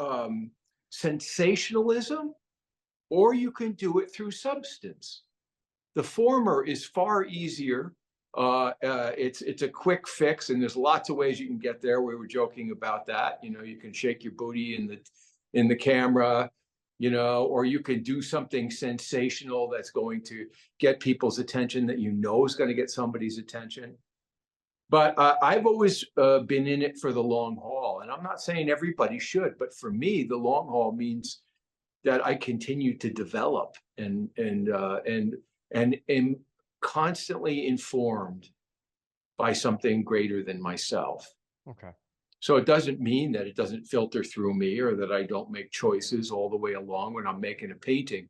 sensationalism, or you can do it through substance. The former is far easier. It's a quick fix, and there's lots of ways you can get there. We were joking about that. You know, you can shake your booty in the camera, you know, or you can do something sensational that's going to get people's attention, that you know is going to get somebody's attention. But I've always been in it for the long haul, and I'm not saying everybody should, but for me, the long haul means that I continue to develop and am constantly informed by something greater than myself. Okay. So it doesn't mean that it doesn't filter through me, or that I don't make choices all the way along when I'm making a painting.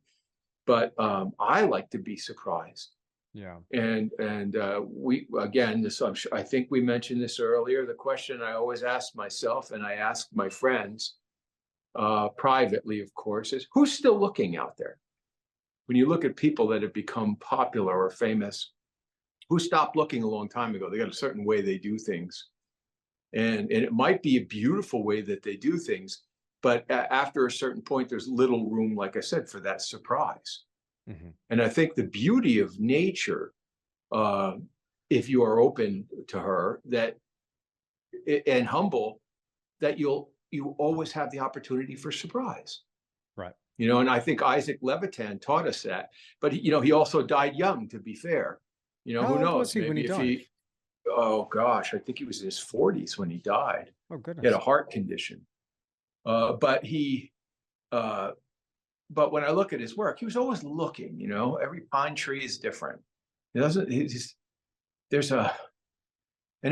But I like to be surprised. Yeah. And we, again, I think we mentioned this earlier. The question I always ask myself, and I ask my friends privately, of course, is who's still looking out there? When you look at people that have become popular or famous, who stopped looking a long time ago? They got a certain way they do things. And it might be a beautiful way that they do things, but after a certain point, there's little room, like I said, for that surprise. Mm-hmm. And I think the beauty of nature, if you are open to her, and humble, that you always have the opportunity for surprise. Right. You know, and I think Isaac Levitan taught us that. But you know, he also died young, to be fair. You know, How who old knows? was he when he died? Oh gosh, I think he was in his 40s when he died. Oh goodness. He had a heart condition. But when I look at his work, he was always looking. You know, every pine tree is different. It doesn't. And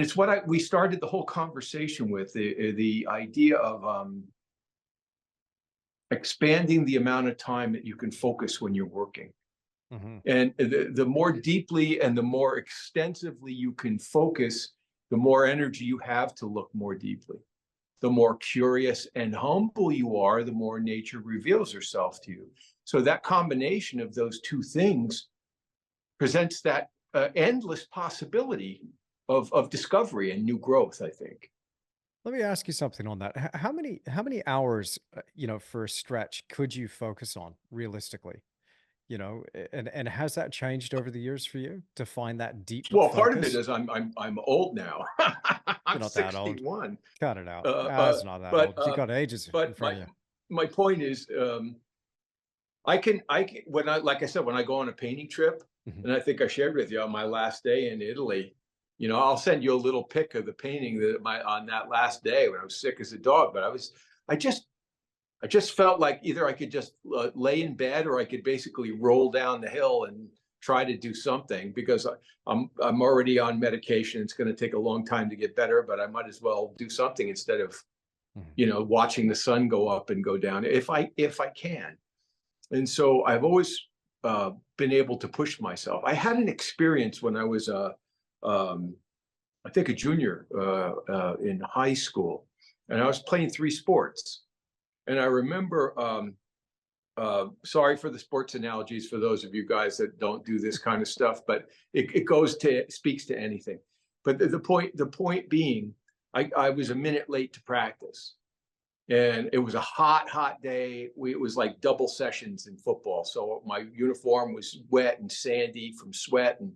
it's what we started the whole conversation with, the idea of expanding the amount of time that you can focus when you're working. Mm-hmm. And the more deeply and the more extensively you can focus, the more energy you have to look more deeply. The more curious and humble you are, the more nature reveals herself to you. So that combination of those two things presents that endless possibility of discovery and new growth, I think. Let me ask you something on that. How many hours, for a stretch could you focus on realistically? You know, and has that changed over the years for you to find that deep Well, focus? part of it is I'm old now. I'm You're not that old. 61. Cut it out. It's not that But old. You got ages in but front of you. my point is, I can when like I said, when I go on a painting trip, Mhm. and I think I shared with you on my last day in Italy, you know, I'll send you a little pic of the painting on that last day when I was sick as a dog. But I just felt like either I could just lay in bed, or I could basically roll down the hill and try to do something, because I'm already on medication. It's going to take a long time to get better, but I might as well do something instead of, you know, watching the sun go up and go down if I can. And so I've always been able to push myself. I had an experience when I was I think a junior in high school, and I was playing 3 sports. And I remember, sorry for the sports analogies for those of you guys that don't do this kind of stuff, but it speaks to anything. But the point being, I was a minute late to practice, and it was a hot day. It was like double sessions in football, so my uniform was wet and sandy from sweat. And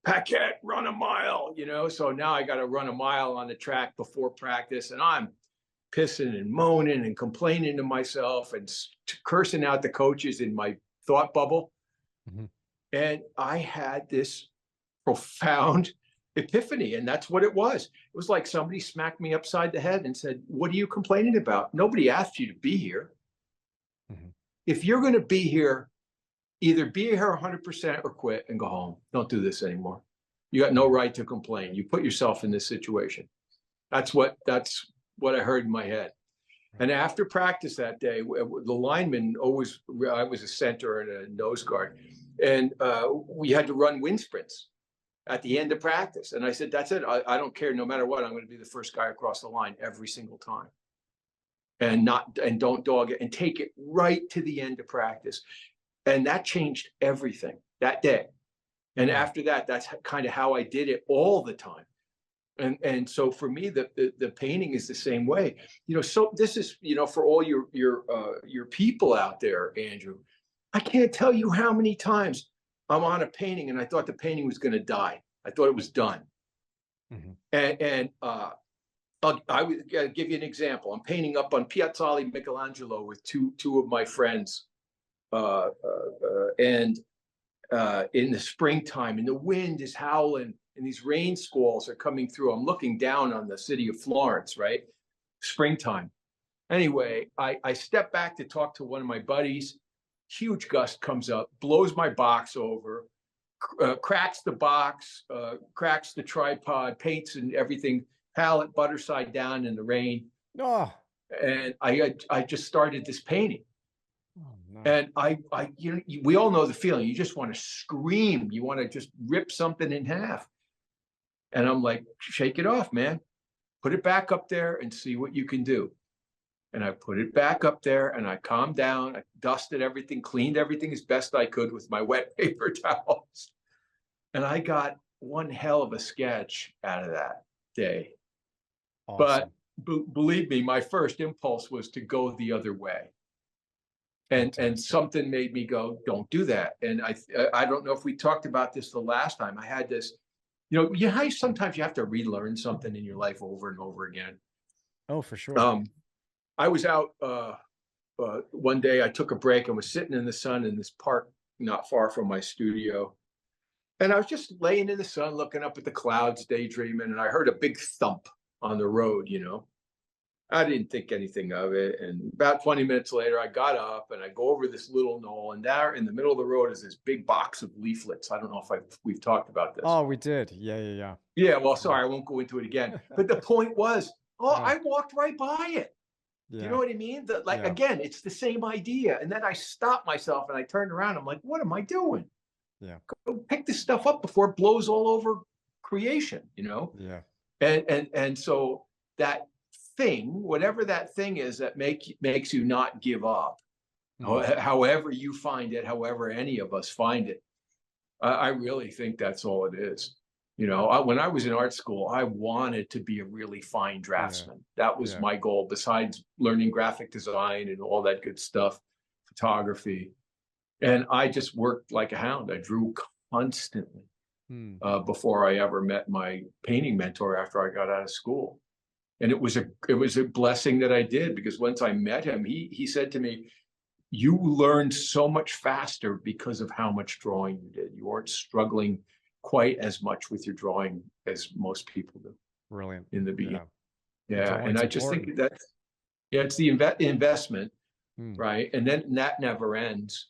Paquet, run a mile, So now I got to run a mile on the track before practice, and I'm pissing and moaning and complaining to myself and cursing out the coaches in my thought bubble. Mm-hmm. And I had this profound epiphany, and that's what it was. It was like somebody smacked me upside the head and said, "What are you complaining about? Nobody asked you to be here. Mm-hmm. If you're going to be here, either be here 100% or quit and go home. Don't do this anymore. You got no right to complain. You put yourself in this situation." That's what I heard in my head. And after practice that day, the linemen always, I was a center and a nose guard, and we had to run wind sprints at the end of practice. And I said, that's it. I don't care. No matter what, I'm going to be the first guy across the line every single time. And don't dog it, and take it right to the end of practice. And that changed everything that day. And after that, that's kind of how I did it all the time. And so for me, the painting is the same way. So this is, for all your people out there, Andrew, I can't tell you how many times I'm on a painting and I thought the painting was going to die. I thought it was done. Mm-hmm. And I would give you an example. I'm painting up on Piazzale Michelangelo with two of my friends. And in the springtime, and the wind is howling, and these rain squalls are coming through. I'm looking down on the city of Florence, right? Springtime. Anyway, I step back to talk to one of my buddies. Huge gust comes up, blows my box over, cracks the box, cracks the tripod, paints and everything, palette butter side down in the rain. Oh. And I just started this painting. Oh, no. And we all know the feeling. You just want to scream. You want to just rip something in half. And I'm like, shake it off, man. Put it back up there and see what you can do. And I put it back up there and I calmed down. I dusted everything, cleaned everything as best I could with my wet paper towels. And I got one hell of a sketch out of that day. Awesome. But believe me, my first impulse was to go the other way. And something made me go, don't do that. And I don't know if we talked about this the last time. I had this, sometimes you have to relearn something in your life over and over again. Oh, for sure. I was out one day. I took a break and was sitting in the sun in this park not far from my studio. And I was just laying in the sun, looking up at the clouds, daydreaming. And I heard a big thump on the road, I didn't think anything of it. And about 20 minutes later, I got up and I go over this little knoll, and there in the middle of the road is this big box of leaflets. I don't know if we've talked about this. Oh, we did. Yeah. Yeah, well, sorry, I won't go into it again. But the point was, I walked right by it. Yeah. You know what I mean? Again, it's the same idea. And then I stopped myself and I turned around. I'm like, what am I doing? Yeah. Go pick this stuff up before it blows all over creation, Yeah. And so that thing, whatever that thing is that makes you not give up, however you find it, however any of us find it, I really think that's all it is. When I was in art school, I wanted to be a really fine draftsman. Yeah. That was my goal, besides learning graphic design and all that good stuff, photography. And I just worked like a hound. I drew constantly before I ever met my painting mentor after I got out of school. And it was a blessing that I did, because once I met him, he said to me, you learned so much faster because of how much drawing you did. You weren't struggling quite as much with your drawing as most people do. Brilliant. In the beginning. Yeah. And I just think it's the investment, right? And then that never ends.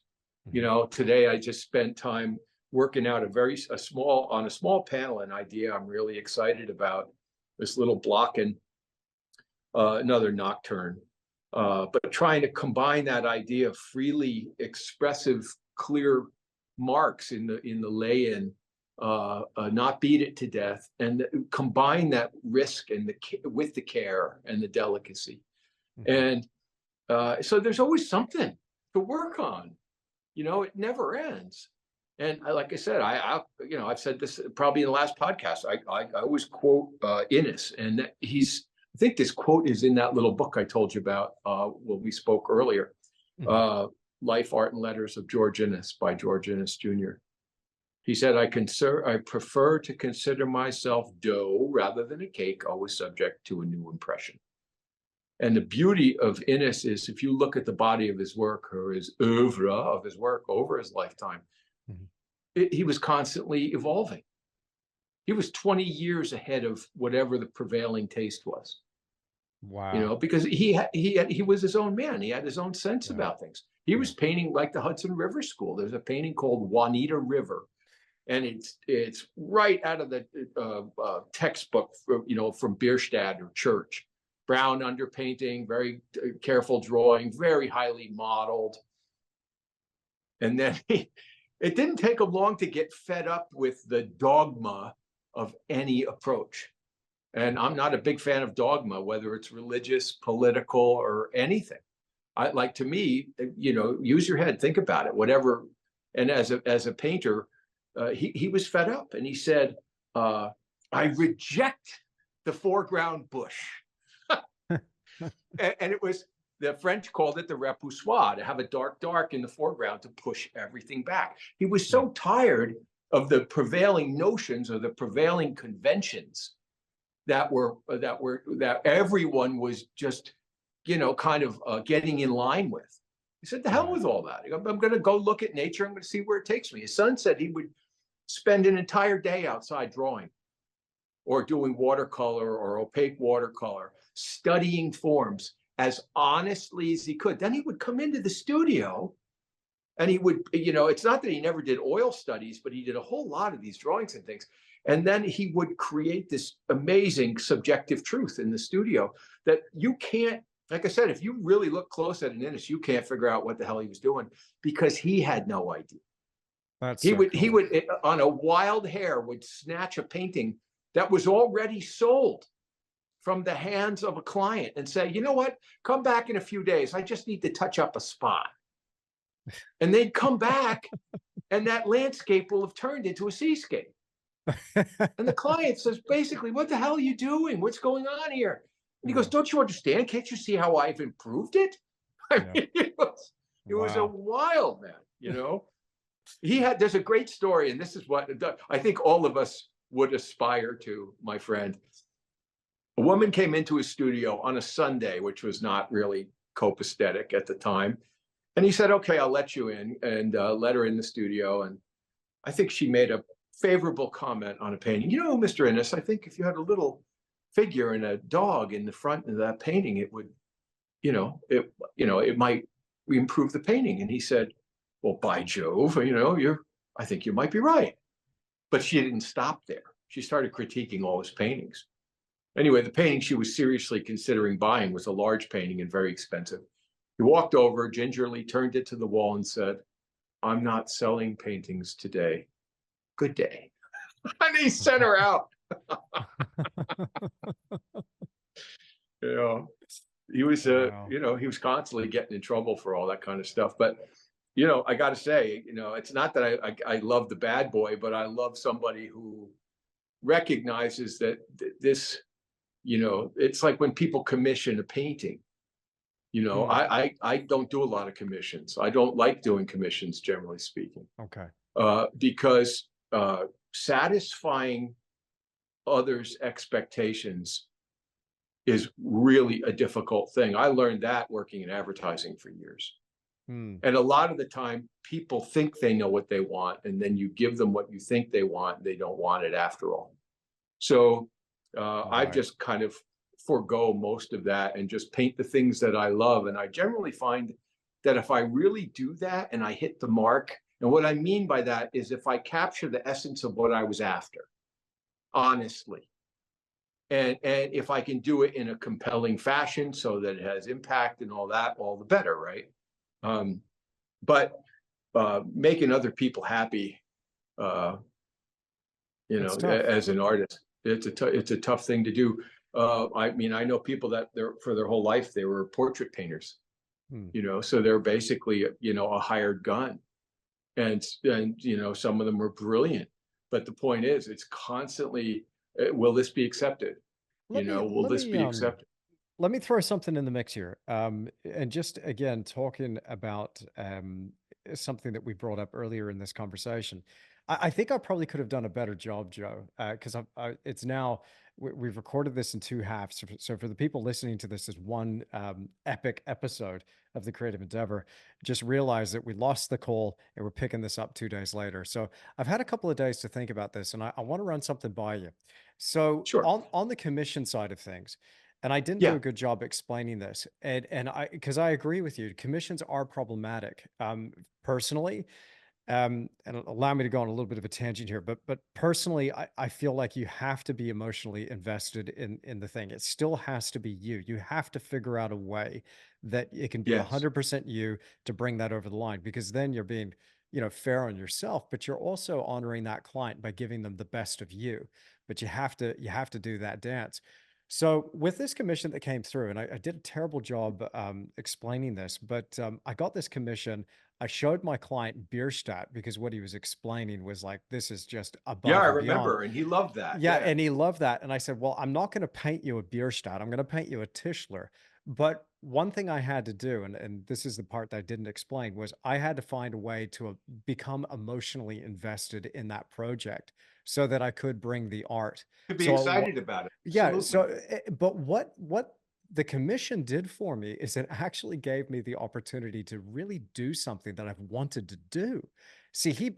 Today I just spent time working out a small panel, an idea I'm really excited about, this little block and another nocturne, but trying to combine that idea of freely expressive, clear marks in the lay-in, not beat it to death, and combine that risk and with the care and the delicacy. Mm-hmm. And So there's always something to work on. It never ends. And like I said, I've said this probably in the last podcast. I always quote Innes, and I think this quote is in that little book I told you about when we spoke earlier, Life, Art, and Letters of George Innes by George Innes Jr. He said, I prefer to consider myself dough rather than a cake, always subject to a new impression. And the beauty of Innes is if you look at the body of his work or his oeuvre of his work over his lifetime, he was constantly evolving. He was 20 years ahead of whatever the prevailing taste was. Wow. Because he was his own man. He had his own sense about things. He was painting like the Hudson River School. There's a painting called Juanita River, and it's right out of the textbook, from Bierstadt or Church. Brown underpainting, very careful drawing, very highly modeled. And then it didn't take him long to get fed up with the dogma of any approach. And I'm not a big fan of dogma, whether it's religious, political, or anything. To me, use your head, think about it, whatever. And as a painter, he was fed up, and he said, I reject the foreground bush. And it was, the French called it the repoussoir, to have a dark in the foreground to push everything back. He was so tired of the prevailing notions or the prevailing conventions that everyone was just, kind of getting in line with. He said, the hell with all that. I'm going to go look at nature. I'm going to see where it takes me. His son said he would spend an entire day outside drawing or doing watercolor or opaque watercolor, studying forms as honestly as he could. Then he would come into the studio and he would, it's not that he never did oil studies, but he did a whole lot of these drawings and things. And then he would create this amazing subjective truth in the studio that you can't, like I said, if you really look close at an Innes, you can't figure out what the hell he was doing because he had no idea. He would on a wild hair would snatch a painting that was already sold from the hands of a client and say, you know what, come back in a few days. I just need to touch up a spot. And they'd come back and that landscape will have turned into a seascape. And the client says, basically, what the hell are you doing? What's going on here? And he goes, don't you understand? Can't you see how I've improved it? I mean, it was a wild man, there's a great story. And this is what I think all of us would aspire to, my friend. A woman came into his studio on a Sunday, which was not really copacetic at the time. And he said, okay, I'll let you in, and let her in the studio. And I think she made a favorable comment on a painting. Mr. Innes, I think if you had a little figure and a dog in the front of that painting, it would, it might improve the painting. And he said, well, by Jove, I think you might be right. But she didn't stop there. She started critiquing all his paintings. Anyway, the painting she was seriously considering buying was a large painting and very expensive. He walked over, gingerly turned it to the wall and said, I'm not selling paintings today. Good day. And he sent her out. He was, he was constantly getting in trouble for all that kind of stuff. But, I got to say, it's not that I love the bad boy, but I love somebody who recognizes that this, it's like when people commission a painting. I don't do a lot of commissions. I don't like doing commissions, generally speaking. Okay. Because satisfying others' expectations is really a difficult thing. I learned that working in advertising for years. And a lot of the time, people think they know what they want, and then you give them what you think they want. They don't want it after all. So I've just kind of forego most of that and just paint the things that I love. And I generally find that if I really do that and I hit the mark, and what I mean by that is if I capture the essence of what I was after, honestly, and if I can do it in a compelling fashion so that it has impact and all that, all the better, right? But making other people happy, as an artist, it's a tough thing to do. I mean, I know people that for their whole life, they were portrait painters. Hmm. So they're basically, a hired gun. And some of them are brilliant. But the point is, it's constantly, will this be accepted? Let me Will let this me be accepted? let me throw something in the mix here. And just again, talking about something that we brought up earlier in this conversation. I think I probably could have done a better job, Joe, because it's now we've recorded this in two halves. So for the people listening to this as one epic episode of the Creative Endeavor, just realize that we lost the call and we're picking this up 2 days later. So I've had a couple of days to think about this, and I want to run something by you. So Sure. on the commission side of things, and I didn't do Yeah. a good job explaining this, and I because I agree with you, commissions are problematic. Personally, and allow me to go on a little bit of a tangent here, but personally, I feel like you have to be emotionally invested in the thing. It still has to be you. You have to figure out a way that it can be Yes. 100% you to bring that over the line, because then you're being, fair on yourself, but you're also honoring that client by giving them the best of you. But you have to do that dance. So with this commission that came through, and I did a terrible job explaining this, but I got this commission. I showed my client Bierstadt because what he was explaining was like, this is just Yeah, I above and beyond. remember. And he loved that. Yeah, Yeah. and he loved that. And I said, well, I'm not going to paint you a Bierstadt. I'm going to paint you a Tischler. But one thing I had to do, and this is the part that I didn't explain, was I had to find a way to become emotionally invested in that project so that I could bring the art. To be So excited about it. yeah, Absolutely. but what the commission did for me is it actually gave me the opportunity to really do something that I've wanted to do. See,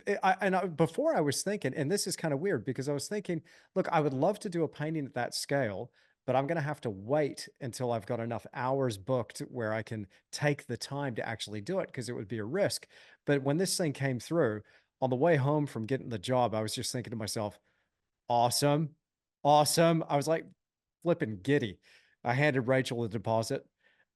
before I was thinking, and this is kind of weird because I was thinking, look, I would love to do a painting at that scale, but I'm going to have to wait until I've got enough hours booked where I can take the time to actually do it because it would be a risk. But when this thing came through on the way home from getting the job, I was just thinking to myself, awesome. Awesome. I was like flipping giddy. I handed Rachel the deposit.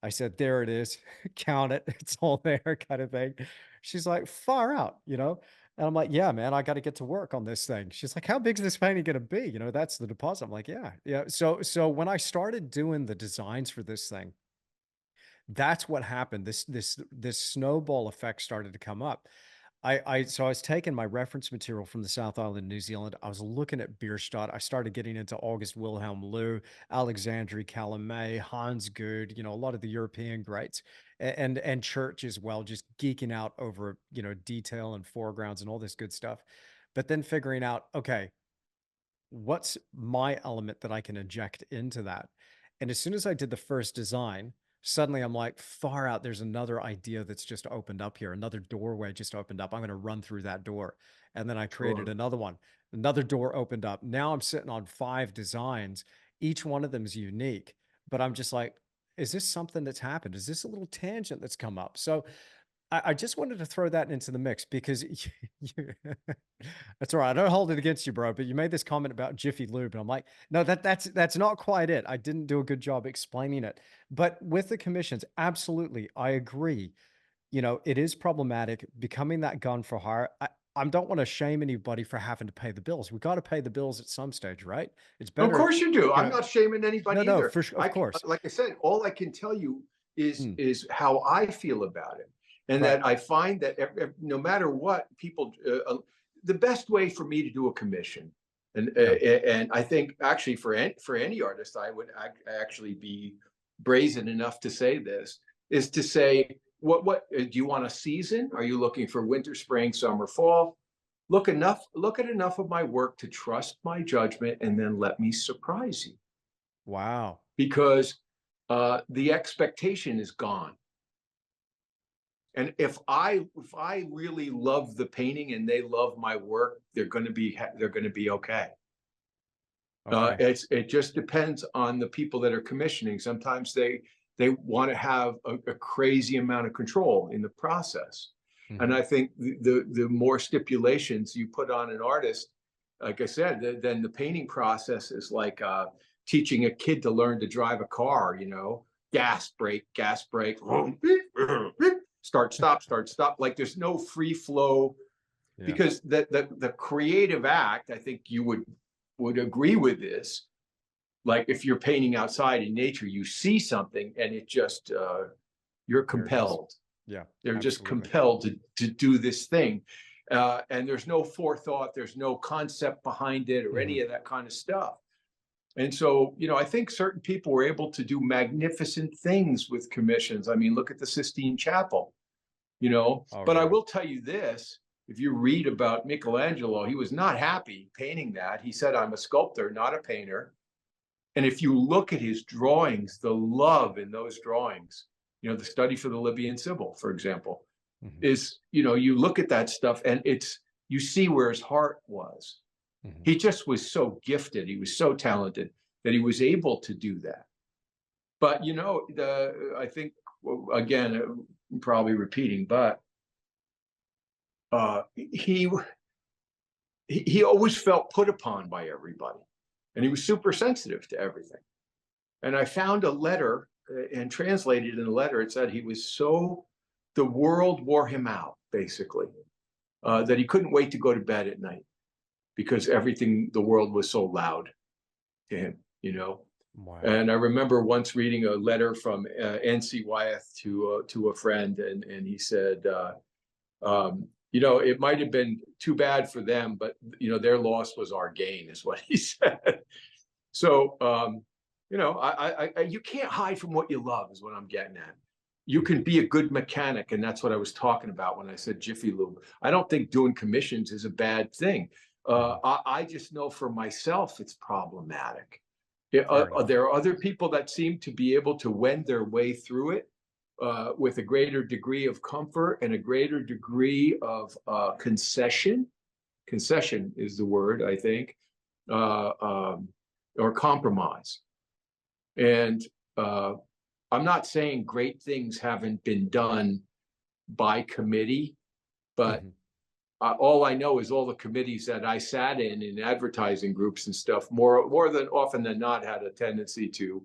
I said, there it is. Count it. It's all there, kind of thing. She's like, far out. And I'm like, yeah, man, I got to get to work on this thing. She's like, how big is this painting going to be? That's the deposit. I'm like, yeah, yeah. So when I started doing the designs for this thing, that's what happened. This snowball effect started to come up. So I was taking my reference material from the South Island, New Zealand. I was looking at Bierstadt. I started getting into August Wilhelm Lew, Alexandre Calumet, Hans Good, a lot of the European greats, and Church as well, just geeking out over, detail and foregrounds and all this good stuff. But then figuring out, okay, what's my element that I can inject into that? And as soon as I did the first design, suddenly I'm like, far out, there's another idea that's just opened up here. Another doorway just opened up. I'm going to run through that door. And then I created Sure. another one. Another door opened up. Now I'm sitting on 5 designs. Each one of them is unique, but I'm just like, is this something that's happened? Is this a little tangent that's come up? So I just wanted to throw that into the mix because that's all right. I don't hold it against you, bro. But you made this comment about Jiffy Lube, and I'm like, no, that's not quite it. I didn't do a good job explaining it. But with the commissions, absolutely, I agree. It is problematic becoming that gun for hire. I don't want to shame anybody for having to pay the bills. We got to pay the bills at some stage, right? It's Of better, course you do. you I'm know. not shaming No, anybody no, either. of course. Like I said, all I can tell you is Mm, is how I feel about it, and right. that I find that no matter what people, the best way for me to do a commission, Yeah. and I think actually for any artist, I would actually be brazen enough to say this is to say what do you want a season? Are you looking for winter, spring, summer, fall? Look at enough of my work to trust my judgment and then let me surprise you, Wow. because the expectation is gone. And if I really love the painting and they love my work, they're going to be okay. Okay. It just depends on the people that are commissioning. Sometimes they want to have a crazy amount of control in the process. And Hmm. I think the more stipulations you put on an artist, like I said, then the painting process is like teaching a kid to learn to drive a car. Gas brake, start stop. Like there's no free flow, Yeah. because the creative act, I think you would agree with this. Like if you're painting outside in nature, you see something and it just You're There it is. compelled. Yeah, They're just absolutely. compelled to do this thing. And there's no forethought, there's no concept behind it or any of that kind of stuff. And so, you know, I think certain people were able to do magnificent things with commissions. I mean, look at the Sistine Chapel, you know. Oh But I yeah. will tell you this, if you read about Michelangelo, he was not happy painting that. He said, I'm a sculptor, not a painter. And if you look at his drawings, the love in those drawings, you know, the study for the Libyan Sibyl, for example, is, you know, you look at that stuff and it's, you see where his heart was. He just was so gifted. He was so talented that he was able to do that. But, you know, I think, again, I'm probably repeating, but he always felt put upon by everybody. And he was super sensitive to everything. And I found a letter and translated in a letter. It said he was so, the world wore him out, basically, that he couldn't wait to go to bed at night because everything, the world was so loud to him, you know. Wow. And I remember once reading a letter from N.C. Wyeth to a friend, and he said, you know, it might have been too bad for them, but, you know, their loss was our gain, is what he said. So, you know, you can't hide from what you love, is what I'm getting at. You can be a good mechanic, and that's what I was talking about when I said Jiffy Lube. I don't think doing commissions is a bad thing. I just know for myself it's problematic. There are other people that seem to be able to wend their way through it with a greater degree of comfort and a greater degree of concession. Concession is the word, I think, or compromise. And I'm not saying great things haven't been done by committee, but all I know is all the committees that I sat in advertising groups and stuff, more than often than not, had a tendency to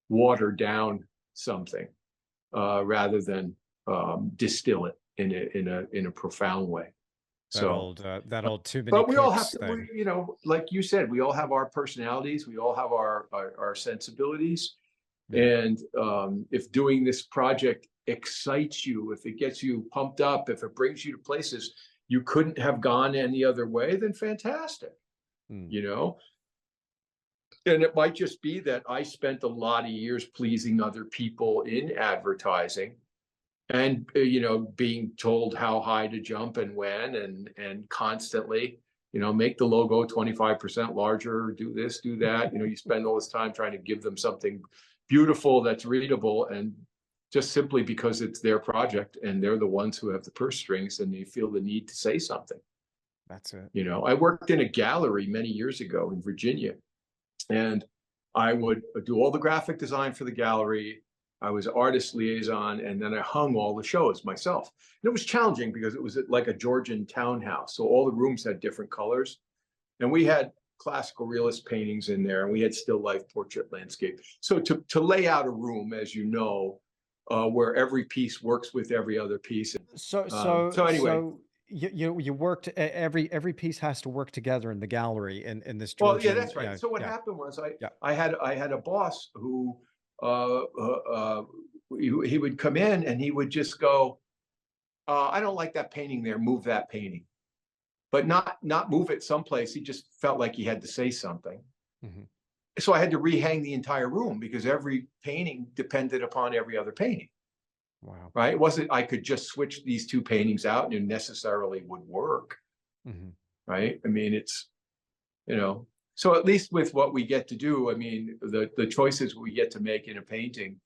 water down something rather than distill it in a profound way. So that old too many but we all have cooks to, thing. you know, like you said, we all have our personalities, we all have our sensibilities. And if doing this project excites you, if it gets you pumped up, if it brings you to places you couldn't have gone any other way, then fantastic, you know. And it might just be that I spent a lot of years pleasing other people in advertising and, you know, being told how high to jump and when, and constantly, you know, make the logo 25% larger, do this, do that. You know, you spend all this time trying to give them something beautiful that's readable, and just simply because it's their project and they're the ones who have the purse strings and they feel the need to say something. That's it. You know, I worked in a gallery many years ago in Virginia, and I would do all the graphic design for the gallery. I was artist liaison, and then I hung all the shows myself. And it was challenging because it was like a Georgian townhouse. So all the rooms had different colors. And we had classical realist paintings in there, and we had still life, portrait, landscape. So to lay out a room, as you know, where every piece works with every other piece. So Anyway, you worked, every piece has to work together in the gallery in this well, yeah, Georgian. that's right. So what happened was Yeah. I had a boss who he would come in and he would just go, I don't like that painting there, move that painting. But not move it someplace. He just felt like he had to say something. So I had to rehang the entire room because every painting depended upon every other painting. Wow. Right? It wasn't I could just switch these two paintings out and it necessarily would work. Right? I mean, it's, you know, so at least with what we get to do, I mean, the choices we get to make in a painting,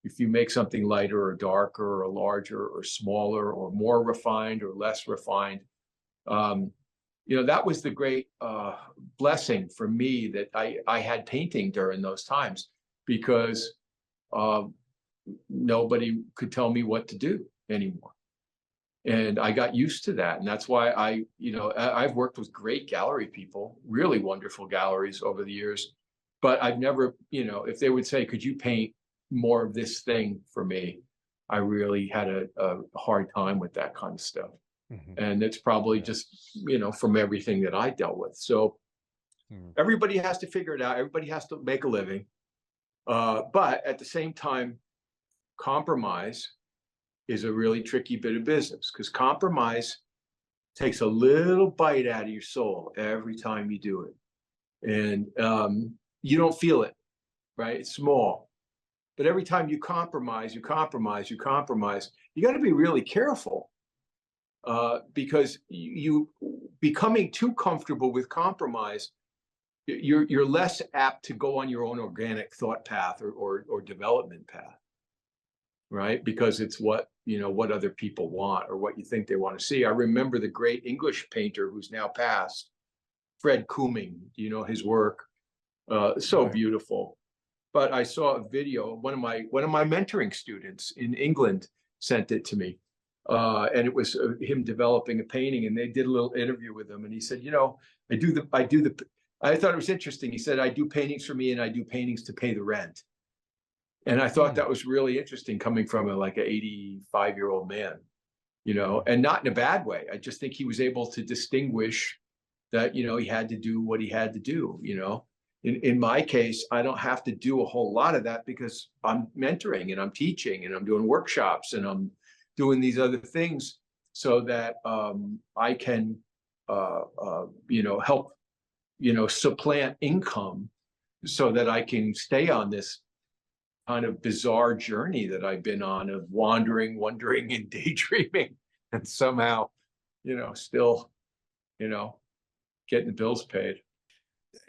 if you make something lighter or darker or larger or smaller or more refined or less refined, you know, that was the great blessing for me that I had painting during those times, because nobody could tell me what to do anymore. And I got used to that. And that's why you know, I've worked with great gallery people, really wonderful galleries over the years, but I've never, you know, if they would say, could you paint more of this thing for me? I really had a hard time with that kind of stuff. And it's probably just, you know, from everything that I dealt with. So everybody has to figure it out. Everybody has to make a living. But at the same time, compromise is a really tricky bit of business, because compromise takes a little bite out of your soul every time you do it. And you don't feel it, right? It's small. But every time you compromise, you got to be really careful, because you becoming too comfortable with compromise, you're less apt to go on your own organic thought path or development path, right? Because it's what other people want or what you think they want to see. I remember the great English painter who's now passed, Fred Cooming. You know his work, so Right. beautiful. But I saw a video. One of my mentoring students in England sent it to me, and it was him developing a painting. And they did a little interview with him, and he said, I thought it was interesting. He said, I do paintings for me, and I do paintings to pay the rent. And I thought Mm. that was really interesting, coming from like an 85-year-old man, Yeah. and not in a bad way. I just think he was able to distinguish that, he had to do what he had to do. In my case, I don't have to do a whole lot of that, because I'm mentoring and I'm teaching and I'm doing workshops and I'm doing these other things, so that I can, help, supplant income, so that I can stay on this kind of bizarre journey that I've been on, of wandering, wondering, and daydreaming, and somehow, still, you know, getting the bills paid.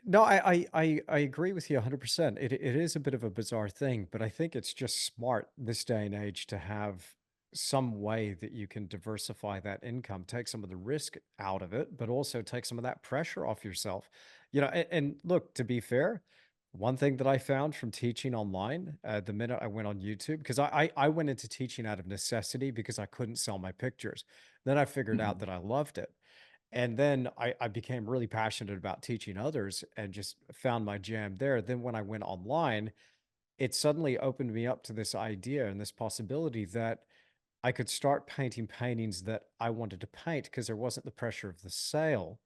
No, I agree with you 100%. It is a bit of a bizarre thing, but I think it's just smart this day and age to have some way that you can diversify that income, take some of the risk out of it, but also take some of that pressure off yourself. And look, to be fair, one thing that I found from teaching online, the minute I went on YouTube, because I went into teaching out of necessity because I couldn't sell my pictures. Then I figured out Mhm. that I loved it. And then I became really passionate about teaching others and just found my jam there. Then when I went online, it suddenly opened me up to this idea and this possibility that I could start painting paintings that I wanted to paint because there wasn't the pressure of the sale.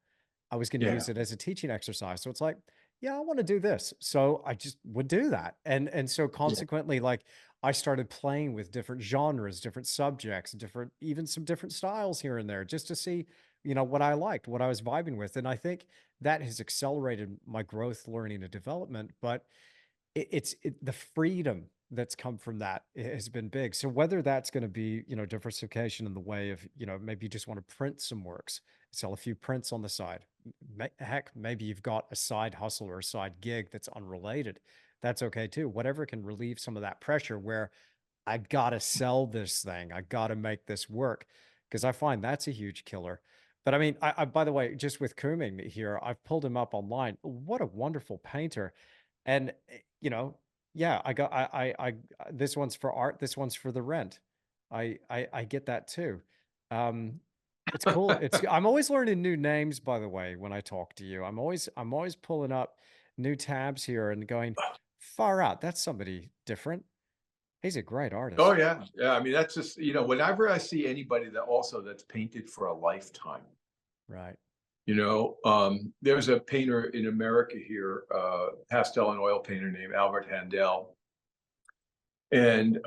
I was going to use Yeah, it as a teaching exercise. So it's like, yeah, I want to do this. So I just would do that. And so yeah, consequently, like I started playing with different genres, different subjects, different, even some different styles here and there, just to see, what I liked, what I was vibing with. And I think that has accelerated my growth, learning, and development. But the freedom that's come from that has been big. So whether that's going to be, diversification in the way of, maybe you just want to print some works, sell a few prints on the side. Heck, maybe you've got a side hustle or a side gig that's unrelated. That's okay too. Whatever can relieve some of that pressure where I gotta sell this thing. I gotta make this work because I find that's a huge killer. But I mean, by the way, just with Kooming here, I've pulled him up online. What a wonderful painter. And yeah, this one's for art, this one's for the rent. I get that too. Um, it's cool. I'm always learning new names, by the way, when I talk to you. I'm always pulling up new tabs here and going, far out. That's somebody different. He's a great oh artist. yeah, yeah. I mean, that's just, whenever I see anybody that's painted for a lifetime. Right. There's a painter in America here, pastel and oil painter named Albert Handel, and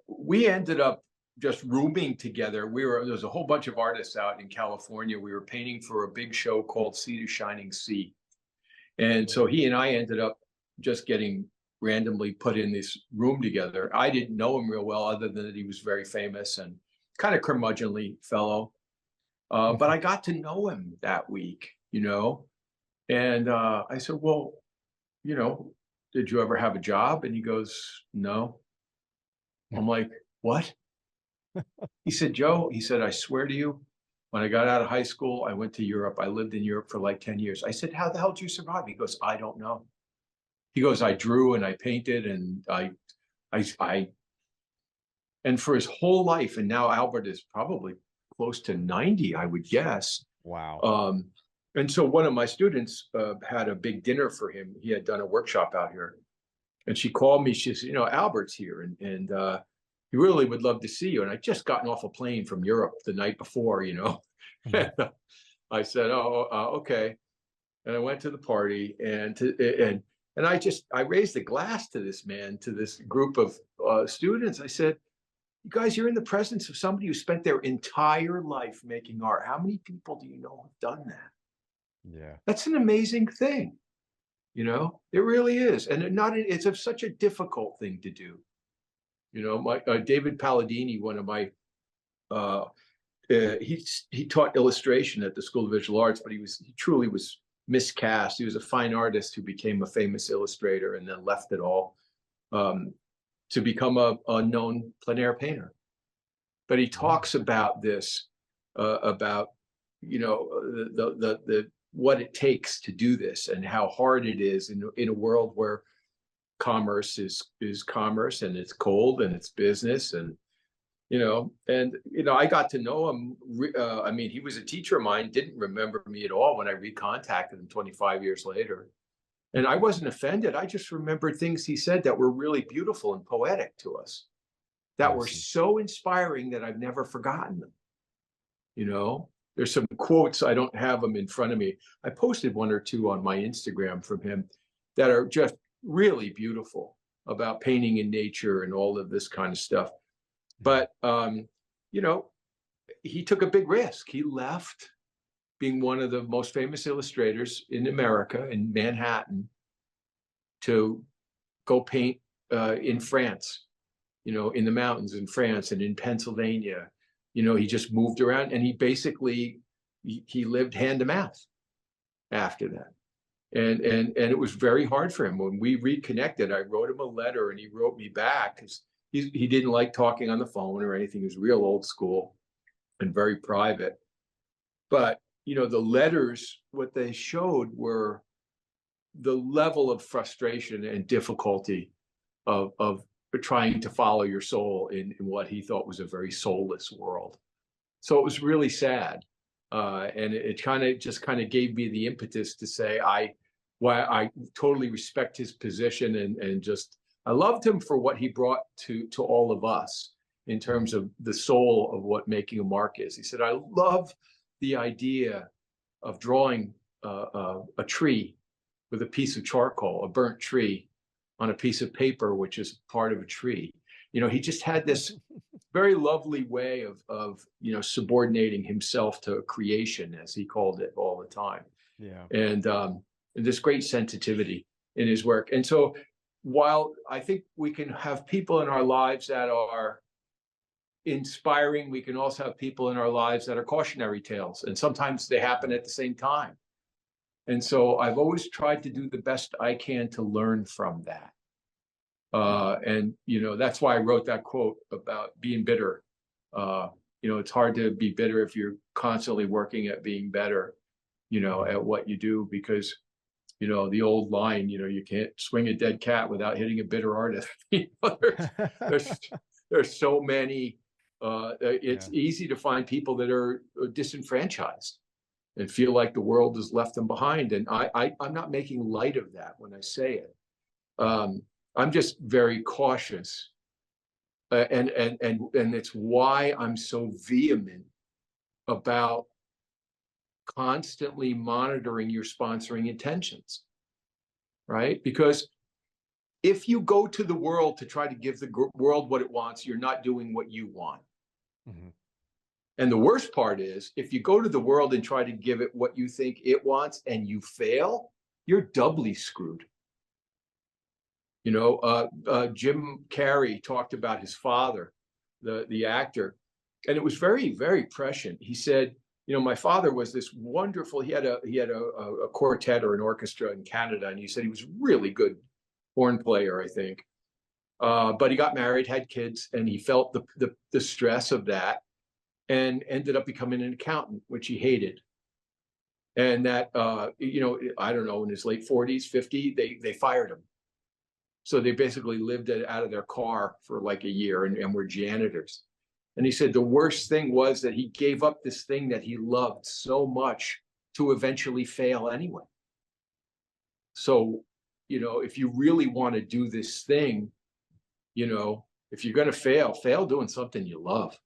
we ended up just rooming together. There's a whole bunch of artists out in California. We were painting for a big show called Sea to Shining Sea, and so he and I ended up just getting randomly put in this room together. I didn't know him real well, other than that he was very famous and kind of curmudgeonly fellow. But I got to know him that week. And I said, well, you know, did you ever have a job? And he goes, no. I'm like, what? He said, Joe, he said, I swear to you, when I got out of high school, I went to Europe. I lived in Europe for like 10 years. I said, how the hell did you survive? He goes, I don't know. He goes, I drew and I painted and I, and for his whole life, and now Albert is probably close to 90, I would guess. Wow. Um, and so one of my students had a big dinner for him. He had done a workshop out here. And she called me. She said, Albert's here, and he really would love to see you. And I just gotten off a plane from Europe the night before. Mhm. I said, oh, okay. And I went to the party, and I raised a glass to this man, to this group of students. I said, You guys, you're in the presence of somebody who spent their entire life making art. How many people do you know have done that? Yeah. That's an amazing thing. It really is. And it's such a difficult thing to do. My David Palladini, one of my, he taught illustration at the School of Visual Arts, but he truly was miscast. He was a fine artist who became a famous illustrator and then left it all to become a known plein air painter. But he talks about this, about the what it takes to do this and how hard it is in a world where commerce is commerce, and it's cold and it's business, and I got to know him. I mean, he was a teacher of mine, didn't remember me at all when I recontacted him 25 years later. And I wasn't offended. I just remembered things he said that were really beautiful and poetic to us, that were so inspiring that I've never forgotten them. There's some quotes, I don't have them in front of me. I posted one or two on my Instagram from him that are just really beautiful, about painting in nature and all of this kind of stuff. But, he took a big risk. He left being one of the most famous illustrators in America, in Manhattan, to go paint in France, in the mountains in France and in Pennsylvania. He just moved around, and he basically, he lived hand to mouth after that. And it was very hard for him. When we reconnected, I wrote him a letter, and he wrote me back, because he didn't like talking on the phone or anything. He was real old school and very private. But, the letters, what they showed were the level of frustration and difficulty of trying to follow your soul in what he thought was a very soulless world. So it was really sad. And it kind of gave me the impetus to say, I totally respect his position, and just, I loved him for what he brought to all of us in terms of the soul of what making a mark is. He said, I love the idea of drawing a tree with a piece of charcoal, a burnt tree, on a piece of paper, which is part of a tree. He just had this very lovely way of subordinating himself to creation, as he called it, all the time. Yeah. And this great sensitivity in his work. And so, while I think we can have people in our lives that are inspiring, we can also have people in our lives that are cautionary tales, and sometimes they happen at the same time. And so I've always tried to do the best I can to learn from that. And that's why I wrote that quote about being bitter. It's hard to be bitter if you're constantly working at being better, at what you do, because the old line, you can't swing a dead cat without hitting a bitter artist. There's so many. It's easy to find people that are disenfranchised and feel like the world has left them behind. And I'm not making light of that when I say it. I'm just very cautious, and it's why I'm so vehement about constantly monitoring your sponsoring intentions, right? Because if you go to the world to try to give the world what it wants, you're not doing what you want. Mm-hmm. And the worst part is, if you go to the world and try to give it what you think it wants and you fail, you're doubly screwed. Jim Carrey talked about his father, the actor, and it was very, very prescient. He said, my father was this wonderful, he had a quartet or an orchestra in Canada, and he said he was really good horn player, I think. But he got married, had kids, and he felt the stress of that, and ended up becoming an accountant, which he hated. And that, I don't know, in his late 40s, 50, they fired him. So they basically lived out of their car for like a year and were janitors. And he said the worst thing was that he gave up this thing that he loved so much to eventually fail anyway. So, if you really want to do this thing, if you're going to fail doing something you love.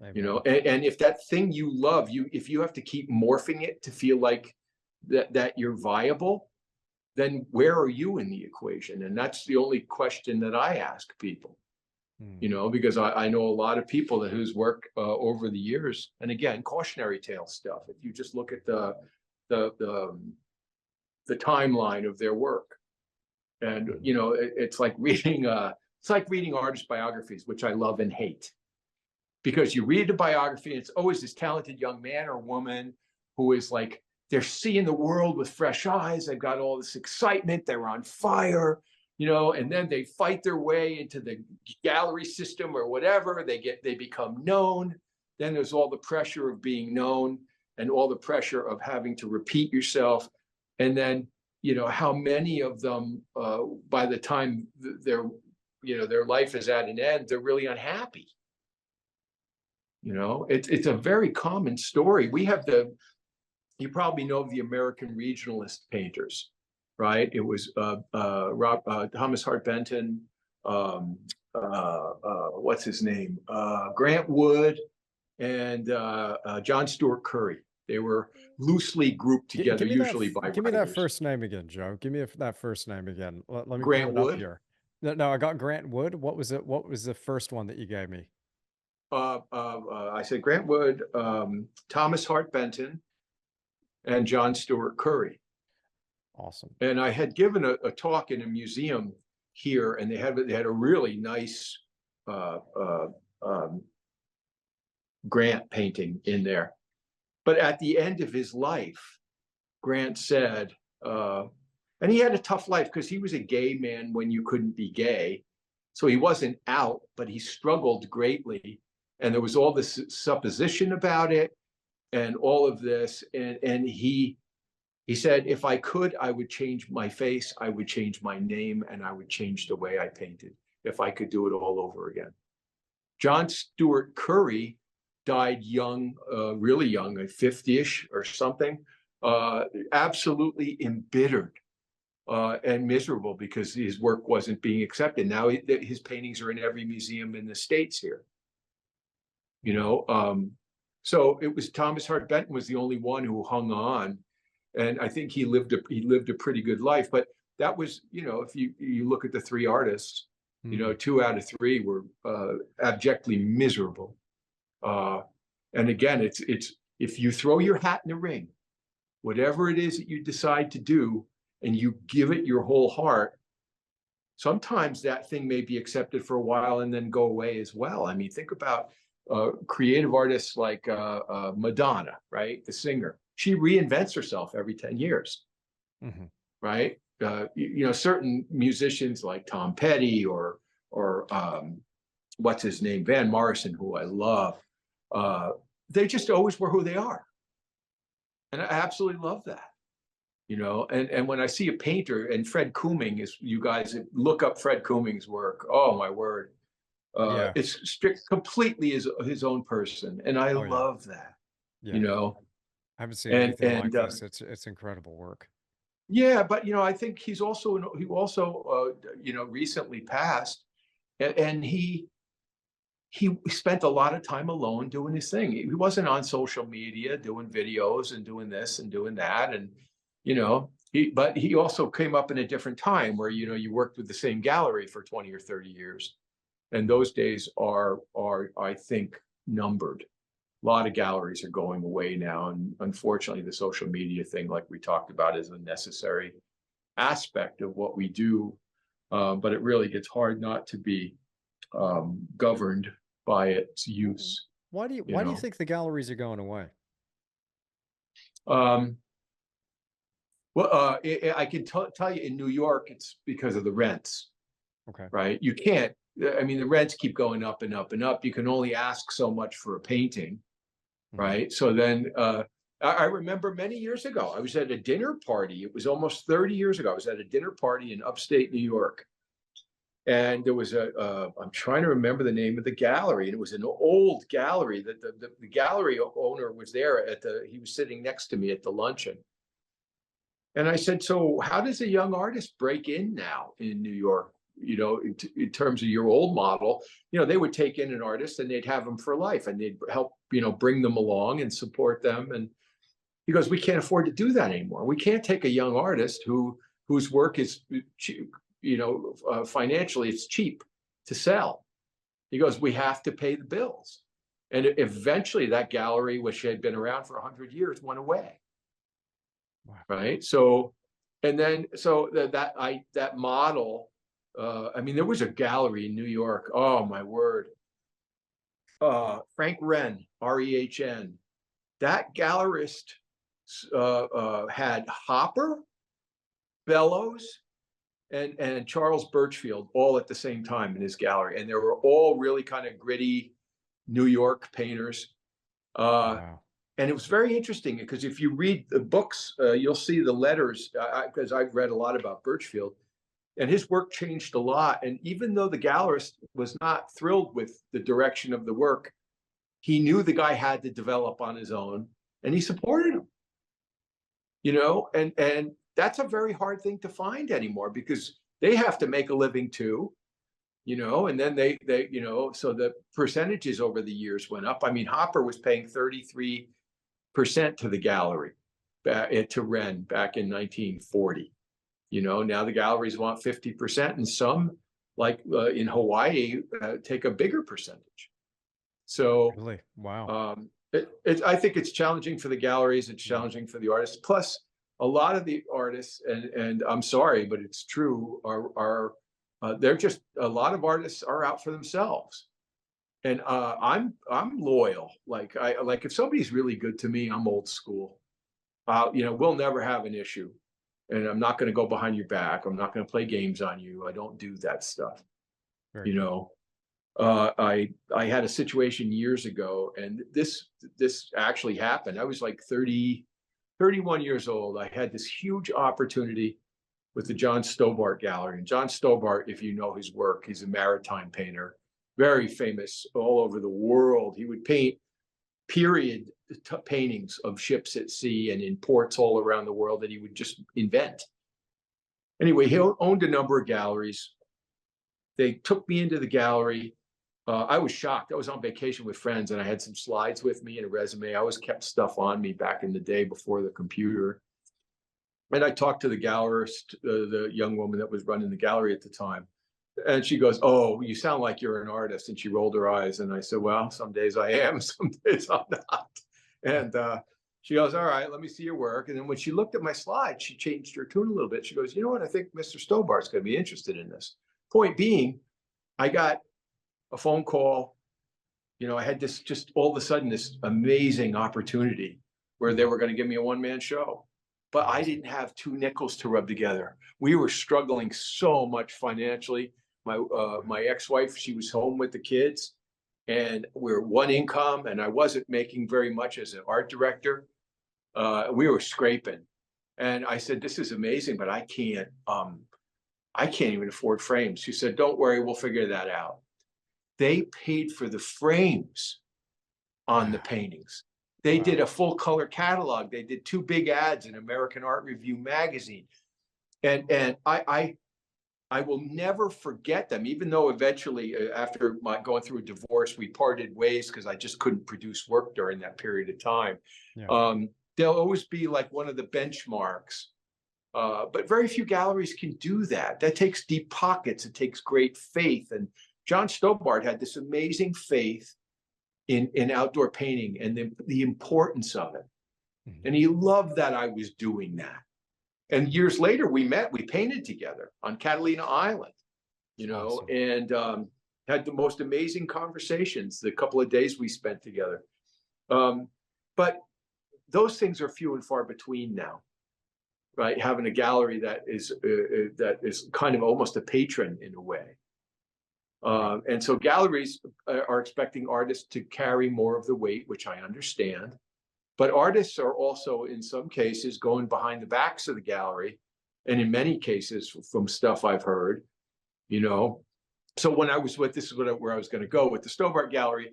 Amen. And if that thing you love, if you have to keep morphing it to feel like that you're viable, then where are you in the equation? And that's the only question that I ask people. Mm. because I know a lot of people whose work over the years, and again, cautionary tale stuff. If you just look at the the timeline of their work, and Mhm. it's like reading artist biographies, which I love and hate, because you read the biography and it's always this talented young man or woman who is like, they're seeing the world with fresh eyes. They've got all this excitement. They're on fire, and then they fight their way into the gallery system or whatever. They become known. Then there's all the pressure of being known and all the pressure of having to repeat yourself. And then, how many of them, by the time their life is at an end, they're really unhappy. It's a very common story. We have you probably know the American regionalist painters, right? It was Thomas Hart Benton, what's his name? Grant Wood, and John Stewart Curry. They were loosely grouped together, usually by Give me that writers. first name again, Joe. Give me that first name again. Let me pull Grant it up Wood. here. No, I got Grant Wood. What was it? What was the first one that you gave me? I said Grant Wood, Thomas Hart Benton, and John Stewart Curry. Awesome. And I had given a talk in a museum here, and they had a really nice Grant painting in there. But at the end of his life, Grant said, and he had a tough life because he was a gay man when you couldn't be gay. So he wasn't out, but he struggled greatly. And there was all this supposition about it and all of this. And he said, if I could, I would change my face, I would change my name, and I would change the way I painted if I could do it all over again. John Stewart Curry died young, really young, 50-ish or something, absolutely embittered and miserable because his work wasn't being accepted. Now his paintings are in every museum in the States here. So it was Thomas Hart Benton was the only one who hung on. And I think he lived a pretty good life. But that was, if you look at the three artists, 2 out of 3 were abjectly miserable. And again, it's if you throw your hat in the ring, whatever it is that you decide to do, and you give it your whole heart, sometimes that thing may be accepted for a while and then go away as well. I mean, think about creative artists like Madonna, right? The singer. She reinvents herself every 10 years, right? Certain musicians like Tom Petty or what's his name, Van Morrison, who I love, they just always were who they are. And I absolutely love that. And when I see a painter, and Fred Kooming, is, you guys look up Fred Kooming's work. Oh my word. Yeah. It's completely his own person. And I love that, Yeah. I haven't seen and anything like this. It's incredible work. yeah, but I think he also recently passed, and he spent a lot of time alone doing his thing. He wasn't on social media doing videos and doing this and doing that, and but he also came up in a different time where you worked with the same gallery for 20 or 30 years, and those days are I think numbered. A lot of galleries are going away now, and unfortunately the social media thing, like we talked about, is a necessary aspect of what we do, but it really gets hard not to be governed by its use. Why do you think the galleries are going away? Well, I can tell you in New York, it's because of the rents. Okay. Right? You can't. I mean, the rents keep going up and up and up. You can only ask so much for a painting, right? So then I remember many years ago, I was at a dinner party. It was almost 30 years ago. I was at a dinner party in upstate New York. And there was I'm trying to remember the name of the gallery. And it was an old gallery that the gallery owner was there he was sitting next to me at the luncheon. And I said, so how does a young artist break in now in New York? In terms of your old model, they would take in an artist and they'd have them for life, and they'd help, bring them along and support them. And he goes, we can't afford to do that anymore. We can't take a young artist whose work is, financially it's cheap to sell. He goes, we have to pay the bills. And eventually that gallery, which had been around for 100 years, went away. Wow. Right. So, and then, so that model, I mean, there was a gallery in New York. Oh my word. Frank Wren, Rehn. That gallerist had Hopper, Bellows, and Charles Birchfield all at the same time in his gallery. And they were all really kind of gritty New York painters. Wow. And it was very interesting because if you read the books, you'll see the letters, because I've read a lot about Birchfield, and his work changed a lot. And even though the gallerist was not thrilled with the direction of the work, he knew the guy had to develop on his own, and he supported him. You know, and that's a very hard thing to find anymore because they have to make a living too. You know, and then they you know, so the percentages over the years went up. I mean, Hopper was paying 33% to the gallery, to Wren back in 1940. You know, now the galleries want 50%, and some, like in Hawaii, take a bigger percentage. So, Really? Wow. I think it's challenging for the galleries. It's challenging for the artists. Plus, a lot of the artists, and I'm sorry, but it's true, are they're just, a lot of artists are out for themselves. And I'm loyal. Like if somebody's really good to me, I'm old school. You know, we'll never have an issue, and I'm not going to go behind your back. I'm not going to play games on you. I don't do that stuff. Very You cool. know, I had a situation years ago, and this actually happened. I was like 31 years old. I had this huge opportunity with the John Stobart Gallery. And John Stobart, if you know his work, he's a maritime painter, very famous all over the world. He would paint period paintings of ships at sea and in ports all around the world that he would just invent. Anyway, he owned a number of galleries. They took me into the gallery. I was shocked. I was on vacation with friends, and I had some slides with me and a resume. I always kept stuff on me back in the day before the computer. And I talked to the gallerist, the young woman that was running the gallery at the time. And she goes, "Oh, you sound like you're an artist." And she rolled her eyes. And I said, "Well, some days I am, some days I'm not." And she goes, "All right, let me see your work." And then when she looked at my slide, she changed her tune a little bit. She goes, "You know what? I think Mr. Stobart's going to be interested in this." Point being, I got a phone call. You know, I had this, just all of a sudden, this amazing opportunity where they were going to give me a one-man show. But I didn't have two nickels to rub together. We were struggling so much financially. My ex-wife, she was home with the kids, and we were one income, and I wasn't making very much as an art director. We were scraping. And I said, "This is amazing, but I can't even afford frames." She said, "Don't worry, we'll figure that out." They paid for the frames on the paintings. They did a full color catalog. They did 2 big ads in American Art Review magazine. And I will never forget them, even though eventually, after my going through a divorce, we parted ways because I just couldn't produce work during that period of time. Yeah. They'll always be like one of the benchmarks. But very few galleries can do that. That takes deep pockets. It takes great faith. And John Stobart had this amazing faith in outdoor painting and the importance of it. Mhm. And he loved that I was doing that. And years later, we painted together on Catalina Island, you know, Awesome. and had the most amazing conversations the couple of days we spent together. But those things are few and far between now, right? Having a gallery that is kind of almost a patron in a way. And so galleries are expecting artists to carry more of the weight, which I understand. But artists are also, in some cases, going behind the backs of the gallery. And in many cases, from stuff I've heard, you know. So when I was this is where I was going to go with the Stobart Gallery.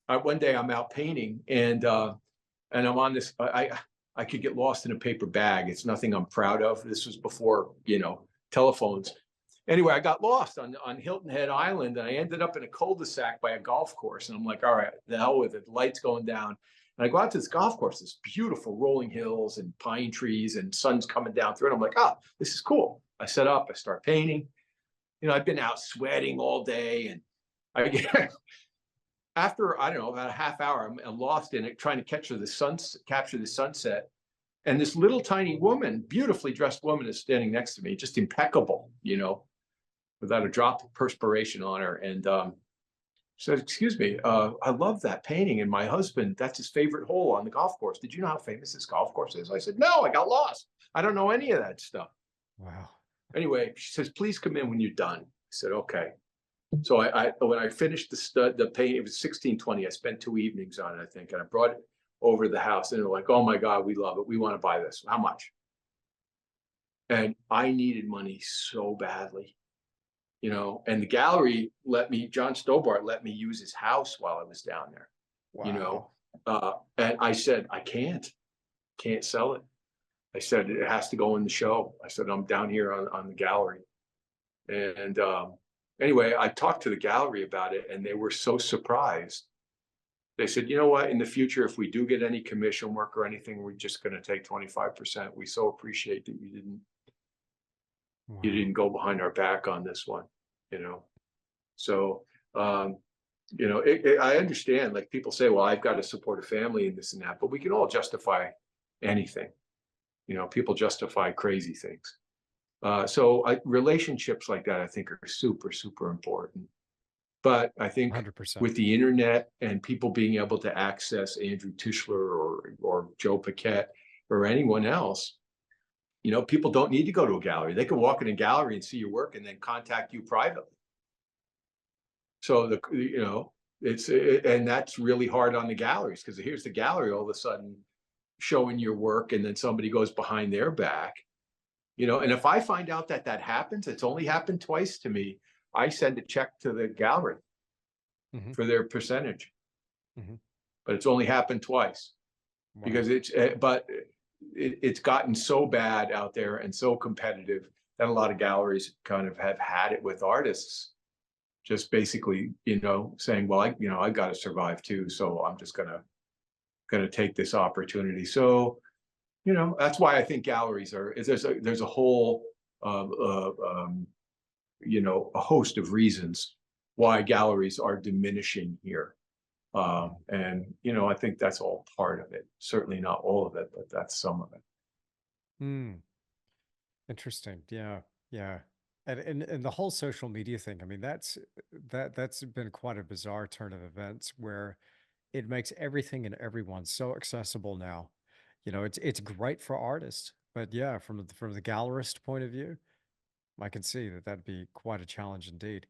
One day I'm out painting, and I'm on this. I could get lost in a paper bag. It's nothing I'm proud of. This was before, you know, telephones. Anyway, I got lost on Hilton Head Island, and I ended up in a cul-de-sac by a golf course. And I'm like, all right, the hell with it. The light's going down. And I go out to this golf course, this beautiful rolling hills and pine trees, and sun's coming down through it. I'm like, oh, this is cool. I set up, I start painting. You know, I've been out sweating all day, and I get after, I don't know, about a half hour, I'm lost in it, trying to capture the sunset. And this little tiny woman, beautifully dressed woman, is standing next to me, just impeccable, without a drop of perspiration on her. And she said, "Excuse me, I love that painting. And my husband, that's his favorite hole on the golf course. Did you know how famous this golf course is?" I said, "No, I got lost. I don't know any of that stuff." Wow. Anyway, she says, "Please come in when you're done." I said, "Okay." So when I finished the paint, it was 1620. I spent 2 evenings on it, I think, and I brought it over to the house, and they're like, "Oh my God, we love it. We want to buy this. How much?" And I needed money so badly, and the gallery John Stobart let me use his house while I was down there, you know. Wow. And I said, "I can't sell it." I said, "It has to go in the show." I said, "I'm down here on the gallery." And anyway, I talked to the gallery about it, and they were so surprised. They said, "You know what? In the future, if we do get any commission work or anything, we're just going to take 25%. We so appreciate that you Wow. didn't go behind our back on this one." You know. So I understand. Like, people say, "Well, I've got to support a family and this and that," but we can all justify anything. People justify crazy things. So relationships like that, I think, are super, super important. But I think 100%. with the internet and people being able to access Andrew Tischler or Joe Paquet or anyone else, people don't need to go to a gallery. They can walk in a gallery and see your work and then contact you privately. So and that's really hard on the galleries, because here's the gallery all of a sudden showing your work, and then somebody goes behind their back. And if I find out that that happens, it's only happened twice to me. I send a check to the gallery Hmm. for their percentage, Hmm. but it's only happened twice Wow. because it's gotten so bad out there and so competitive that a lot of galleries kind of have had it with artists just basically, saying, "Well, I got to survive too, so I'm just gonna take this opportunity." So, that's why I think galleries there's a whole uh, uh, um, a host of reasons why galleries are diminishing here. And I think that's all part of it. Certainly not all of it, but that's some of it. Mm. Interesting. Yeah. Yeah. And the whole social media thing, I mean, that's been quite a bizarre turn of events where it makes everything and everyone so accessible now. It's great for artists, but yeah, from the gallerist point of view, I can see that that'd be quite a challenge indeed.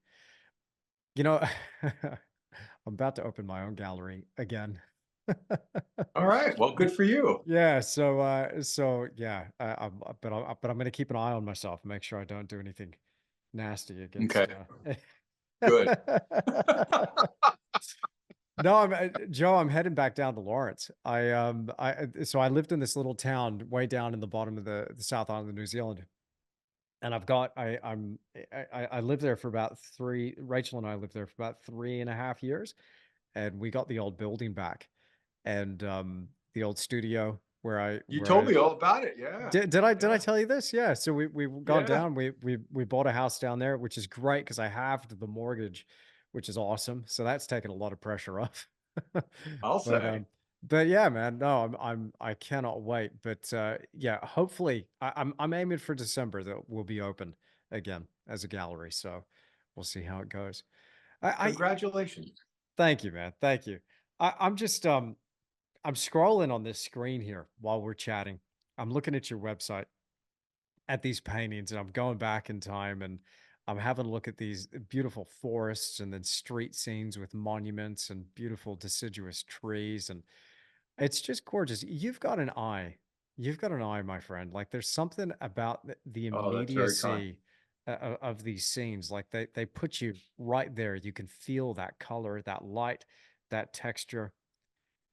You know, I'm about to open my own gallery again. All right. Well, good for you. Yeah, so yeah, but I'm gonna keep an eye on myself, make sure I don't do anything nasty Okay. against Good. No, Joe, I'm heading back down to Lawrence. So I lived in this little town way down in the bottom of the South Island of New Zealand. And I lived there for about Rachel and I lived there for about 3.5 years, and we got the old building back, and the old studio You where told I me all about it. Yeah. did I Yeah. tell you this? Yeah. So we've gone Yeah. down. We bought a house down there, which is great because I halved the mortgage, which is awesome. So that's taken a lot of pressure off. I'll But say. but yeah, man. No, I cannot wait. But yeah, hopefully I'm aiming for December that we'll be open again as a gallery. So we'll see how it goes. I Congratulations. Thank you, man. Thank you. I'm just I'm scrolling on this screen here while we're chatting. I'm looking at your website at these paintings, and I'm going back in time, and I'm having a look at these beautiful forests and then street scenes with monuments and beautiful deciduous trees. And it's just gorgeous. You've got an eye. You've got an eye, my friend. Like, there's something about the Oh, that's very kind. immediacy of these scenes. Like, they put you right there. You can feel that color, that light, that texture.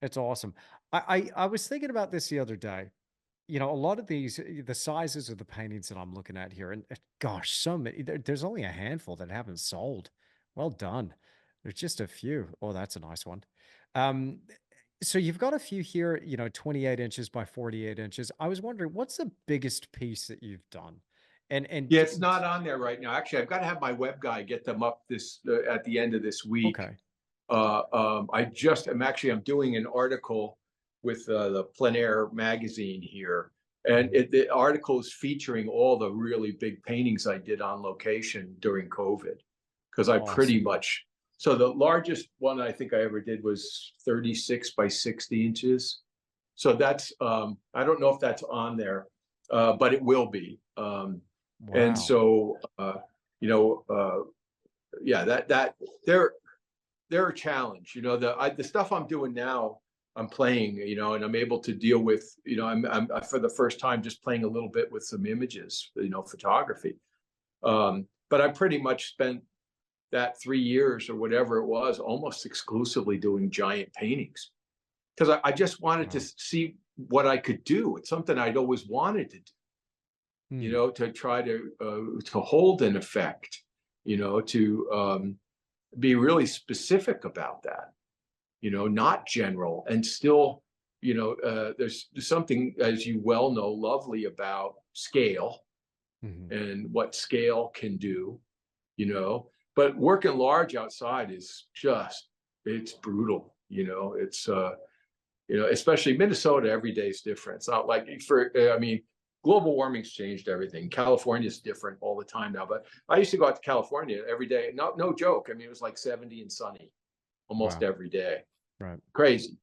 It's awesome. I was thinking about this the other day. A lot of the sizes of the paintings that I'm looking at here, and gosh, so many. There's only a handful that haven't sold. Well done. There's just a few. Oh, that's a nice one. Um, so you've got a few here, 28 inches by 48 inches. I was wondering, what's the biggest piece that you've done And Yeah, it's not on there right now. Actually, I've got to have my web guy get them up this at the end of this week. okay. I'm doing an article with the Plein Air magazine here, and Mhm. the article is featuring all the really big paintings I did on location during COVID, because I pretty Awesome. much, so the largest one I think I ever did was 36 by 60 inches. So that's, I don't know if that's on there, but it will be. And Wow. so, you know, yeah, they're they're a challenge. The stuff I'm doing now, I'm playing, and I'm able to deal with, I'm for the first time just playing a little bit with some images, photography. But I pretty much spent that 3 years or whatever it was almost exclusively doing giant paintings, because I just wanted to Wow. see what I could do. It's something I'd always wanted to do, Hmm. to try to hold an effect, to be really specific about that, not general, and still, there's something, as you well know, lovely about scale Hmm. and what scale can do, but working large outside is just, it's brutal, especially Minnesota, every day is different. It's not like I mean, global warming's changed everything. California's different all the time now, but I used to go out to California every day. No joke. I mean, it was like 70 and sunny almost Wow. every day. Right. Crazy.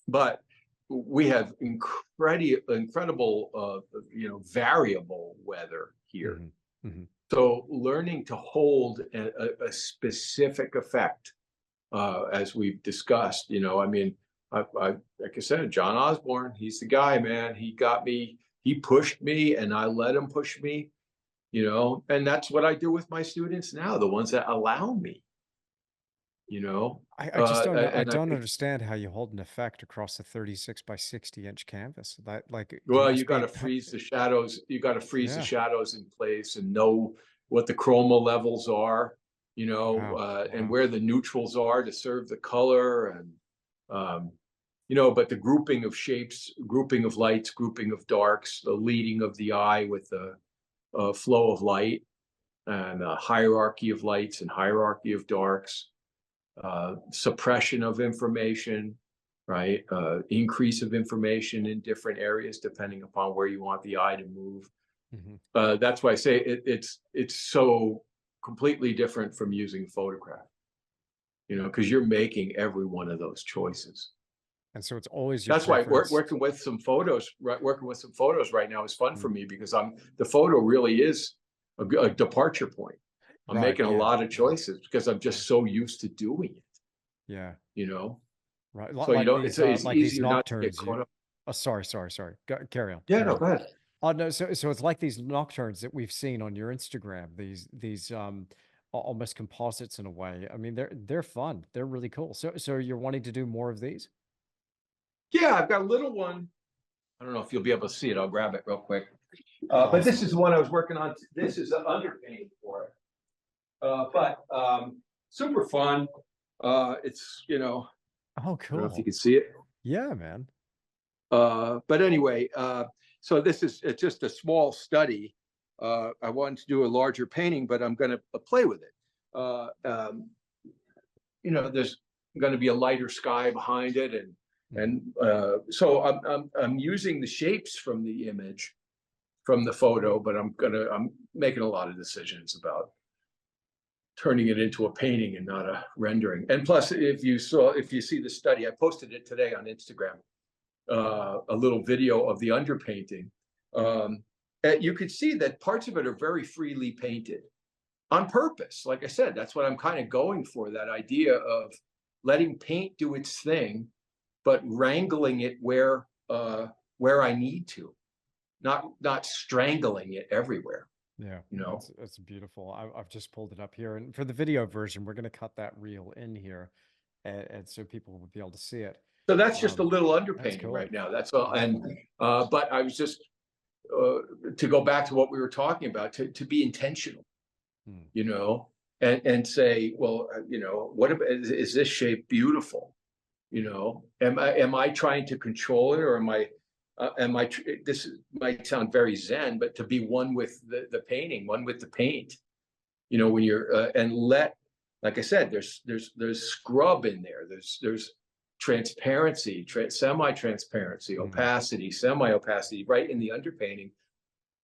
But we have incredible, variable weather here. Hmm. Hmm. So learning to hold a specific effect, as we've discussed, I mean, like I said, John Osborne, he's the guy, man. He got me, he pushed me, and I let him push me, and that's what I do with my students now, the ones that allow me, you know, I just don't know. I and I don't think, understand how you hold an effect across a 36 by 60-inch canvas. That like you well, you must got be to freeze the shadows. You got to freeze the yeah. shadows in place and know what the chroma levels are, Wow. and Wow. where the neutrals are to serve the color, and um, but the grouping of shapes, grouping of lights, grouping of darks, the leading of the eye with the flow of light, and a hierarchy of lights and hierarchy of darks, suppression of information, right? Increase of information in different areas depending upon where you want the eye to move. Hmm. That's why I say it's so completely different from using photograph, because you're making every one of those choices. And so it's always your That's why preference. working with some photos, right? Working with some photos right now is fun for Mm. me, because the photo really is a departure point. I'm Right. making a Yeah. lot of Yeah. choices because I'm Yeah. just so used to doing it, Yeah. you know. Right. So you don't. It's Like these easier not to get nocturnes. caught up. Oh, sorry. Carry on. Yeah, Carry no, on. go ahead. Oh no, so it's like these nocturnes that we've seen on your Instagram. These almost composites in a way. I mean, they're fun. They're really cool. So you're wanting to do more of these? Yeah, I've got a little one. I don't know if you'll be able to see it. I'll grab it real quick. But this Awesome. is the one I was working on. This is an underpainting for it. But super fun. It's, Oh, I don't know if you cool. can see it. Yeah, man. But anyway, so this is, it's just a small study. I wanted to do a larger painting, but I'm going to play with it. There's going to be a lighter sky behind it, and Hmm. so I'm using the shapes from the image, from the photo, but I'm making a lot of decisions about turning it into a painting and not a rendering. And plus, if you see the study, I posted it today on Instagram, a little video of the underpainting. You could see that parts of it are very freely painted on purpose. Like I said, that's what I'm kind of going for, that idea of letting paint do its thing, but wrangling it where I need to, not strangling it everywhere. Yeah, You know. that's beautiful. I've just pulled it up here, and for the video version, we're going to cut that reel in here, and so people will be able to see it. So that's just a little That's underpainting cool. right now. That's all. Yeah. And but I was just, to go back to what we were talking about, to be intentional, Hmm. you know, and say, well, what is this shape beautiful? Am I trying to control it, or am I and this might sound very Zen, but to be one with the painting, one with the paint, you know, when you're and like I said, there's scrub in there. There's transparency, semi-transparency, opacity, semi-opacity, right in the underpainting,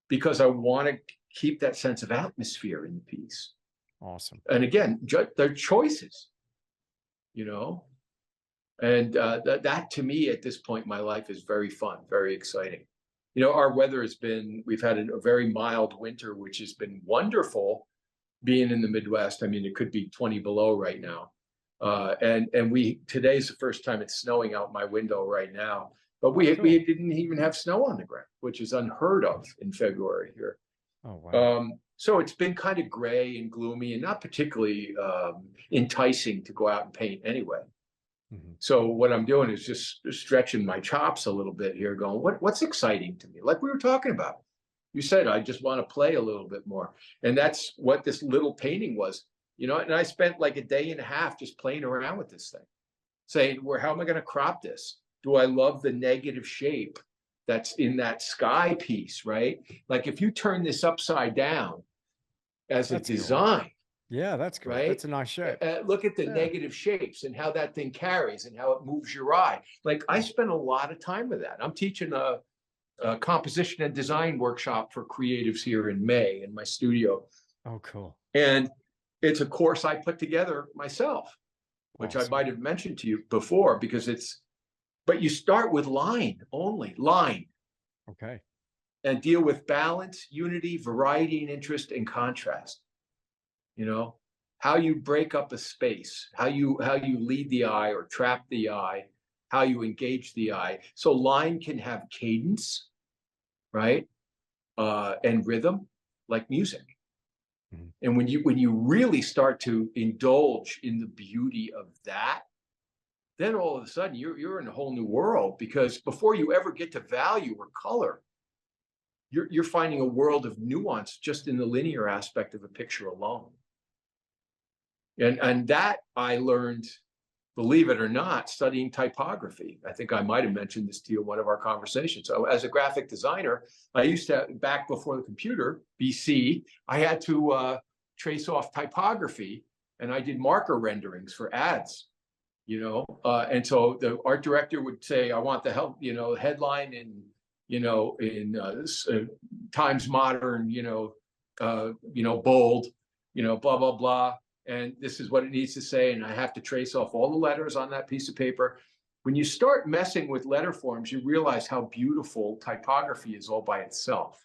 because I want to keep that sense of atmosphere in the piece. Awesome. And again, they're choices, you know, and that to me at this point in my life is very fun, very exciting. You know, our weather we've had a very mild winter, which has been wonderful. Being in the Midwest, I mean, it could be 20 below right now. And today's the first time it's snowing out my window right now. But we didn't even have snow on the ground, which is unheard of in February here. Oh, wow. So it's been kind of gray and gloomy and not particularly enticing to go out and paint anyway. So what I'm doing is just stretching my chops a little bit here, going, what's exciting to me? Like we were talking about. You said, I just want to play a little bit more. And that's what this little painting was, you know, and I spent like a day and a half just playing around with this thing, saying, how am I going to crop this? Do I love the negative shape that's in that sky piece, right? Like if you turn this upside down as a design. Cool. Yeah, that's cool. Right? That's a nice shape. Look at the negative shapes and how that thing carries and how it moves your eye. Like I spent a lot of time with that. I'm teaching a composition and design workshop for creatives here in May in my studio. Oh, cool. And it's a course I put together myself, which I might have mentioned to you before, because but you start with line. Okay. And deal with balance, unity, variety, and interest and contrast. You know, how you break up a space, how you lead the eye or trap the eye, how you engage the eye. So line can have cadence, right? And rhythm, like music. And when you really start to indulge in the beauty of that, then all of a sudden you're in a whole new world, because before you ever get to value or color, you're finding a world of nuance just in the linear aspect of a picture alone. And that I learned, believe it or not, studying typography. I think I might have mentioned this to you in one of our conversations. So as a graphic designer, I used to, back before the computer, BC, I had to trace off typography, and I did marker renderings for ads, you know. And so the art director would say, I want the headline in, Times Modern, bold, blah, blah, blah. And this is what it needs to say. And I have to trace off all the letters on that piece of paper. When you start messing with letter forms, you realize how beautiful typography is all by itself.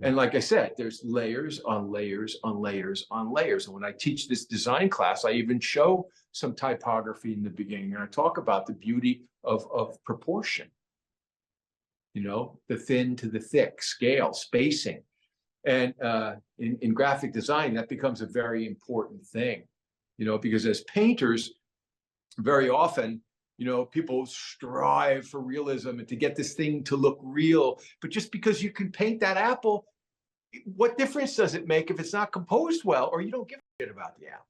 And like I said, there's layers on layers on layers on layers. And when I teach this design class, I even show some typography in the beginning. And I talk about the beauty of proportion, the thin to the thick, scale, spacing. And in graphic design, that becomes a very important thing, because as painters, very often, people strive for realism and to get this thing to look real. But just because you can paint that apple, what difference does it make if it's not composed well, or you don't give a shit about the apple,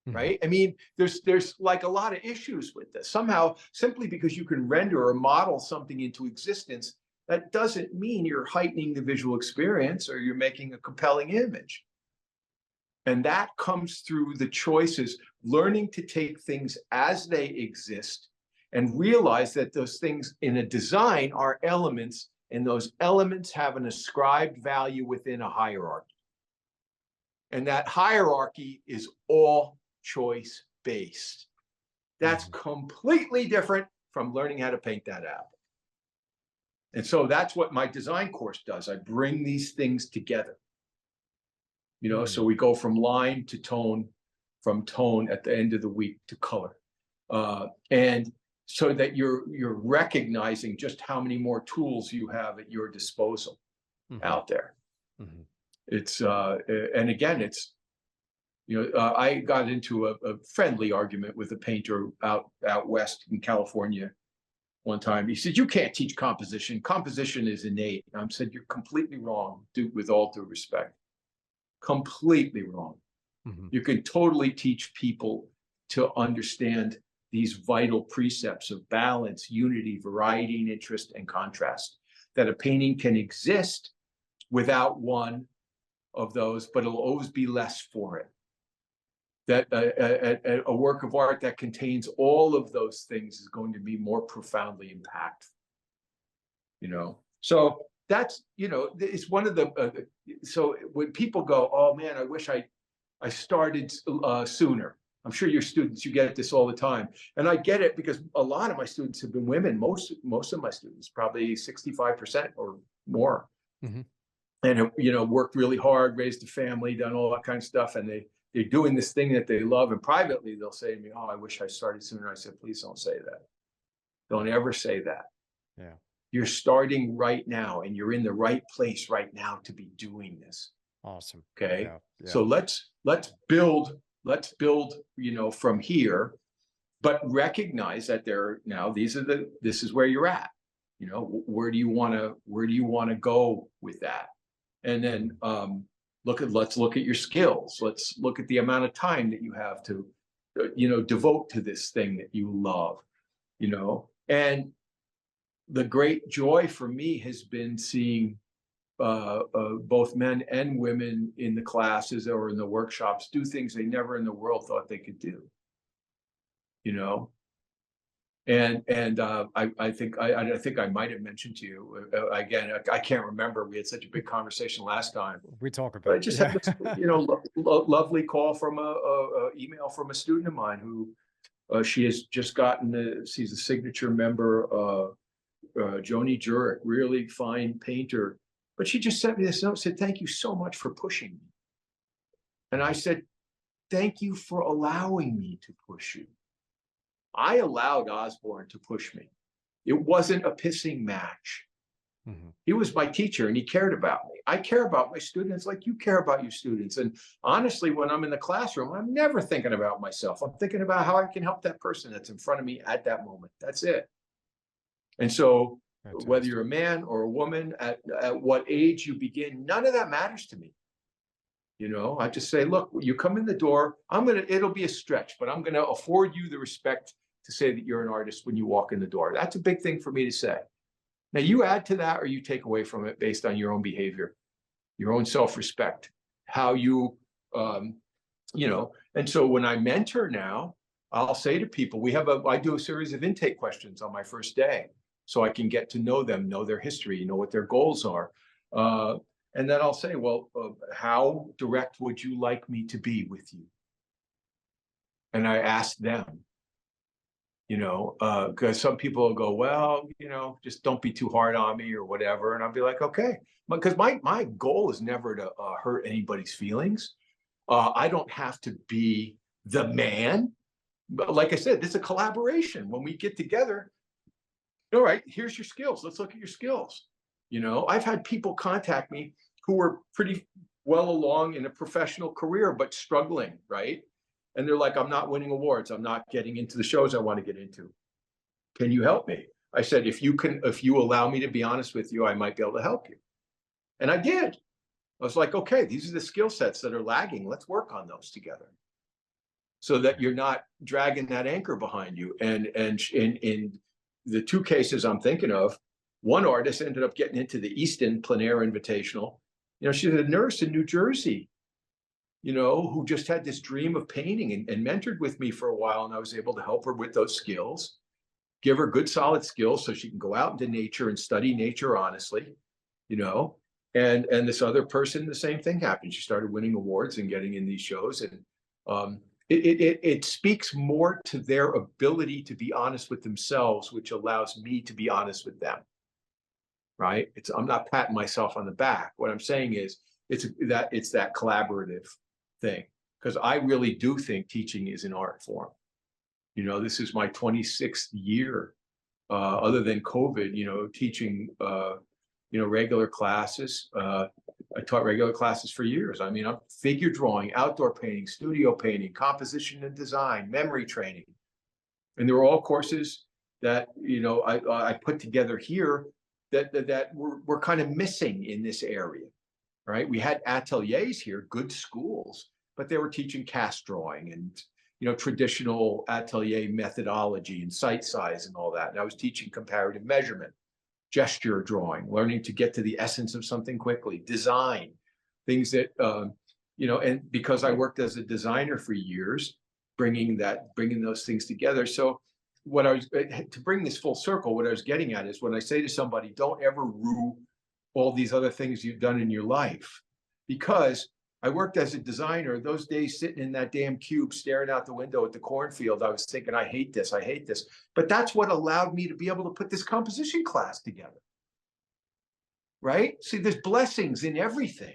right? I mean, there's like a lot of issues with this. Somehow, simply because you can render or model something into existence, that doesn't mean you're heightening the visual experience or you're making a compelling image. And that comes through the choices, learning to take things as they exist and realize that those things in a design are elements, and those elements have an ascribed value within a hierarchy. And that hierarchy is all choice-based. That's completely different from learning how to paint that apple. And so that's what my design course does. I bring these things together. So we go from line to tone, from tone at the end of the week to color. And so that you're recognizing just how many more tools you have at your disposal out there. It's and again, it's I got into a friendly argument with a painter out west in California one time. He said, "You can't teach composition. Composition is innate." And I said, "You're completely wrong, with all due respect. Completely wrong. You can totally teach people to understand these vital precepts of balance, unity, variety, and interest, and contrast. That a painting can exist without one of those, but it'll always be less for it. That a work of art that contains all of those things is going to be more profoundly impactful. So that's, it's one of the, so when people go, oh man, I wish I started sooner. I'm sure your students, you get this all the time. And I get it because a lot of my students have been women. Most of my students, probably 65% or more. Mm-hmm. And, worked really hard, raised a family, done all that kind of stuff. And they're doing this thing that they love. And privately, they'll say to me, oh, I wish I started sooner. I said, please don't say that. Don't ever say that. Yeah. You're starting right now, and you're in the right place right now to be doing this. Awesome. Okay. Yeah, yeah. So let's build, from here, but recognize that this is where you're at. Where do you want to go with that? And then let's look at your skills. Let's look at the amount of time that you have to, devote to this thing that you love, and the great joy for me has been seeing both men and women in the classes or in the workshops do things they never in the world thought they could do. And I think I might have mentioned to you again. I can't remember. We had such a big conversation last time. We talk about. I just had this, lovely call from a email from a student of mine who she has just gotten. She's a signature member. Joni Jurek, really fine painter. But she just sent me this note, said, thank you so much for pushing me. And I said, thank you for allowing me to push you. I allowed Osborne to push me. It wasn't a pissing match. Mm-hmm. He was my teacher and he cared about me. I care about my students like you care about your students. And honestly, when I'm in the classroom, I'm never thinking about myself. I'm thinking about how I can help that person that's in front of me at that moment. That's it. And so whether you're a man or a woman, at what age you begin, none of that matters to me. I just say, look, you come in the door, it'll be a stretch, but I'm going to afford you the respect to say that you're an artist when you walk in the door. That's a big thing for me to say. Now you add to that or you take away from it based on your own behavior, your own self-respect, how you, and so when I mentor now, I'll say to people, I do a series of intake questions on my first day. So I can get to know them, know their history, know what their goals are. And then I'll say, well, how direct would you like me to be with you? And I ask them, because some people will go, well, just don't be too hard on me or whatever. And I'll be like, okay, because my goal is never to hurt anybody's feelings. I don't have to be the man. But like I said, this is a collaboration. When we get together, all right, here's your skills. Let's look at your skills. I've had people contact me who were pretty well along in a professional career, but struggling, right? And they're like, I'm not winning awards. I'm not getting into the shows I want to get into. Can you help me? I said, if you allow me to be honest with you, I might be able to help you. And I did. I was like, okay, these are the skill sets that are lagging. Let's work on those together so that you're not dragging that anchor behind you. And in the two cases I'm thinking of, one artist ended up getting into the Easton Plein Air Invitational. She's a nurse in New Jersey, who just had this dream of painting and mentored with me for a while. And I was able to help her with those skills, give her good, solid skills so she can go out into nature and study nature honestly, and this other person, the same thing happened. She started winning awards and getting in these shows. And it speaks more to their ability to be honest with themselves, which allows me to be honest with them. Right? I'm not patting myself on the back. What I'm saying is it's that collaborative thing, because I really do think teaching is an art form. This is my 26th year, other than COVID, teaching, regular classes. I taught regular classes for years. I mean, I'm figure drawing, outdoor painting, studio painting, composition and design, memory training. And they were all courses that, I put together here that we're kind of missing in this area, right? We had ateliers here, good schools, but they were teaching cast drawing and, traditional atelier methodology and sight size and all that. And I was teaching comparative measurement, gesture drawing, learning to get to the essence of something quickly, design, things that, and because I worked as a designer for years, bringing those things together. So to bring this full circle, what I was getting at is when I say to somebody, don't ever rue all these other things you've done in your life, because I worked as a designer. Those days sitting in that damn cube, staring out the window at the cornfield, I was thinking, I hate this. But that's what allowed me to be able to put this composition class together. Right? See, there's blessings in everything.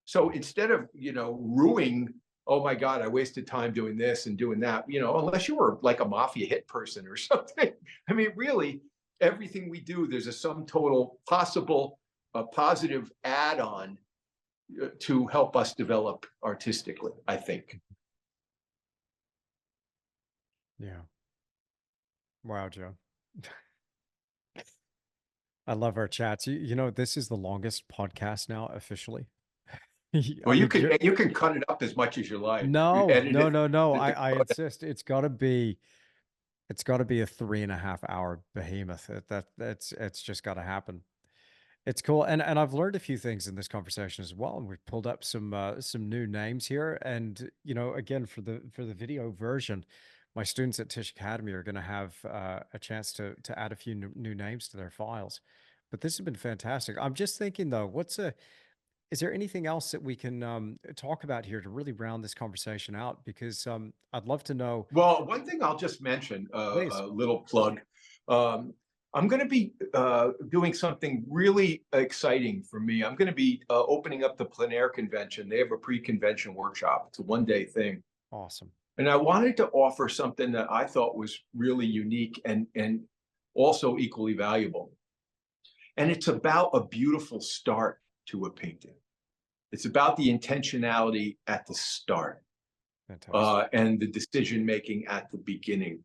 So instead of, ruining, oh my God, I wasted time doing this and doing that, unless you were like a mafia hit person or something. I mean, really, everything we do, there's a sum total possible, a positive add-on to help us develop artistically, I think. Yeah. Wow, Joe. I love our chats. This is the longest podcast now officially. Well, you can cut it up as much as you like. No. I I insist. It's got to be a 3.5 hour behemoth. It's just got to happen. It's cool, and I've learned a few things in this conversation as well, and we've pulled up some new names here. And again, for the video version, my students at Tisch Academy are going to have a chance to add a few new names to their files. But this has been fantastic. I'm just thinking though, is there anything else that we can talk about here to really round this conversation out? Because I'd love to know. Well, one thing I'll just mention, Please. a little plug. I'm going to be doing something really exciting for me. I'm going to be opening up the plein air convention. They have a pre-convention workshop. It's a one-day thing. Awesome. And I wanted to offer something that I thought was really unique and also equally valuable. And it's about a beautiful start to a painting. It's about the intentionality at the start, and the decision-making at the beginning,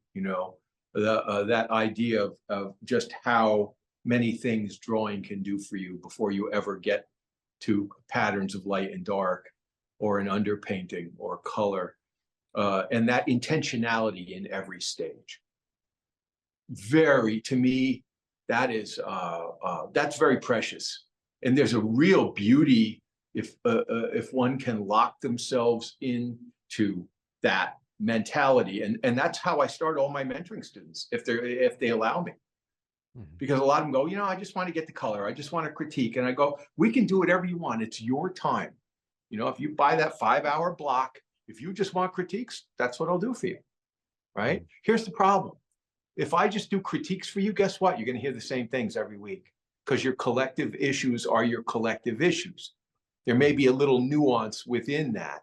that idea of just how many things drawing can do for you before you ever get to patterns of light and dark or an underpainting or color, and that intentionality in every stage. To me, that's very precious. And there's a real beauty if one can lock themselves into that mentality. And that's how I start all my mentoring students, if they allow me. Mm-hmm. Because a lot of them go, I just want to get the color. I just want to critique. And I go, we can do whatever you want. It's your time. If you buy that 5-hour block, if you just want critiques, that's what I'll do for you. Right? Mm-hmm. Here's the problem. If I just do critiques for you, guess what? You're going to hear the same things every week, because your collective issues are your collective issues. There may be a little nuance within that,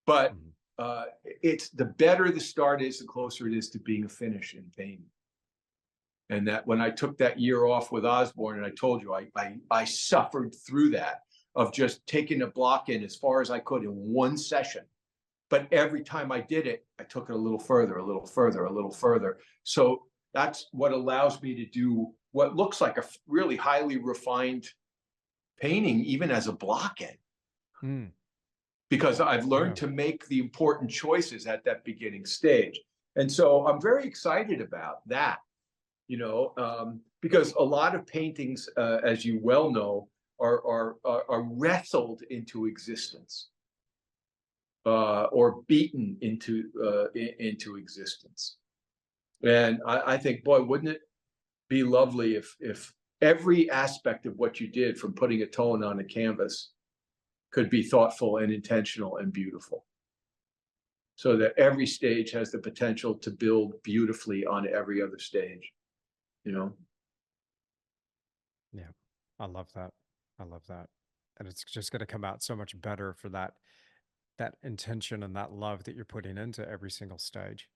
but it's the better the start is, the closer it is to being a finish in painting. And that when I took that year off with Osborne, and I told you, I suffered through that of just taking a block in as far as I could in one session. But every time I did it, I took it a little further, a little further, a little further. So that's what allows me to do what looks like a really highly refined painting, even as a block in. Because I've learned to make the important choices at that beginning stage. And so I'm very excited about that, because a lot of paintings, as you well know, are wrestled into existence, or beaten into existence. And I think, boy, wouldn't it be lovely if every aspect of what you did, from putting a tone on a canvas, could be thoughtful and intentional and beautiful, so that every stage has the potential to build beautifully on every other stage, Yeah, I love that. And it's just going to come out so much better for that intention and that love that you're putting into every single stage.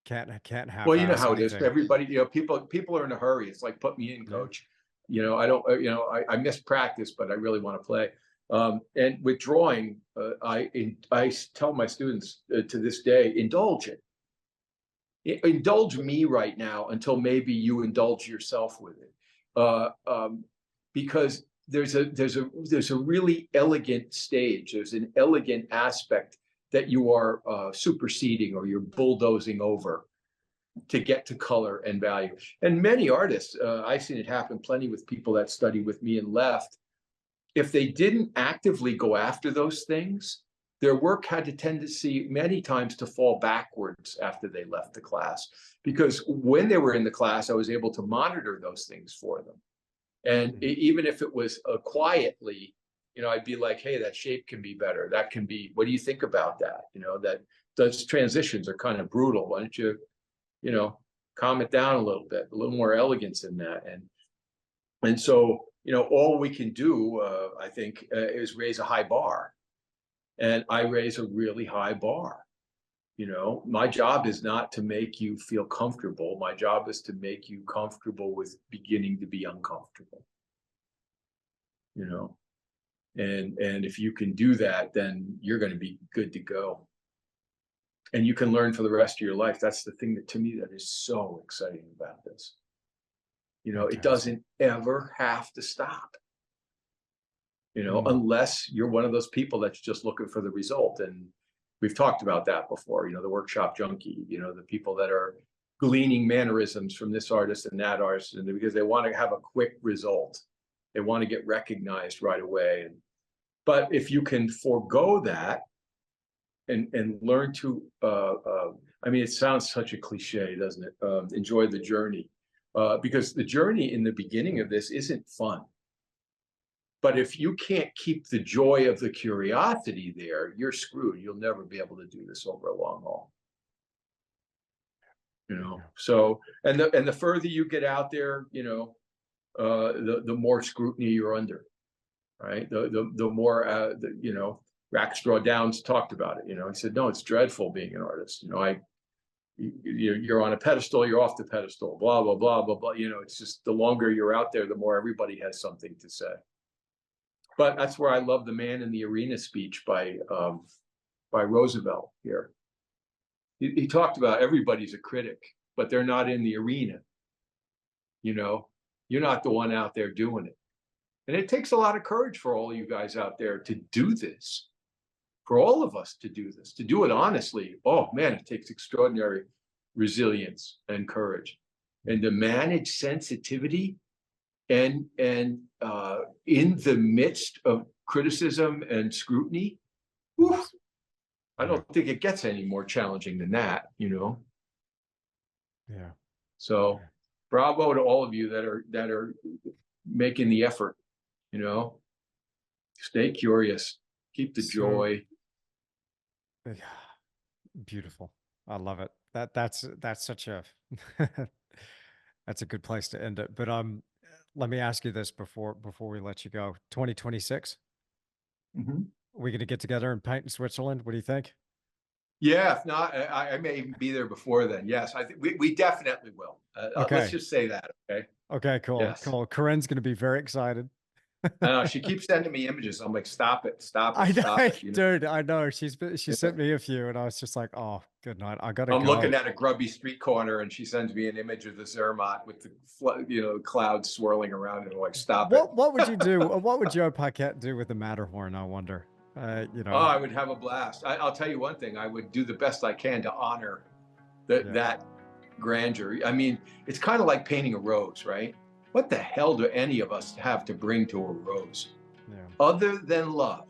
Can't have. Well, you know how it is. Everybody, people are in a hurry. It's like, put me in, coach. I don't, I miss practice, but I really want to play. And with drawing, I tell my students to this day, indulge it. Indulge me right now until maybe you indulge yourself with it, because there's a really elegant stage. There's an elegant aspect that you are superseding or you're bulldozing over to get to color and value. And many artists, I've seen it happen plenty with people that studied with me and left. If they didn't actively go after those things, their work had a tendency many times to fall backwards after they left the class. Because when they were in the class, I was able to monitor those things for them. And even if it was quietly, I'd be like, hey, that shape can be better. That can be, what do you think about that? That those transitions are kind of brutal. Why don't you, calm it down a little bit, a little more elegance in that. And so, all we can do, I think, is raise a high bar. And I raise a really high bar. My job is not to make you feel comfortable. My job is to make you comfortable with beginning to be uncomfortable. And if you can do that, then you're going to be good to go. And you can learn for the rest of your life. That's the thing that, to me, that is so exciting about this. It doesn't ever have to stop. Unless you're one of those people that's just looking for the result. And we've talked about that before, the workshop junkie, the people that are gleaning mannerisms from this artist and that artist, and because they want to have a quick result. They want to get recognized right away. But if you can forego that and learn to, it sounds such a cliche, doesn't it? Enjoy the journey. Because the journey in the beginning of this isn't fun. But if you can't keep the joy of the curiosity there, you're screwed. You'll never be able to do this over a long haul. So, and the further you get out there, the more scrutiny you're under, right? The more, Rackstraw Downs talked about it. He said, no, it's dreadful being an artist. You're on a pedestal, you're off the pedestal, blah, blah, blah, blah, blah. It's just the longer you're out there, the more everybody has something to say. But that's where I love the Man in the Arena speech by Roosevelt here. He talked about everybody's a critic, but they're not in the arena. You're not the one out there doing it. And it takes a lot of courage for all you guys out there to do this, for all of us to do this, to do it honestly. Oh man, it takes extraordinary resilience and courage. And to manage sensitivity and in the midst of criticism and scrutiny, whew, I don't think it gets any more challenging than that, Yeah. So bravo to all of you that are making the effort, Stay curious, keep the joy. Beautiful. I love it. That's such a that's a good place to end it. But let me ask you this before we let you go. 2026, we going to get together and paint in Switzerland? What do you think? Yeah, if not, I may even be there before then. Yes, I think we definitely will. Okay. Let's just say that. Okay. Okay, cool. Yes. Cool. Corinne's going to be very excited. I know, she keeps sending me images. I'm like, stop it, stop I it, know, stop it. dude. I know. She sent me a few, and I was just like, "Oh, good night. I gotta go." I'm looking at a grubby street corner, and she sends me an image of the Zermatt with the clouds swirling around, and I'm like, stop it. What would you do? What would Joe Paquet do with the Matterhorn? I wonder. Oh, I would have a blast. I'll tell you one thing. I would do the best I can to honor that grandeur. I mean, it's kind of like painting a rose, right? What the hell do any of us have to bring to a rose? Other than love.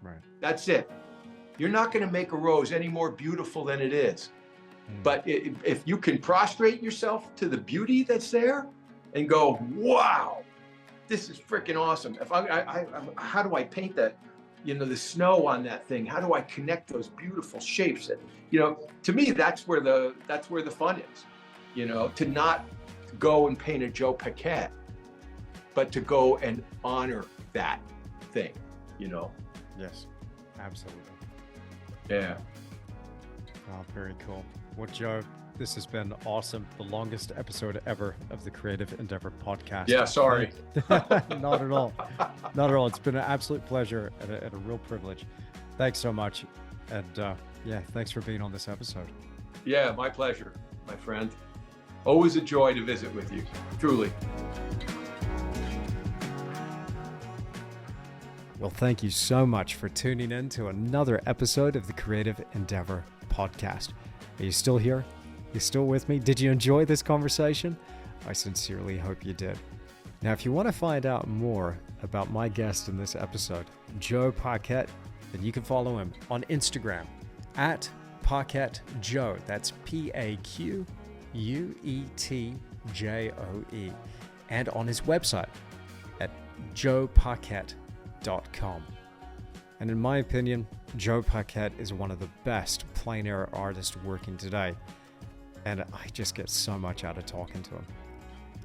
Right. That's it. You're not going to make a rose any more beautiful than it is. But if you can prostrate yourself to the beauty that's there and go, wow, this is freaking awesome. If how do I paint that? The snow on that thing. How do I connect those beautiful shapes? And, to me, that's where the fun is. To not go and paint a Joe Paquet, but to go and honor that thing. Yes, absolutely. Yeah. Oh, very cool. Well, Joe, this has been awesome. The longest episode ever of the Creative Endeavor podcast. Yeah, sorry. Not at all. Not at all. It's been an absolute pleasure and a real privilege. Thanks so much. And thanks for being on this episode. Yeah, my pleasure, my friend. Always a joy to visit with you, truly. Well, thank you so much for tuning in to another episode of the Creative Endeavor podcast. Are you still here? You still with me? Did you enjoy this conversation? I sincerely hope you did. Now, if you want to find out more about my guest in this episode, Joe Paquet, then you can follow him on Instagram at Paquet Joe. That's Paquetjoe. And on his website at joepaquet.com. And in my opinion, Joe Paquet is one of the best plein air artists working today. And I just get so much out of talking to him.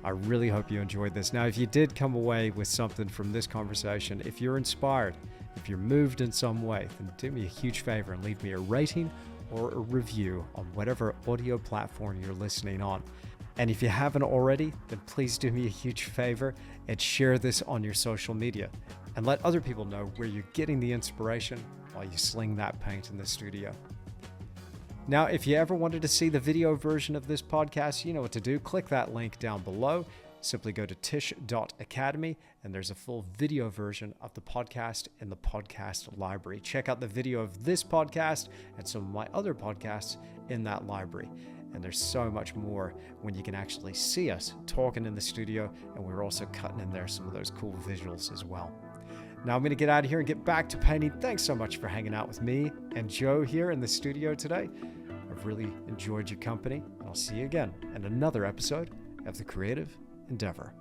I really hope you enjoyed this. Now, if you did come away with something from this conversation, if you're inspired, if you're moved in some way, then do me a huge favor and leave me a rating or a review on whatever audio platform you're listening on. And if you haven't already, then please do me a huge favor and share this on your social media and let other people know where you're getting the inspiration while you sling that paint in the studio. Now, if you ever wanted to see the video version of this podcast, you know what to do. Click that link down below. Simply go to Tisch Academy, and there's a full video version of the podcast in the podcast library. Check out the video of this podcast and some of my other podcasts in that library. And there's so much more when you can actually see us talking in the studio, and we're also cutting in there some of those cool visuals as well. Now I'm going to get out of here and get back to painting. Thanks so much for hanging out with me and Joe here in the studio today. I've really enjoyed your company, and I'll see you again in another episode of The Creative Endeavor.